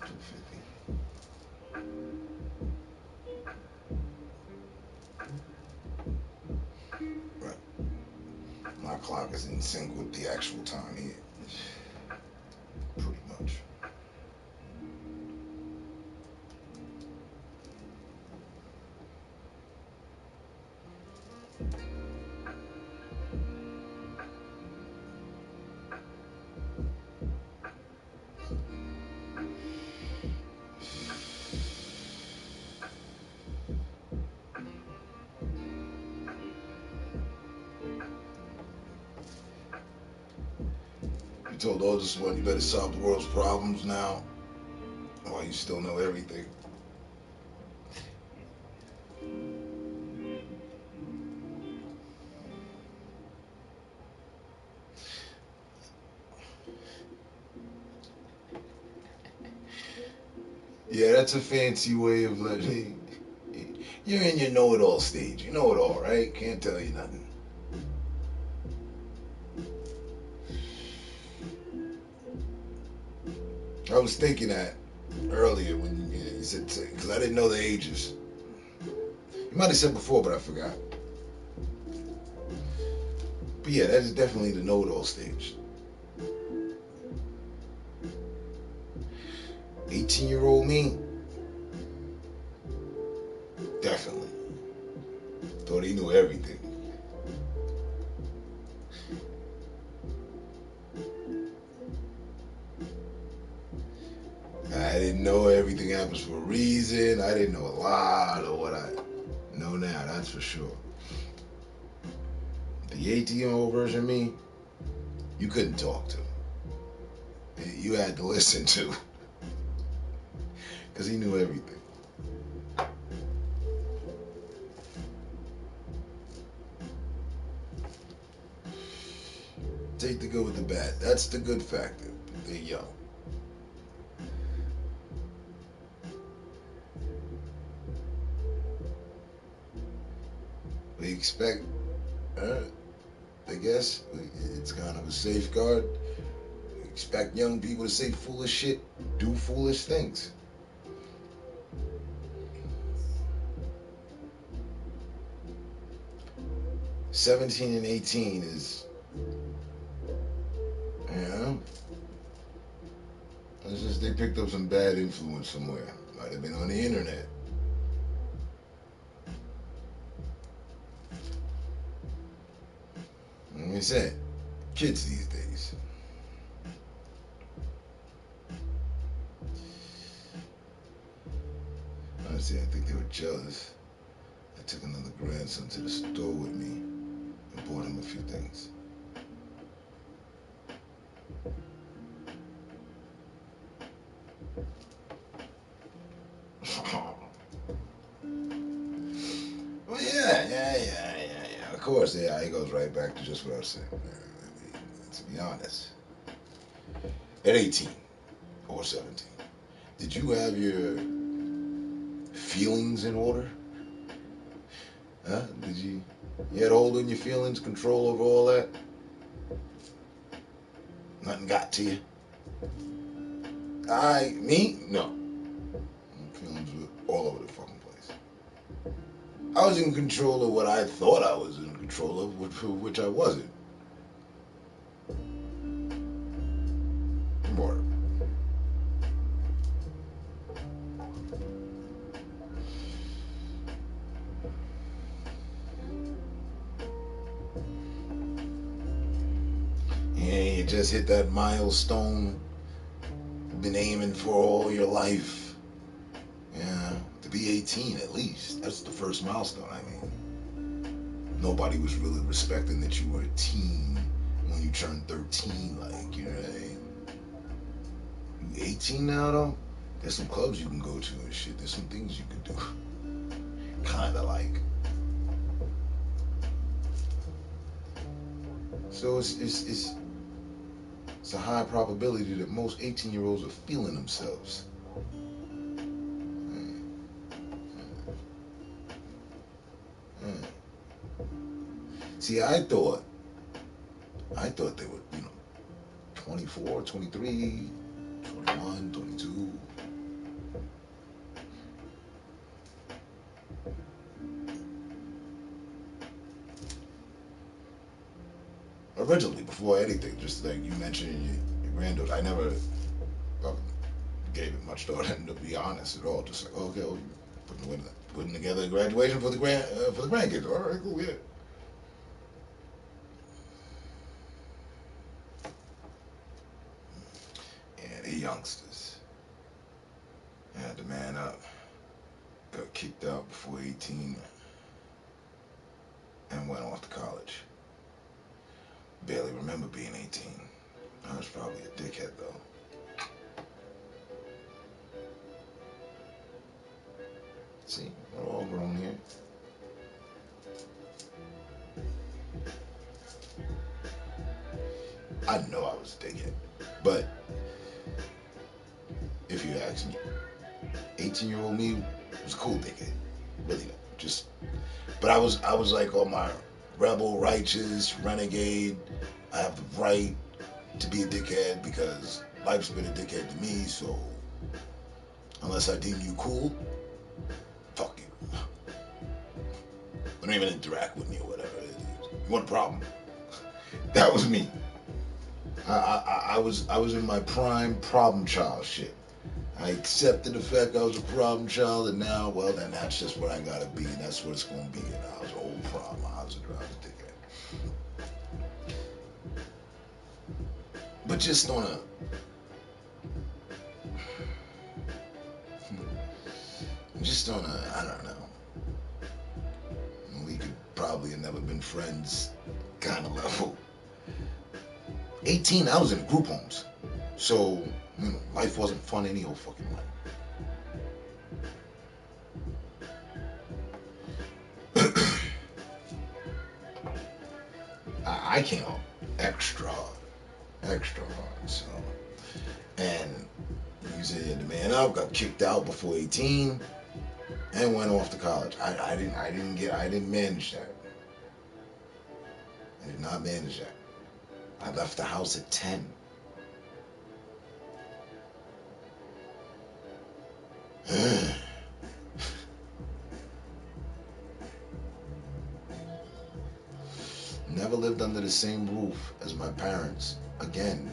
2:50. Right. My clock is in sync with the actual time here. Pretty much. You told Otis one, you better solve the world's problems now, while you still know everything. Yeah, that's a fancy way of letting. You're in your know-it-all stage. You know it all, right? Can't tell you nothing. I was thinking that earlier when you said, because I didn't know the ages. You might have said before, but I forgot. But yeah, that is definitely the know-it-all stage. 18-year-old me, definitely thought he knew everything. I didn't know everything happens for a reason. I didn't know a lot of what I know now, that's for sure. The 18-year-old version of me, you couldn't talk to. You had to listen to. Because he knew everything. Take the good with the bad. That's the good factor. They're young. We expect, I guess, it's kind of a safeguard. We expect young people to say foolish shit, do foolish things. 17 and 18 is, you know, it's just they picked up some bad influence somewhere. Might have been on the internet. Like I said, kids these days. Honestly, I think they were jealous. I took another grandson to the store with me and bought him a few things. Well, yeah. Of course, yeah. It goes right back to just what I was saying. To be honest, at 18 or 17, did you have your feelings in order? Huh? Did you had hold on your feelings, control over all that? Nothing got to you? Me? No. My feelings were all over the fucking place. I was in control of what I thought I was in control of, which I wasn't. More. Yeah, you just hit that milestone you've been aiming for all your life. Yeah, to be 18 at least. That's the first milestone, I mean. Nobody was really respecting that you were a teen when you turned 13, like, you know what I mean? You 18 now, though? There's some clubs you can go to and shit. There's some things you can do. Kinda like. So it's a high probability that most 18-year-olds are feeling themselves. See, I thought they were, 24, 23, 21, 22. Originally, before anything, just like you mentioned your granddaughter, I never gave it much thought, and to be honest at all, just like, okay, well, putting together a graduation for the grandkids. All right, cool, yeah. Yeah, the youngsters had to man up. Got kicked out before 18 and went off to college. Barely remember being 18. I was probably a dickhead though. See, we're all grown here. I know I was a dickhead. But if you ask me, 18-year-old me was a cool dickhead. Really, just. But I was like all my rebel, righteous, renegade. I have the right to be a dickhead because life's been a dickhead to me. So unless I deem you cool, fuck you. Don't even interact with me or whatever. You want a problem? That was me. I was in my prime problem child shit. I accepted the fact I was a problem child, and now, well, then that's just what I gotta be, and that's what it's gonna be. And I was an old problem. I was a dickhead. But just on a, I don't know. We could probably have never been friends kind of level. 18, I was in group homes, so life wasn't fun any old fucking way. I came out extra hard. So, and you said the man up, got kicked out before 18, and went off to college. I didn't manage that. I did not manage that. I left the house at 10. the same roof as my parents. Again,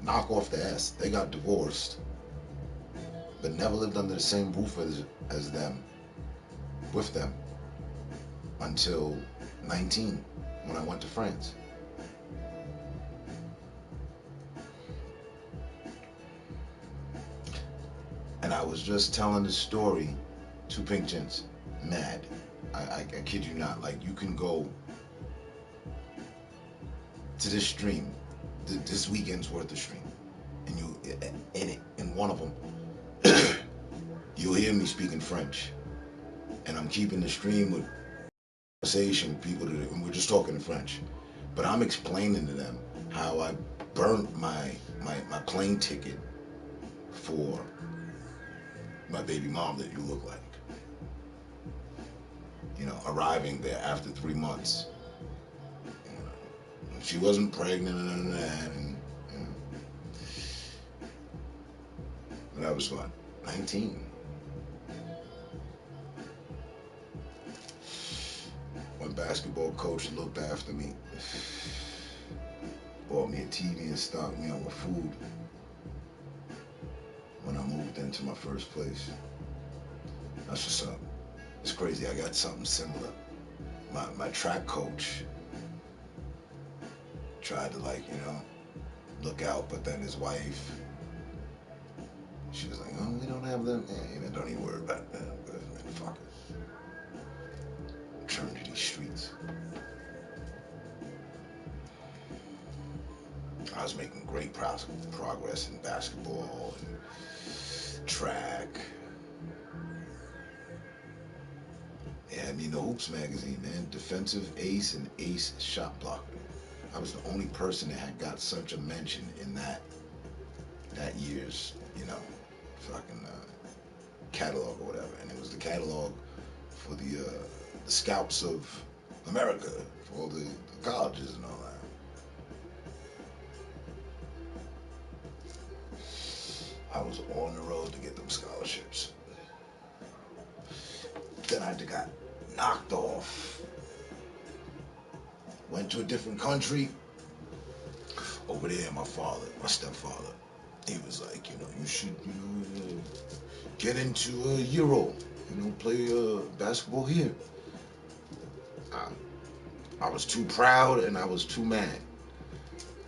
knock off the ass. They got divorced, but never lived under the same roof as them, with them, until 19, when I went to France. And I was just telling the story to Pink Gents, mad. I kid you not. Like, you can go to this stream, this weekend's worth of stream, and you in one of them, you'll hear me speaking French, and I'm keeping the stream with conversation with people and we're just talking in French, but I'm explaining to them how I burnt my plane ticket for my baby mom that you look like. You know, arriving there after 3 months. You know, she wasn't pregnant and none of that, and you know. But that was fun. 19. My basketball coach looked after me, bought me a TV and stocked me up with food when I moved into my first place. That's what's up. It's crazy, I got something similar. My track coach tried to, like, you know, look out, but then his wife, she was like, oh, we don't have them. Yeah, don't even worry about that. Man, fuck it. Return to these streets. I was making great progress in basketball and track. Yeah, I mean, the Hoops magazine, man, defensive ace and ace shot blocker. I was the only person that had got such a mention in that year's, you know, fucking catalog or whatever. And it was the catalog for the scouts of America, for all the colleges and all that. I was on the road to get them scholarships. Then I got knocked off. Went to a different country. Over there, my stepfather, he was like, you know, you should, you know, get into a Euro, you know, play basketball here. I was too proud and I was too mad.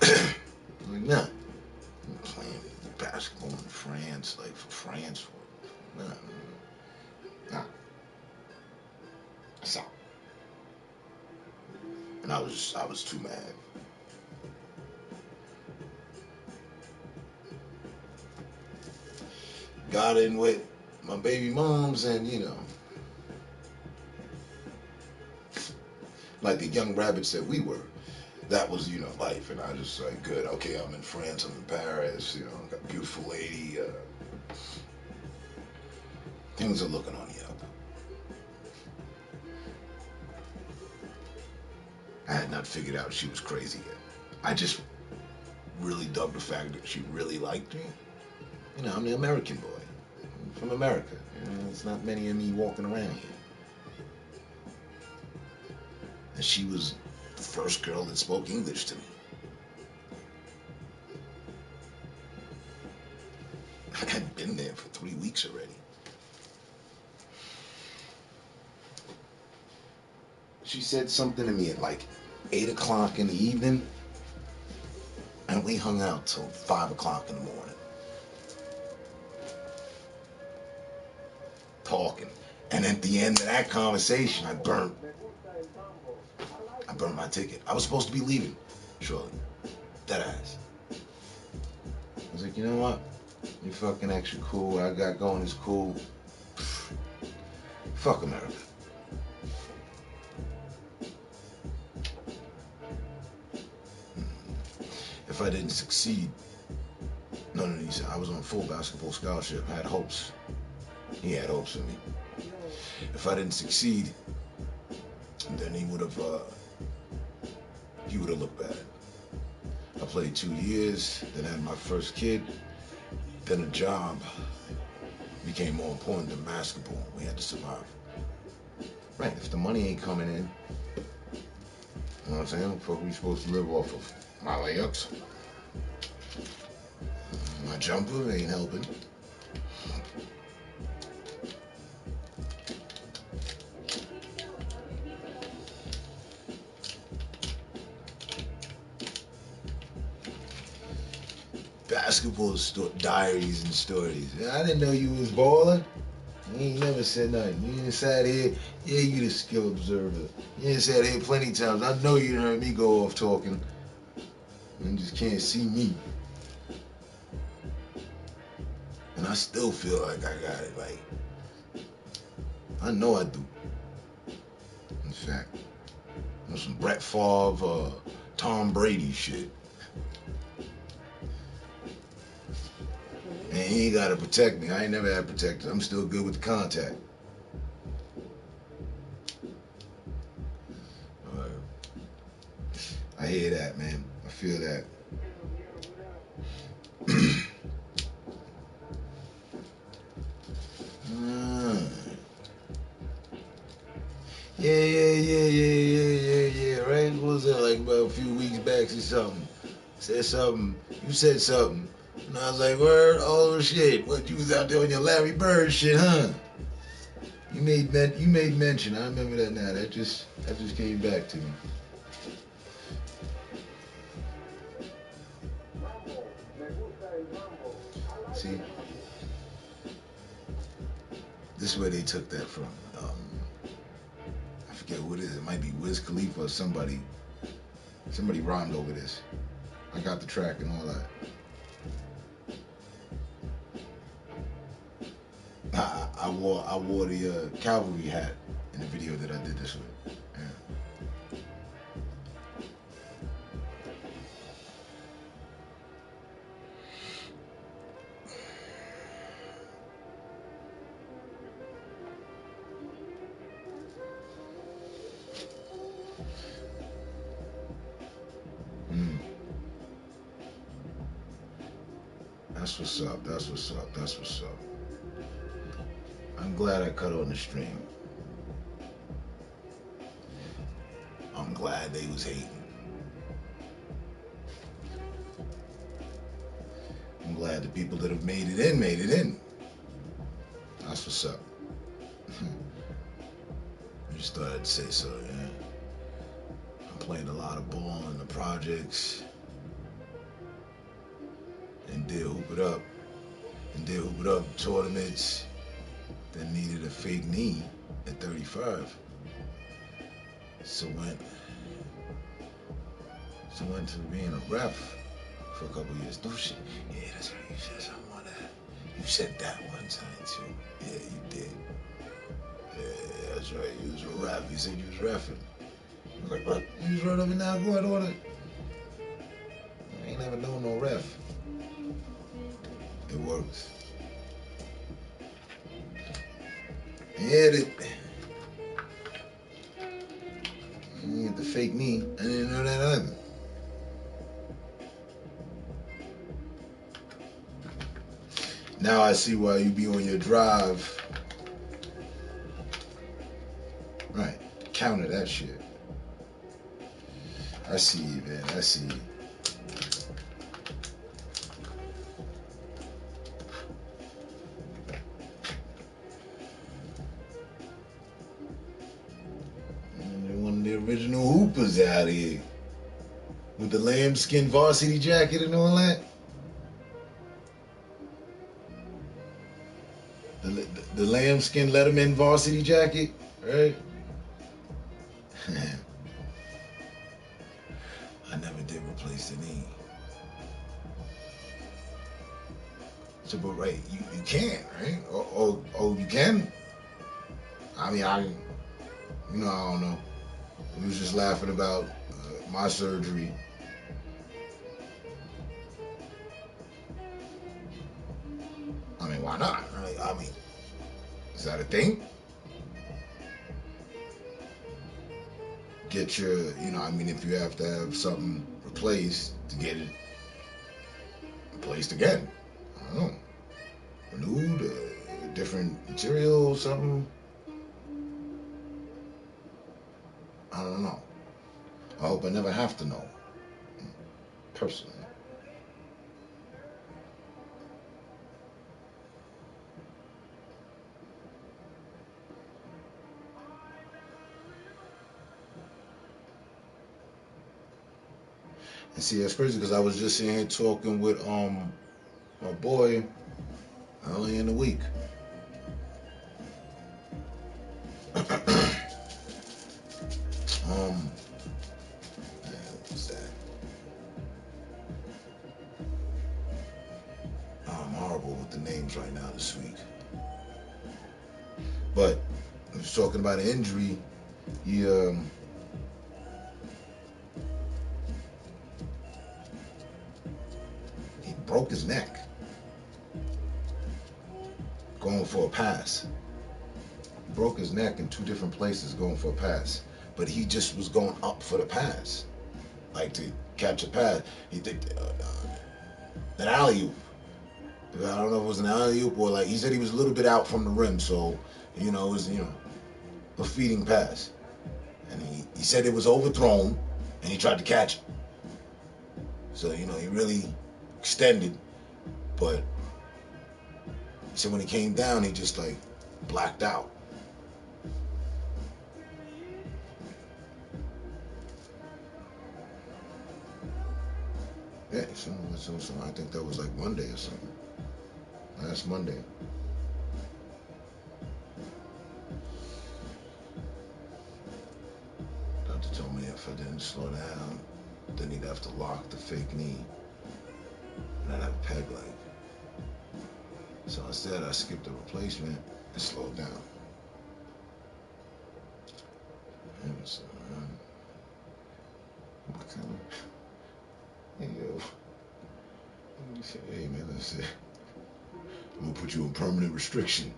Like, nah, I'm playing basketball in France, like for France, nah. So, and I was too mad. Got in with my baby moms, and you know, like the young rabbits that we were, that was, you know, life. And I just like, good, okay, I'm in France, I'm in Paris, you know, got a beautiful lady. Things are looking on the up. I had not figured out she was crazy yet. I just really dug the fact that she really liked me. You know, I'm the American boy. I'm from America. You know, there's not many of me walking around here. And she was the first girl that spoke English to me. I had been there for 3 weeks already. She said something to me at like 8 o'clock in the evening, and we hung out till 5 o'clock in the morning. Talking. And at the end of that conversation, I burnt my ticket. I was supposed to be leaving shortly. Dead ass. I was like, you know what? You fucking extra cool. What I got going is cool. Fuck America. If I didn't succeed, none of these, I was on full basketball scholarship. I had hopes. He had hopes for me. If I didn't succeed, then he would have looked bad. I played 2 years, then had my first kid, then a job became more important than basketball. We had to survive. Right, if the money ain't coming in, know what I'm saying? What the fuck we supposed to live off of? My layups? My jumper ain't helping. Basketball diaries and stories. I didn't know you was balling. You ain't never said nothing. You ain't sat here. Yeah, you the skill observer. You ain't sat here plenty times. I know you heard me go off talking. You just can't see me. And I still feel like I got it. Like, I know I do. In fact, on some Brett Favre, Tom Brady shit. And he ain't gotta protect me. I ain't never had protectors. I'm still good with the contact. I hear that, man. I feel that. Yeah. Right? What was that, like about a few weeks back or something? Said something. You said something. And I was like, word? Oh, shit. What, you was out there on your Larry Bird shit, huh? You made mention. I remember that now. That just came back to me. See? This is where they took that from. I forget who it is. It might be Wiz Khalifa or somebody. Somebody rhymed over this. I got the track and all that. I wore the cavalry hat in the video that I did this with. That's what's up. That's what's up. That's what's up. I'm glad I cut on the stream. I'm glad they was hating. I'm glad the people that have made it in. That's what's up. I just thought I'd say so, yeah. I'm playing a lot of ball in the projects. And did hoop it up. And did hoop it up tournaments that needed a fake knee at 35. So went to being a ref for a couple years. No shit. Yeah, that's right. You said something on that. You said that one time too. Yeah, you did. Yeah, that's right. You was a ref. You said you was reffing. I was like, what? You was right over now going on it. I ain't never known no ref. It works. Yeah, you get the fake knee. I didn't know that either. Now I see why you be on your drive. Right. Counter that shit. I see you, man. I see you. One of the original hoopers out here. With the lambskin varsity jacket and all that. The lambskin Letterman varsity jacket, right? I never did replace the knee. So, but right, you can't, right? Oh, you can? I mean, I don't know. We was just laughing about my surgery. I mean, why not? I mean, is that a thing? Get your, if you have to have something replaced to get it replaced again. I don't know. Renewed, different material, something. I don't know. I hope I never have to know, personally. And see, that's crazy because I was just sitting here talking with my boy early in the week. um, what's that? I'm horrible with the names right now this week. But I was talking about an injury. He he broke his neck going for a pass. He broke his neck in two different places going for a pass. But he just was going up for the pass, like to catch a pass. He did an alley oop. I don't know if it was an alley oop or like he said he was a little bit out from the rim, so it was a feeding pass. And he said it was overthrown, and he tried to catch it. So he really extended, but he said when he came down, he just like blacked out. Yeah, so I think that was like Monday or something. Last Monday. Doctor told me if I didn't slow down, then he'd have to lock the fake knee, and I'd have a peg leg. So instead, I skipped the replacement and slowed down. And so, what kind of, hey, yo, he said, hey man, I said, I'm gonna put you on permanent restriction.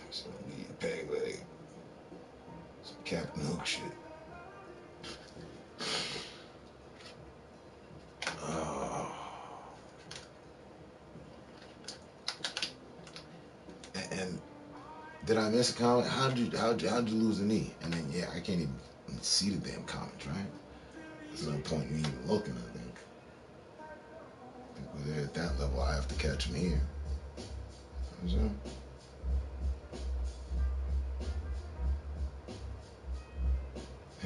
So I need a peg leg, some Captain Hook shit. Oh. And did I miss a comment? How'd you lose the knee? And then I can't even see the damn comments, right? There's no point in me even looking. I think we're there at that level. I have to catch them here. You know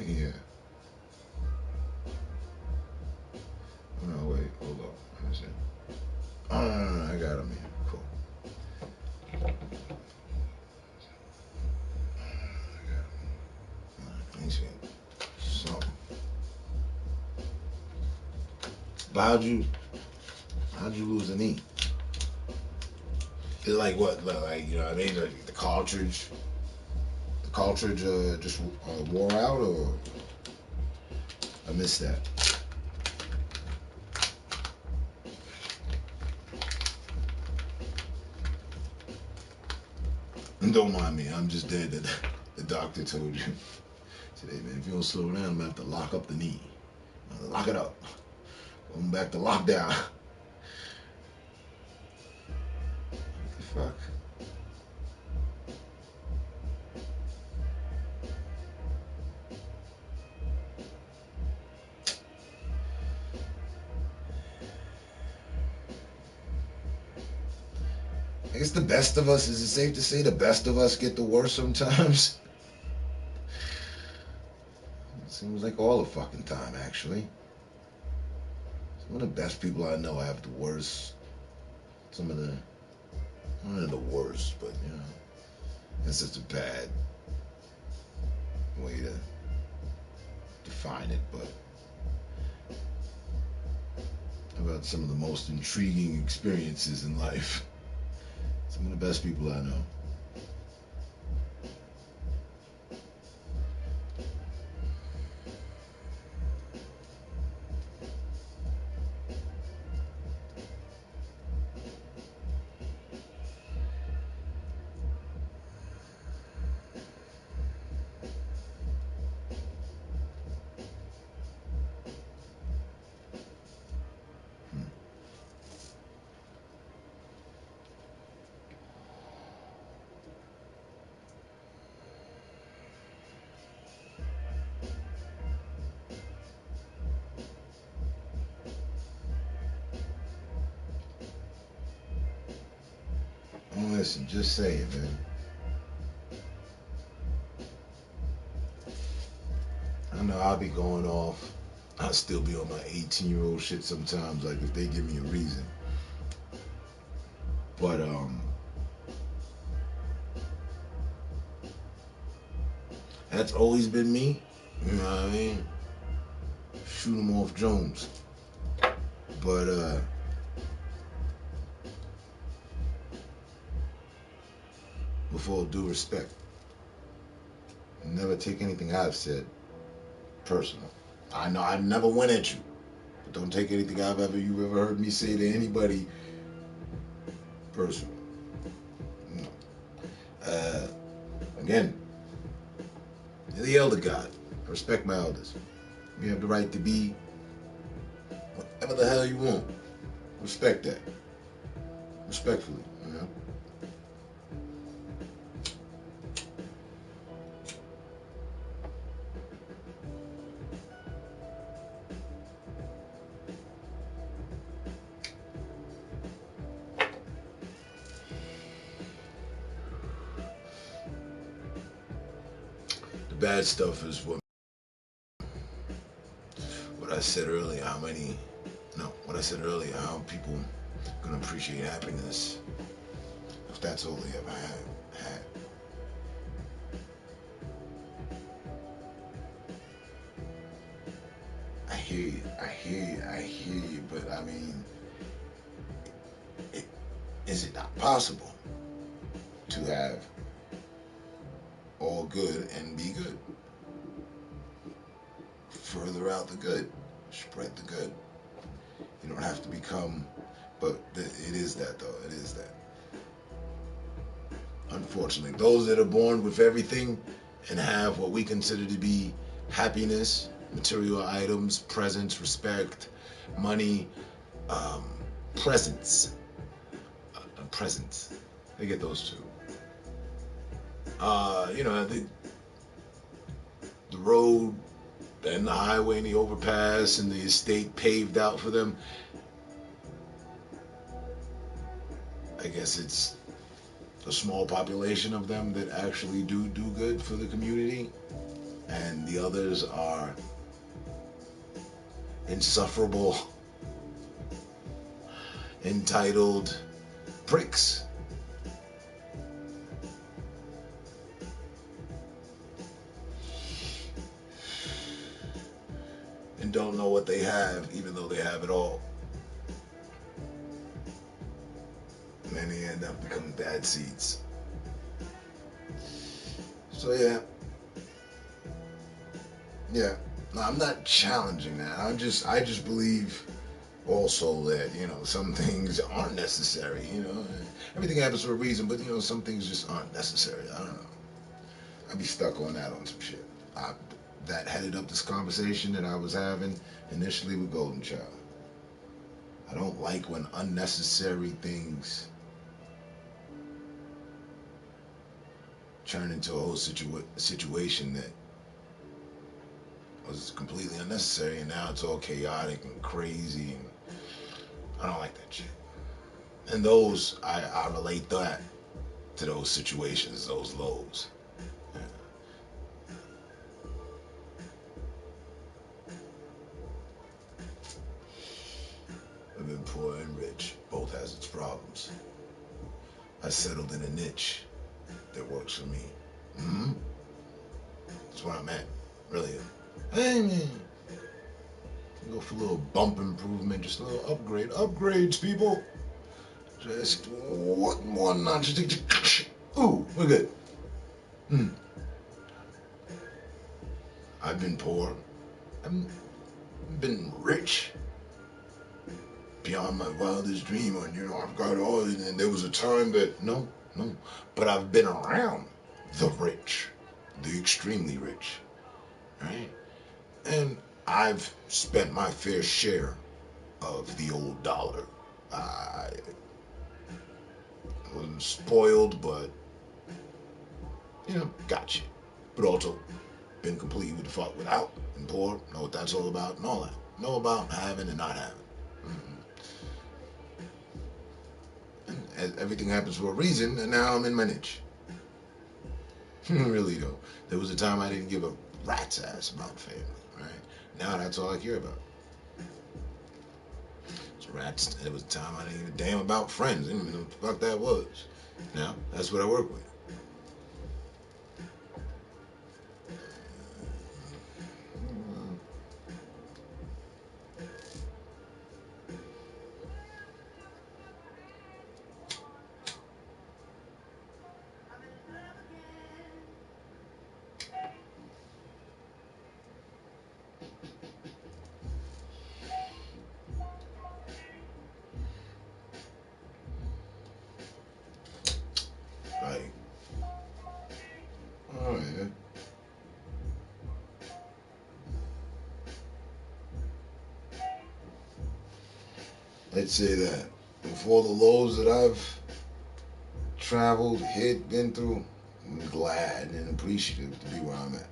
yeah. Oh, no, wait, hold up. Let me see. Oh, no, I got him here. Cool. I got him. All right, let me see. So, but how'd you lose the knee? It's like what? Like what I mean? Like the cartridge just wore out, or I missed that. And don't mind me. I'm just dead that the doctor told you. Today, man, if you don't slow down, I'm gonna have to lock up the knee. Lock it up. Going back to lockdown. What the fuck? I guess the best of us, is it safe to say the best of us get the worst sometimes? It seems like all the fucking time, actually. Some of the best people I know have the worst. Some of the, I don't know the worst, but it's just a bad way to define it. But how about some of the most intriguing experiences in life? Some of the best people I know. Listen, just say it, man. I know I'll be going off. I'll still be on my 18-year-old shit sometimes, like if they give me a reason. But that's always been me. You know what I mean? Shoot 'em off Jones. But with all due respect, never take anything I've said personal. I know I never went at you, but don't take anything you've ever heard me say to anybody personal. No. Again, you're the elder god. I respect my elders. You have the right to be whatever the hell you want. Respect that. Respectfully, you know. The bad stuff is what I said earlier. What I said earlier. How people gonna appreciate happiness if that's all they ever had. I hear you. I hear you. But I mean, is it not possible to have all good and be good? Further out the good, spread the good. You don't have to become, but it is that though. It is that. Unfortunately, those that are born with everything and have what we consider to be happiness, material items, presence, respect, money, um, presence, presence. They get those two. The road and the highway and the overpass and the estate paved out for them. I guess it's a small population of them that actually do good for the community, and the others are insufferable, entitled pricks. And don't know what they have, even though they have it all. And then they end up becoming bad seeds. So yeah. No, I'm not challenging that. I just believe also that, some things aren't necessary, Everything happens for a reason, but some things just aren't necessary. I don't know. I'd be stuck on some shit. That headed up this conversation that I was having initially with Golden Child. I don't like when unnecessary things turn into a whole situation that was completely unnecessary, and now it's all chaotic and crazy, and I don't like that shit. And those, I relate that to those situations, those lows. Yeah. I've been poor and rich, both has its problems. I settled in a niche that works for me. Mm-hmm. That's where I'm at, really. Hey, man. Go for a little bump improvement, just a little upgrade. Upgrades, people. Just one notch. Ooh, we're good. I've been poor. I've been rich beyond my wildest dream. And I've got all. And there was a time that no. But I've been around the rich, the extremely rich, right? And I've spent my fair share of the old dollar. I wasn't spoiled, but got you. But also been completely with the fuck without and poor. Know what that's all about and all that. Know about having and not having. Mm-hmm. everything happens for a reason, and now I'm in my niche. Really though, there was a time I didn't give a rat's ass about family. Right now, that's all I care about. It's rats. There was a time I didn't give a damn about friends. I didn't even know what the fuck that was. Now that's what I work with. Like, oh yeah. Let's say that with all the lows that I've traveled, hit, been through, I'm glad and appreciative to be where I'm at.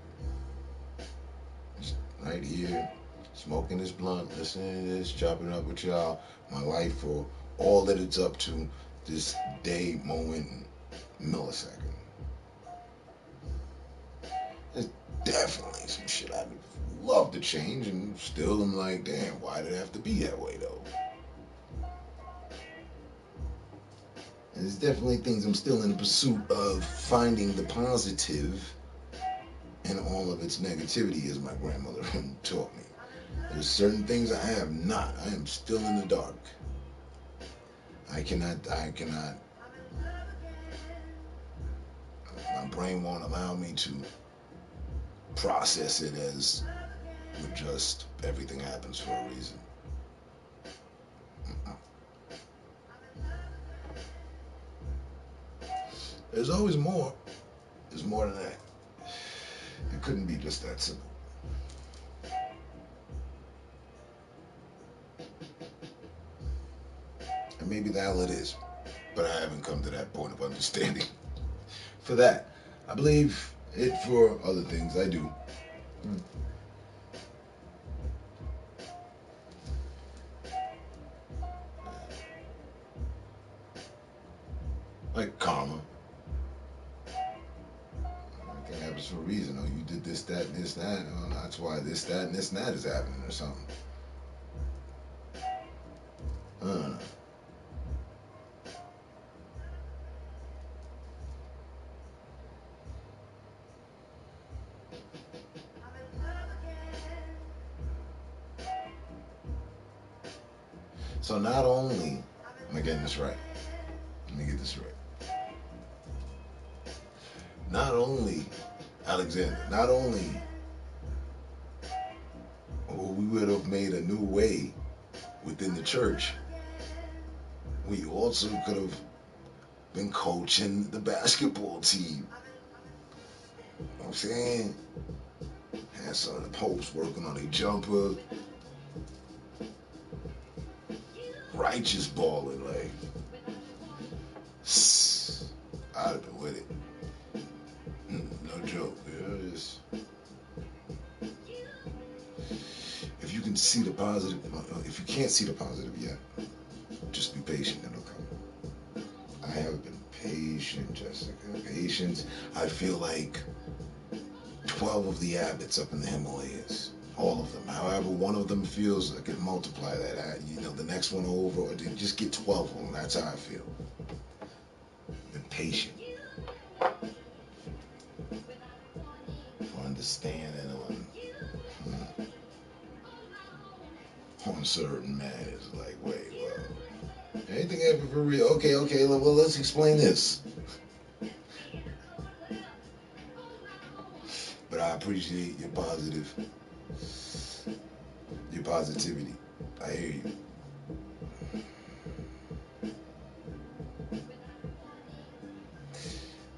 Just right here, smoking this blunt, listening to this, chopping it up with y'all, my life for all that it's up to this day, moment, millisecond. There's definitely some shit I'd love to change, and still I'm like, damn, why did it have to be that way though? And there's definitely things I'm still in the pursuit of finding the positive in all of its negativity, as my grandmother taught me. There's certain things I have not. I am still in the dark. I cannot, my brain won't allow me to process it as with just everything happens for a reason. Mm-mm. There's always more. There's more than that. It couldn't be just that simple. And maybe the hell it is. But I haven't come to that point of understanding. For that, I believe it for other things I do. Like karma. Everything happens for a reason. Oh, you did this, that, and this, that. Oh, that's why this, that, and this, and that is happening or something. I don't know. So not only am I getting this right, let me get this right. Not only, Alexander, not only we would have made a new way within the church, we also could have been coaching the basketball team. You know what I'm saying? Had some of the popes working on a jumper, righteous balling, like, I'd have been with it. No joke. Just, if you can see the positive, if you can't see the positive yet, just be patient, it'll come. I have been patient, Jessica. Patience. I feel like 12 of the abbots up in the Himalayas. All of them. However, one of them feels, I can multiply that. The next one over, or just get 12 of them. That's how I feel. Been patient. For understanding on certain matters. Like, wait, well, anything happen for real? Okay, well, let's explain this. But I appreciate your positivity. I hear you.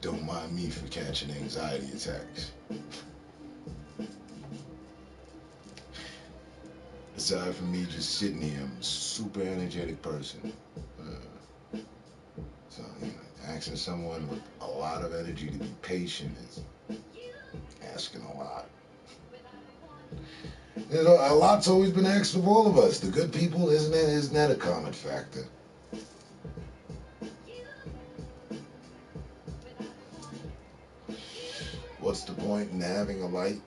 Don't mind me for catching anxiety attacks. Aside from me just sitting here, I'm a super energetic person. So, asking someone with a lot of energy to be patient is asking a lot. A lot's always been asked of all of us. The good people, isn't that a common factor? what's the point in having a light?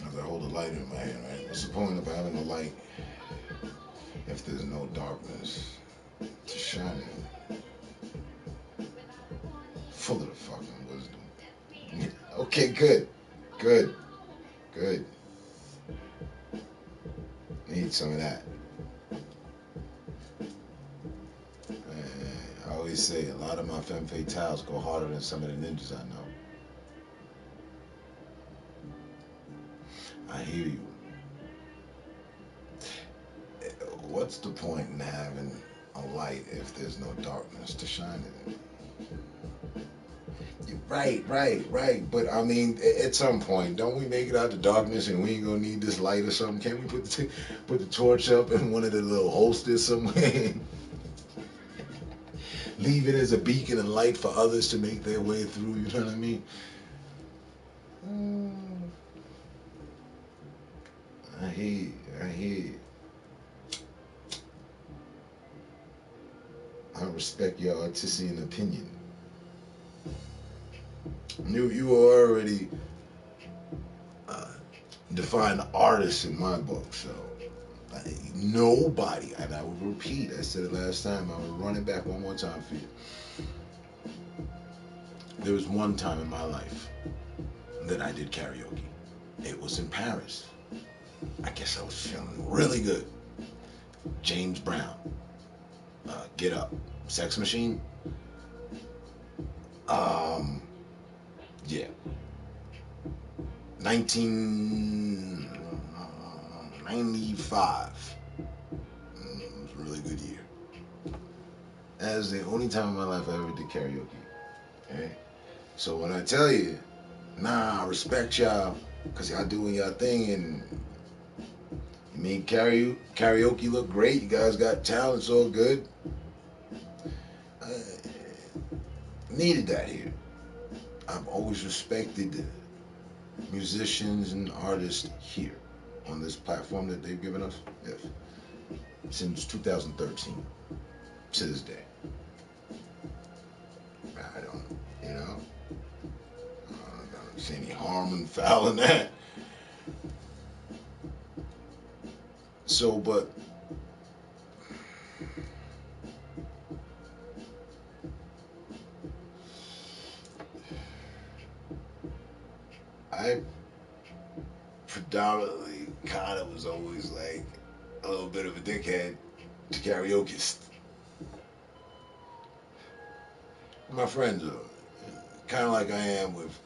As I hold a light in my hand, right? What's the point of having a light if there's no darkness to shine in? Full of the fucking wisdom. Okay, good. Good. Good. Need some of that. I always say a lot of my femme fatales go harder than some of the ninjas I know. I hear you. What's the point in having a light if there's no darkness to shine it in? Right. But I mean, at some point, don't we make it out the darkness and we ain't gonna need this light or something? Can't we put the torch up in one of the little holsters somewhere? Leave it as a beacon and light for others to make their way through. You know what I mean? I hear you. I respect your artistic opinion. You were already defined artist in my book, so nobody, and I will repeat, I said it last time, I will run it back one more time for you. There was one time in my life that I did karaoke. It was in Paris. I guess I was feeling really good. James Brown, Get Up, Sex Machine. Yeah. 1995. It was a really good year. That was the only time in my life I ever did karaoke. Okay? So when I tell you, nah, I respect y'all, because y'all doing y'all thing, and you made karaoke look great. You guys got talent, it's all good. Needed that here. I've always respected musicians and artists here on this platform that they've given us. Yes. Since 2013 to this day. I don't, I don't see any harm and foul in that. So, but I predominantly kind of was always like a little bit of a dickhead to karaoke. My friends are kind of like I am with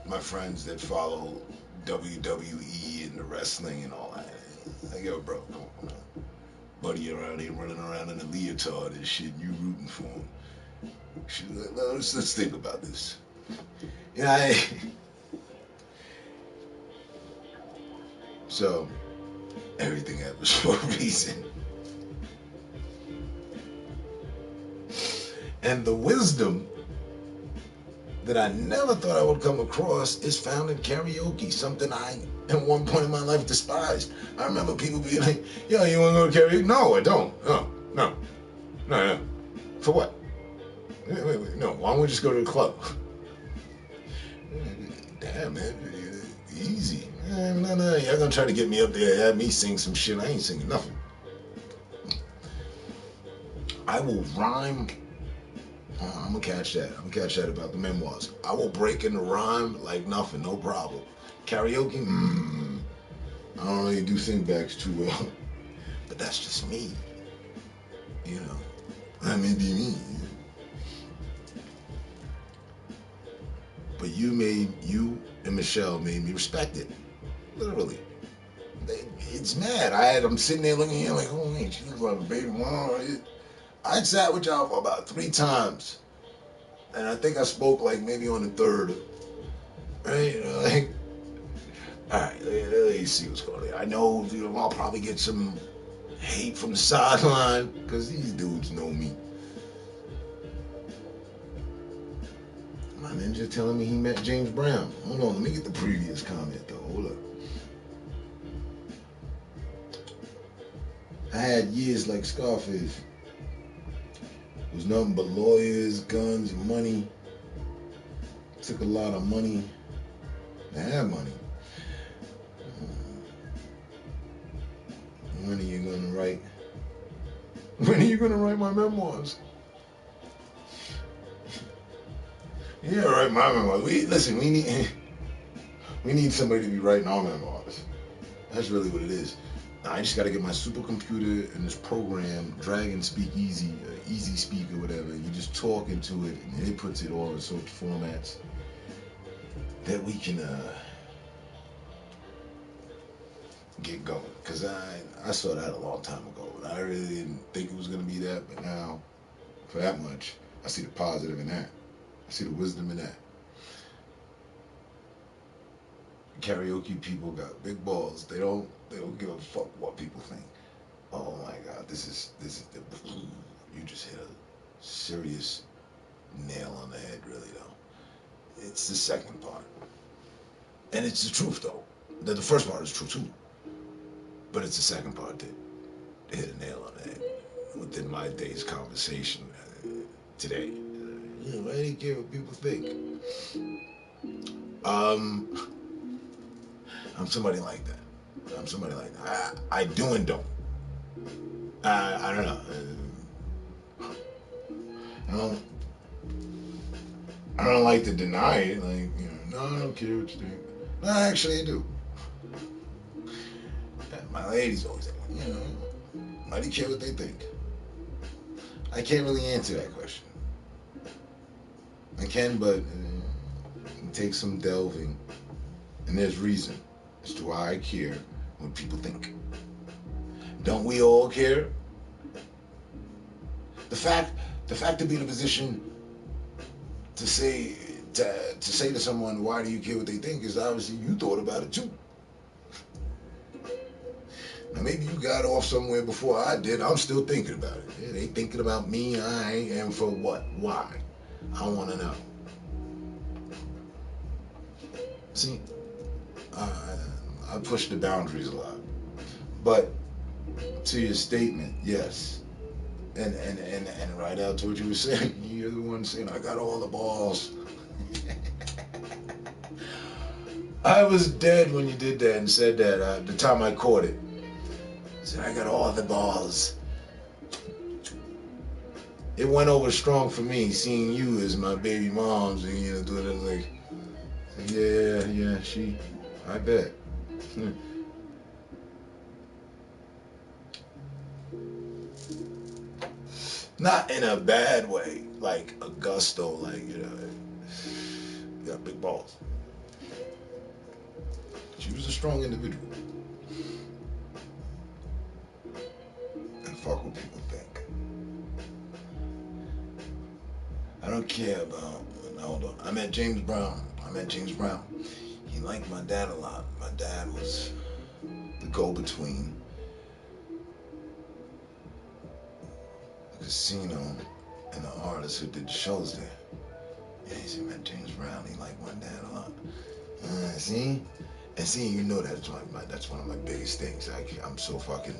my friends that follow WWE and the wrestling and all that. Like, yo, bro, come on, man. Buddy around here running around in a leotard and shit, and you rooting for him. Let's think about this. So, everything happens for a reason. And the wisdom that I never thought I would come across is found in karaoke, something I, at one point in my life, despised. I remember people being like, yo, you want to go to karaoke? No, I don't. No. For what? Wait. No, why don't we just go to the club? Damn, man. Easy. No. Y'all gonna try to get me up there and have me sing some shit. I ain't singing nothing. I will rhyme. I'm gonna catch that. About the memoirs. I will break into rhyme like nothing, no problem. Karaoke, I don't really do singbacks too well. But that's just me. That may be me. But you and Michelle made me respect it. Literally. It's mad. I'm sitting there looking at you like, oh man, she looks like a baby mom. I sat with y'all for about 3 times. And I think I spoke like maybe on the 3rd. Right? Alright, let me see what's going on. I know I'll probably get some hate from the sideline, because these dudes know me. My ninja telling me he met James Brown. Hold on, let me get the previous comment though. Hold up. I had years like Scarface. It was nothing but lawyers, guns, and money. Took a lot of money to have money. When are you gonna write? When are you gonna write my memoirs? Yeah, write my memoirs. We need somebody to be writing our memoirs. That's really what it is. I just got to get my supercomputer and this program, Dragon Speak Easy, Easy Speak or whatever. You just talk into it, and it puts it all in such formats that we can get going. Because I saw that a long time ago. I really didn't think it was going to be that, but now, for that much, I see the positive in that. I see the wisdom in that. Karaoke people got big balls. They don't give a fuck what people think. Oh my God, this is the you just hit a serious nail on the head, really though. It's the second part, and it's the truth though. The first part is true too, but it's the second part that hit a nail on the head within my day's conversation today. I didn't care what people think. I'm somebody like that. I'm somebody like that. I do and don't. I don't know. I don't. I don't like to deny it. Like, no, I don't care what you think. No, actually, I do. My ladies always say, why do you care what they think? I can't really answer that question. I can, but it takes some delving, and there's reason as to why I care what people think. Don't we all care? The fact to be in a position to say to someone, why do you care what they think, is obviously you thought about it too. Now maybe you got off somewhere before I did. I'm still thinking about it. Yeah, they thinking about me. And for what? Why? I want to know. See, I push the boundaries a lot. But to your statement, yes. And right out to what you were saying, you're the one saying, I got all the balls. I was dead when you did that and said that the time I caught it. I said, I got all the balls. It went over strong for me, seeing you as my baby moms and doing it like, yeah, I bet. Not in a bad way, like a gusto, like, you got big balls. She was a strong individual. And fuck what people think. I don't care about, hold on. I met James Brown. He liked my dad a lot. My dad was the go-between. The casino and the artists who did shows there. Yeah, he said, man, James Brown, he liked my dad a lot. See? And see, that's one of my biggest things. I'm so fucking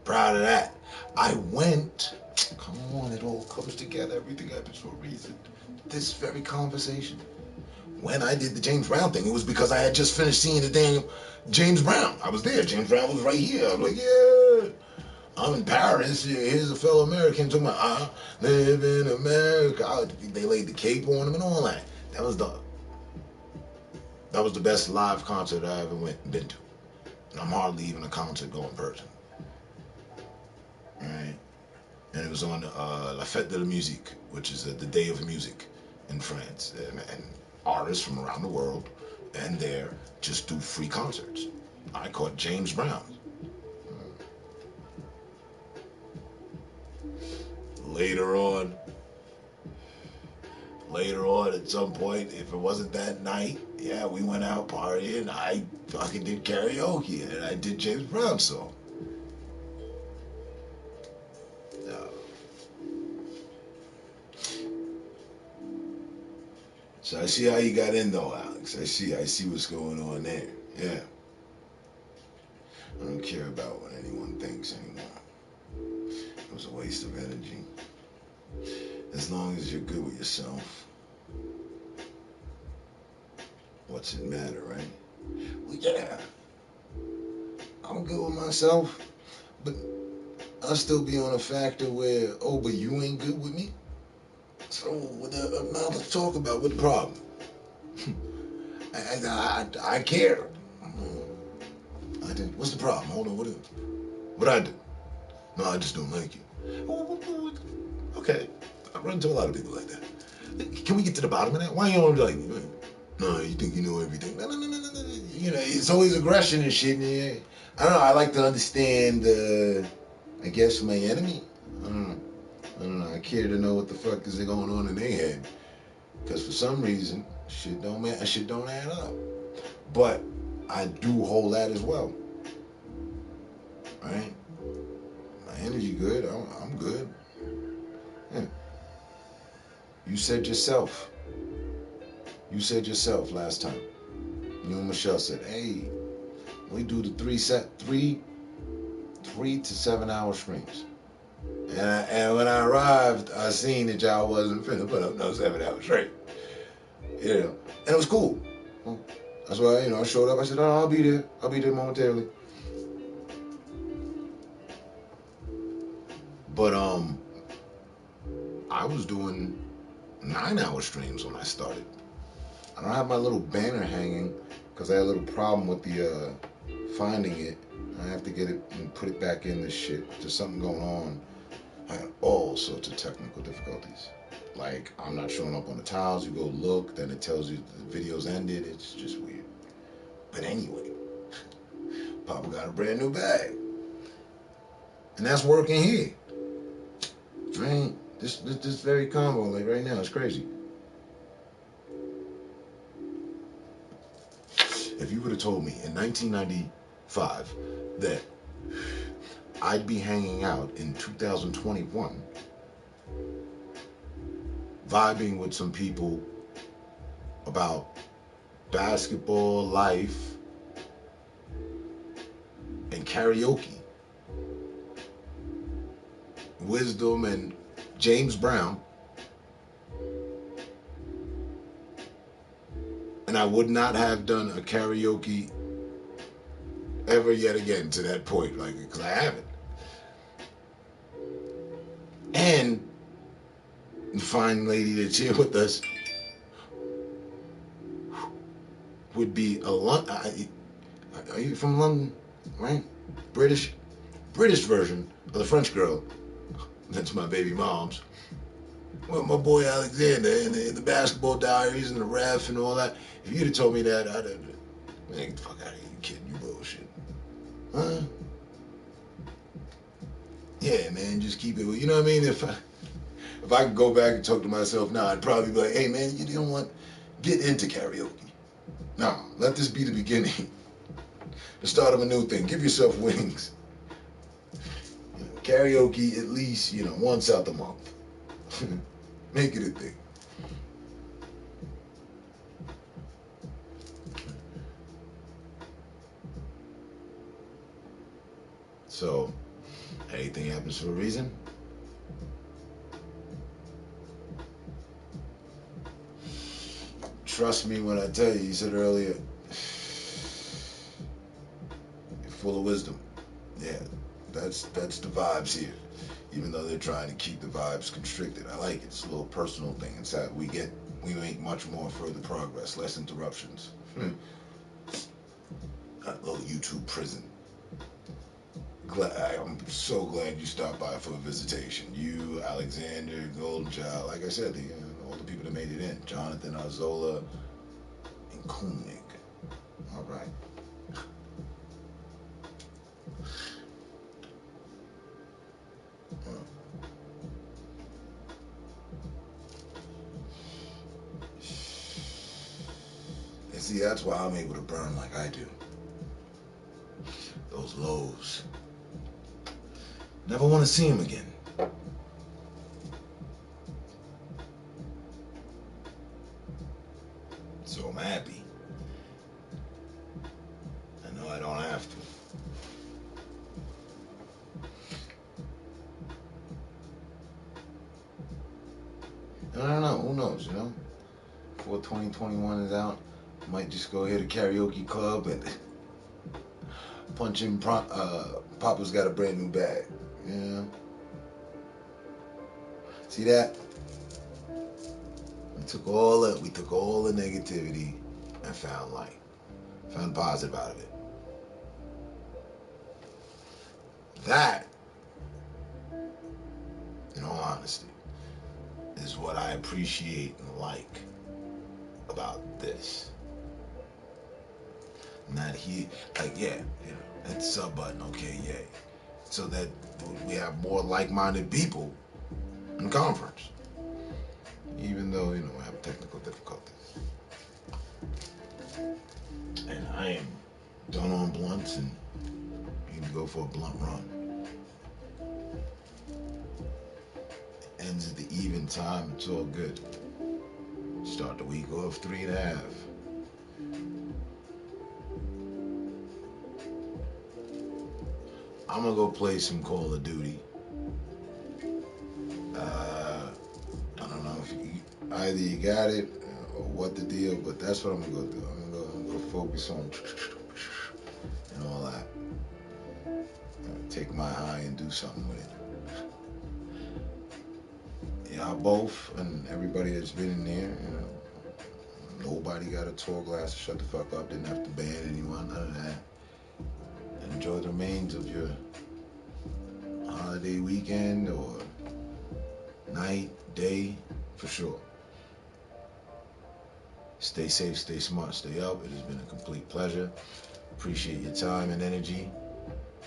proud of that. I went, come on, it all comes together. Everything happens for a reason. This very conversation. When I did the James Brown thing, it was because I had just finished seeing the damn James Brown. I was there. James Brown was right here. I was like, yeah. I'm in Paris. Here's a fellow American talking about, I live in America. They laid the cape on him and all that. That was the best live concert I ever been to. And I'm hardly even a concert going person. All right. And it was on La Fête de la Musique, which is the Day of Music in France. And artists from around the world and there just do free concerts. I caught James Brown. Later on, at some point, if it wasn't that night, yeah, we went out partying. I fucking did karaoke and I did James Brown song. So I see how you got in though, Alex. I see what's going on there. Yeah. I don't care about what anyone thinks anymore. It was a waste of energy. As long as you're good with yourself, What's it matter, right? Well, yeah, I'm good with myself, but I'll still be on a factor where, oh, but you ain't good with me. So now let's talk about what the problem. I care. I did. What's the problem? Hold on. What I do? No, I just don't like you. Okay, I run into a lot of people like that. Can we get to the bottom of that? Why you don't like me? No, you think you know everything. No, no, no, no, no, no. You know, it's always aggression and shit. Yeah. I don't know. I like to understand, I guess, my enemy. I don't know. I don't know. I care to know what the fuck is going on in their head. Because for some reason, shit don't add up. But I do hold that as well. Right? My energy good. I'm good. Yeah. You said yourself. You said yourself last time. You and Michelle said, "Hey, we do the three to 7 hour streams." And when I arrived, I seen that y'all wasn't finna put up no 7 hour stream. You know, and it was cool. That's why I showed up. I said, "Oh, I'll be there. I'll be there momentarily." But I was doing 9 hour streams when I started. I don't have my little banner hanging because I had a little problem with the finding it. I have to get it and put it back in this shit. There's something going on. I had all sorts of technical difficulties. Like, I'm not showing up on the tiles. You go look, then it tells you the video's ended. It's just weird. But anyway, Papa got a brand new bag. And that's working here. Right? This very combo, like right now, it's crazy. If you would have told me in 1995 that I'd be hanging out in 2021, vibing with some people about basketball, life, and karaoke, wisdom, and James Brown, and I would not have done a karaoke ever yet again to that point, like, because I haven't. And the fine lady that's here with us would be a London. Are you from London? Right? British version of the French girl. That's my baby mom's. Well, my boy Alexander and the basketball diaries and the ref and all that. If you'd have told me that, I'd have, man, get the fuck out of here. You kidding? You bullshit. Huh? Yeah, man, just keep it. You know what I mean? If I could go back and talk to myself now, I'd probably be like, hey, man, you don't want, get into karaoke. No, let this be the beginning. The start of a new thing. Give yourself wings. Karaoke at least, once out the month. Make it a thing. So, everything happens for a reason. Trust me when I tell you, you said earlier, you're full of wisdom. Yeah, that's the vibes here. Even though they're trying to keep the vibes constricted. I like it. It's a little personal thing. It's that we make much more further progress, less interruptions. A little YouTube prison. I'm so glad you stopped by for a visitation. You, Alexander, Golden Child, like I said, all the people that made it in. Jonathan, Arzola, and Koenig. All right. And see, that's why I'm able to burn like I do. Those lows. Never want to see them again. So I'm happy. I know I don't have to. And I don't know. Who knows, Before 2021 is out, Might just go hit a karaoke club and punch in. Papa's got a brand new bag. You know? See that? We took all the negativity and found light, found positive out of it. That, in all honesty, is what I appreciate and like about this. Not he, like, yeah, you know, that sub button, okay, yay. So that we have more like-minded people in conference. Even though, you know, I have technical difficulties. And I am done on blunts and need to go for a blunt run. Ends at the even time, it's all good. Start the week off 3.5. I'm gonna go play some Call of Duty. I don't know if either you got it or what the deal, but that's what I'm gonna go do. I'm gonna go focus on and all that. Take my high and do something with it. Y'all both and everybody that's been in there, you know, nobody got a tall glass to shut the fuck up. Didn't have to ban anyone, none of that. Enjoy the remains of your holiday weekend or night, day, for sure. Stay safe, stay smart, stay up. It has been a complete pleasure. Appreciate your time and energy,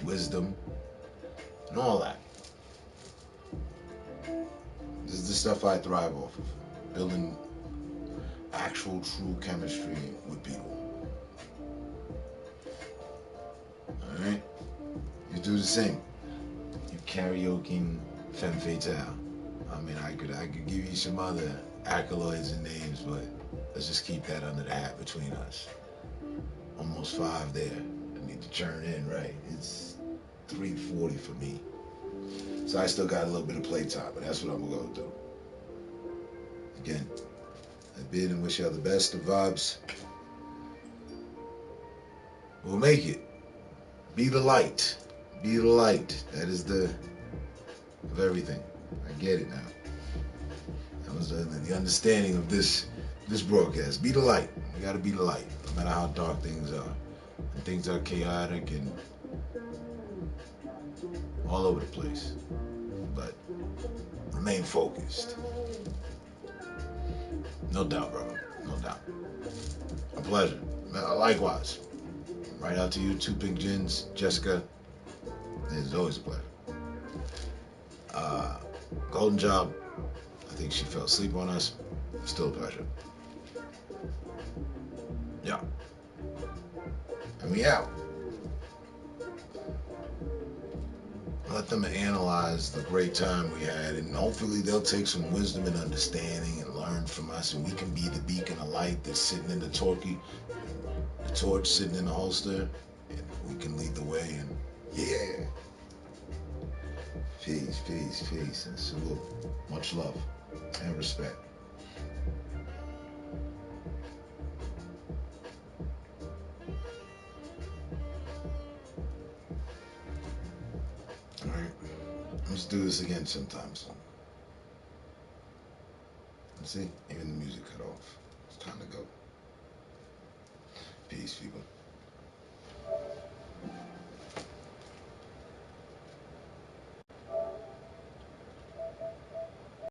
wisdom, and all that. This is the stuff I thrive off of. Building actual, true chemistry with people. Alright? You do the same. You karaoke femme fatale. I mean, I could give you some other accolades and names, but let's just keep that under the hat between us. Almost 5 there. I need to churn in, right? It's 3:40 for me. So I still got a little bit of playtime, but that's what I'm gonna do. Again, I bid and wish y'all the best of vibes. We'll make it. Be the light. Be the light. That is the of everything. I get it now. That was the understanding of this broadcast. Be the light. We gotta be the light, no matter how dark things are. And things are chaotic and all over the place. But remain focused. No doubt, brother. No doubt. A pleasure. Likewise. Right out to you, Two Pink Gins, Jessica. It's always a pleasure. Golden Job. I think she fell asleep on us. Still a pleasure. Yeah. And we out. Let them analyze the great time we had, and hopefully they'll take some wisdom and understanding and learn from us, and we can be the beacon of light that's sitting in the torch sitting in the holster, and we can lead the way. And yeah, peace, peace, peace, and salute. Much love and respect. All right, let's do this again sometime soon. See, even the music cut off. It's time to go. Peace, people.